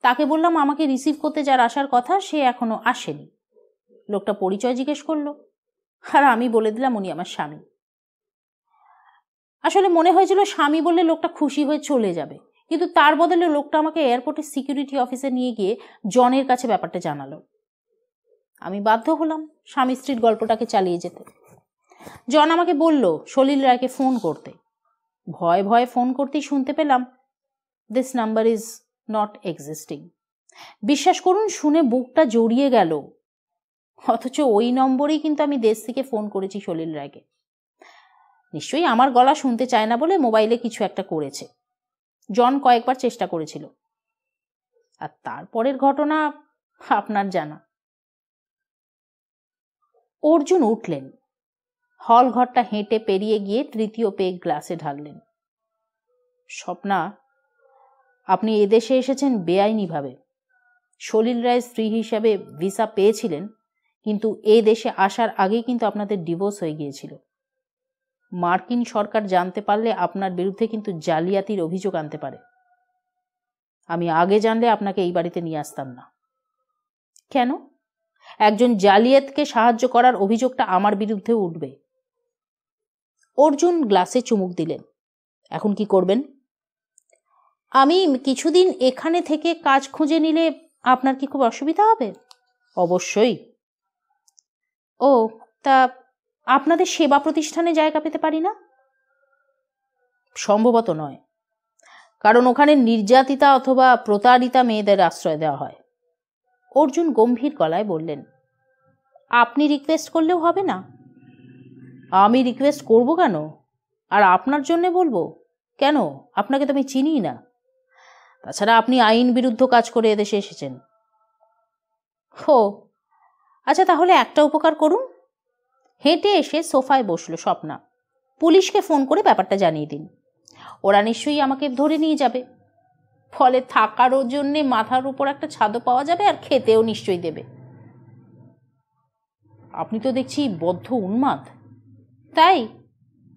তাকে বললাম আমাকে রিসিভ করতে যার আসার কথা সে এখনো আসেনি। লোকটা পরিচয় জিজ্ঞেস করলো, আর আমি বলে দিলাম উনি আমার স্বামী। আসলে মনে হয়েছিল স্বামী বললে লোকটা খুশি হয়ে চলে যাবে, কিন্তু তার বদলে লোকটা আমাকে এয়ারপোর্টের সিকিউরিটি অফিসে নিয়ে গিয়ে জনের কাছে ব্যাপারটা জানালো। আমি বাধ্য হলাম স্বামী স্ত্রীর গল্পটাকে চালিয়ে যেতে। জন আমাকে বলল সলিল রায়কে ফোন করতে। ভয়ে ভয়ে ফোন করতেই শুনতে পেলাম, this number is not existing. বিশ্বাস করুন, শুনে বুকটা জড়িয়ে গেল। অথচ ওই নম্বরেই কিন্তু আমি দেশ থেকে ফোন করেছি সলিল রায়কে। নিশ্চয়ই আমার গলা শুনতে চায় না বলে মোবাইলে কিছু একটা করেছে। জন কয়েকবার চেষ্টা করেছিল, আর তারপরের ঘটনা আপনার জানা। অর্জুন উঠলেন, হল ঘরটা হেঁটে পেরিয়ে গিয়ে 3য় পেগ গ্লাসে ঢাললেন। স্বপ্না, আপনি এদেশে এসেছেন বেআইনিভাবে। সলিল রায়ের স্ত্রী হিসাবে ভিসা পেয়েছিলেন, কিন্তু এ দেশে আসার আগেই কিন্তু আপনাদের ডিভোর্স হয়ে গিয়েছিল। মার্কিন সরকার জানতে পারলে আপনার বিরুদ্ধে কিন্তু জালিয়াতির অভিযোগ আনতে পারে। আমি আগে জানলে আপনাকে এই বাড়িতে নিয়ে আসতাম না। কেন? একজন জালিয়াতকে সাহায্য করার অভিযোগটা আমার বিরুদ্ধে উঠবে। অর্জুন গ্লাসে চুমুক দিলেন। এখন কি করবেন? আমি কিছুদিন এখানে থেকে কাজ খুঁজে নিলে আপনার কি খুব অসুবিধা হবে? অবশ্যই। ও, তা আপনাদের সেবা প্রতিষ্ঠানে জায়গা পেতে পারি না? সম্ভবত নয়, কারণ ওখানে নির্যাতিতা অথবা প্রতারিতা মেয়েদের আশ্রয় দেওয়া হয়। অর্জুন গম্ভীর গলায় বললেন। আপনি রিকোয়েস্ট করলেও হবে না? আমি রিকোয়েস্ট করব কেন? আর আপনার জন্যে বলবো কেন? আপনাকে তো আমি চিনি না। তাছাড়া আপনি আইন বিরুদ্ধ কাজ করে এদেশে এসেছেন। হো, আচ্ছা তাহলে একটা উপকার করুন। হেঁটে এসে সোফায় বসলো স্বপ্না। পুলিশকে ফোন করে ব্যাপারটা জানিয়ে দিন। ওরা নিশ্চয়ই আমাকে ধরে নিয়ে যাবে। ফলে থাকারও জন্যে মাথার উপর একটা ছাদও পাওয়া যাবে, আর খেতেও নিশ্চয়ই দেবে। আপনি তো দেখছি বদ্ধ উন্মাদ। তাই?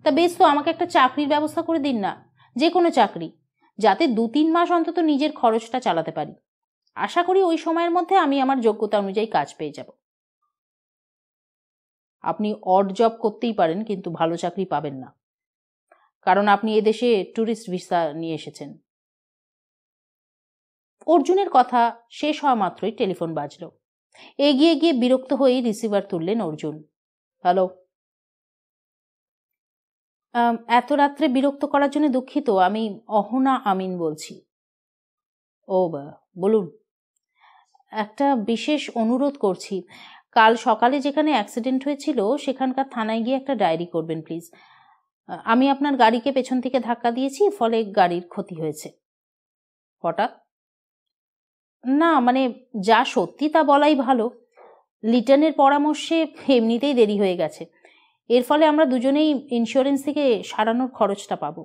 তা বেশ, তো আমাকে একটা চাকরির ব্যবস্থা করে দিন না, যে কোনো চাকরি, যাতে 2-3 মাস অন্তত নিজের খরচটা চালাতে পারি। আশা করি ওই সময়ের মধ্যে আমি আমার যোগ্যতা অনুযায়ী কাজ পেয়ে যাব। আপনি অড জব করতেই পারেন, কিন্তু ভালো চাকরি পাবেন না, কারণ আপনি এদেশে ট্যুরিস্ট ভিসা নিয়ে এসেছেন। অর্জুনের কথা শেষ হওয়া মাত্রই টেলিফোন বাজল। এগিয়ে গিয়ে বিরক্ত হয়ে রিসিভার তুললেন অর্জুন। হ্যালো। এত রাত্রে বিরক্ত করার জন্য দুঃখিত, আমি অহনা আমিন বলছি। ও বলুন। একটা বিশেষ অনুরোধ করছি, কাল সকালে যেখানে অ্যাক্সিডেন্ট হয়েছিল সেখানকার থানায় গিয়ে একটা ডায়েরি করবেন প্লিজ। আমি আপনার গাড়িকে পেছন থেকে ধাক্কা দিয়েছি, ফলে গাড়ির ক্ষতি হয়েছে। হঠাৎ? না, মানে যা সত্যি তা বলাই ভালো। লিটনের পরামর্শে এমনিতেই দেরি হয়ে গেছে। এর ফলে আমরা দুজনেই ইন্স্যুরেন্স থেকে সারানোর খরচটা পাবো।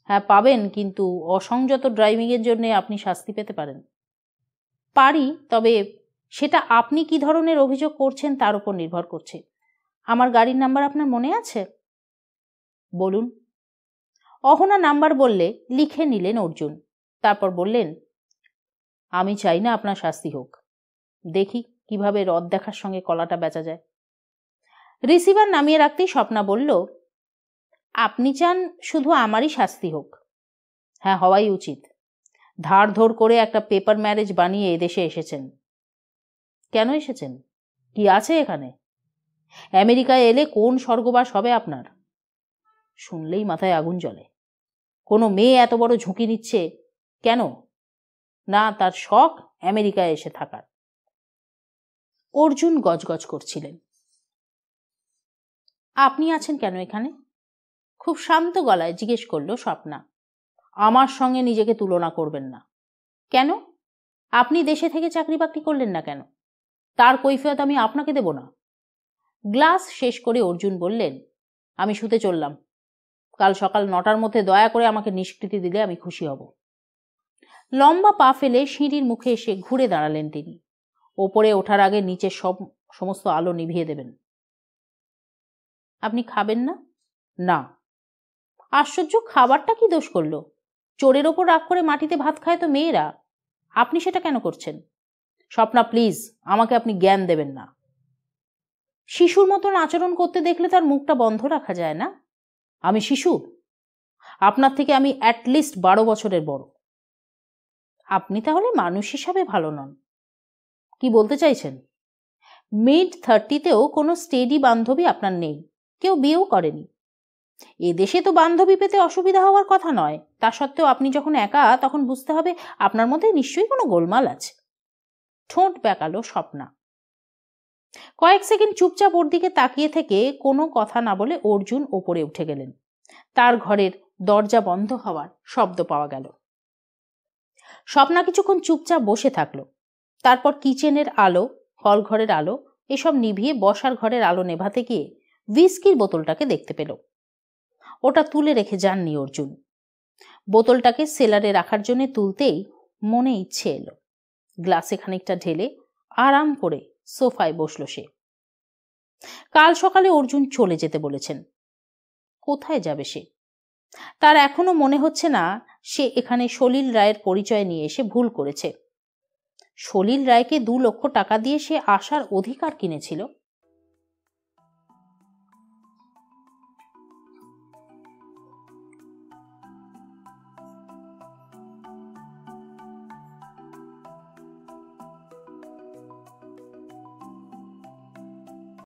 হ্যাঁ পাবেন, কিন্তু অসংযত ড্রাইভিংয়ের জন্য আপনি শাস্তি পেতে পারেন। পারি, তবে সেটা আপনি কি ধরনের অভিযোগ করছেন তার উপর নির্ভর করছে। আমার গাড়ির নাম্বার আপনার মনে আছে? বলুন। অহনা নাম্বার বললে লিখে নিলেন অর্জুন। তারপর বললেন, আমি চাই না আপনার শাস্তি হোক, দেখি কিভাবে রদ দেখার সঙ্গে কলাটা বেচা যায়। রিসিভার নামিয়ে রাখতেই স্বপ্না বলল, আপনি চান শুধু আমারই শাস্তি হোক? হ্যাঁ, হওয়াই উচিত। ধার ধর করে একটা পেপার ম্যারেজ বানিয়ে এদেশে এসেছেন। কেন এসেছেন? কি আছে এখানে? আমেরিকায় এলে কোন স্বর্গবাস হবে আপনার? শুনলেই মাথায় আগুন জ্বলে। কোনো মেয়ে এত বড় ঝুঁকি নিচ্ছে কেন? না, তার শখ আমেরিকায় এসে থাকার। অর্জুন গজগজ করছিলেন। আপনি আছেন কেন এখানে? খুব শান্ত গলায় জিজ্ঞেস করল স্বপ্না। আমার সঙ্গে নিজেকে তুলনা করবেন না। কেন? আপনি দেশে থেকে চাকরি বাকরি করলেন না কেন? তার কৈফিয়ত আমি আপনাকে দেব না। গ্লাস শেষ করে অর্জুন বললেন, আমি শুতে চললাম। কাল সকাল 9টার মধ্যে দয়া করে আমাকে নিষ্কৃতি দিলে আমি খুশি হব। লম্বা পা ফেলে সিঁড়ির মুখে এসে ঘুরে দাঁড়ালেন তিনি। ওপরে ওঠার আগে নিচের সমস্ত আলো নিভিয়ে দেবেন। আপনি খাবেন না? না। আশ্চর্য, খাবারটা কি দোষ করলো? চোরের ওপর রাগ করে মাটিতে ভাত খায় তো মেয়েরা, আপনি সেটা কেন করছেন? স্বপ্না, প্লিজ, আমাকে আপনি জ্ঞান দেবেন না। শিশুর মতন আচরণ করতে দেখলে তার মুখটা বন্ধ রাখা যায় না। আমি শিশু? আপনার থেকে আমি অ্যাটলিস্ট 12 বছরের বড়। আপনি তাহলে মানুষ হিসাবে ভালো নন। কি বলতে চাইছেন? মিড 30তেও কোনো স্টেডি বান্ধবী আপনার নেই, কেউ বিয়েও করেনি। এদেশে তো বান্ধবী পেতে অসুবিধা হওয়ার কথা নয়, তা সত্ত্বেও আপনি যখন একা, তখন বুঝতে হবে আপনার মধ্যে নিশ্চয়ই কোনো গোলমাল আছে। ঠোঁট বেঁকালো স্বপ্না। কয়েক সেকেন্ড চুপচাপ ওর দিকে তাকিয়ে থেকে কোনো কথা না বলে অর্জুন ওপরে উঠে গেলেন। তার ঘরের দরজা বন্ধ হওয়ার শব্দ পাওয়া গেল। স্বপ্না কিছুক্ষণ চুপচাপ বসে থাকলো। তারপর কিচেনের আলো, হল ঘরের আলো এসব নিভিয়ে বসার ঘরের আলো নেভাতে গিয়ে হুইস্কির বোতলটাকে দেখতে পেল। ওটা তুলে রেখে যাননি অর্জুন। বোতলটাকে সেলারে রাখার জন্য তুলতেই মনে ইচ্ছে এলো। গ্লাসে খানিকটা ঢেলে আরাম করে সোফায় বসল সে। কাল সকালে অর্জুন চলে যেতে বলেছেন। কোথায় যাবে সে? তার এখনো মনে হচ্ছে না সে এখানে সলিল রায়ের পরিচয় নিয়ে এসে ভুল করেছে। সলিল রায়কে 2 লক্ষ টাকা দিয়ে সে আসার অধিকার কিনেছিল।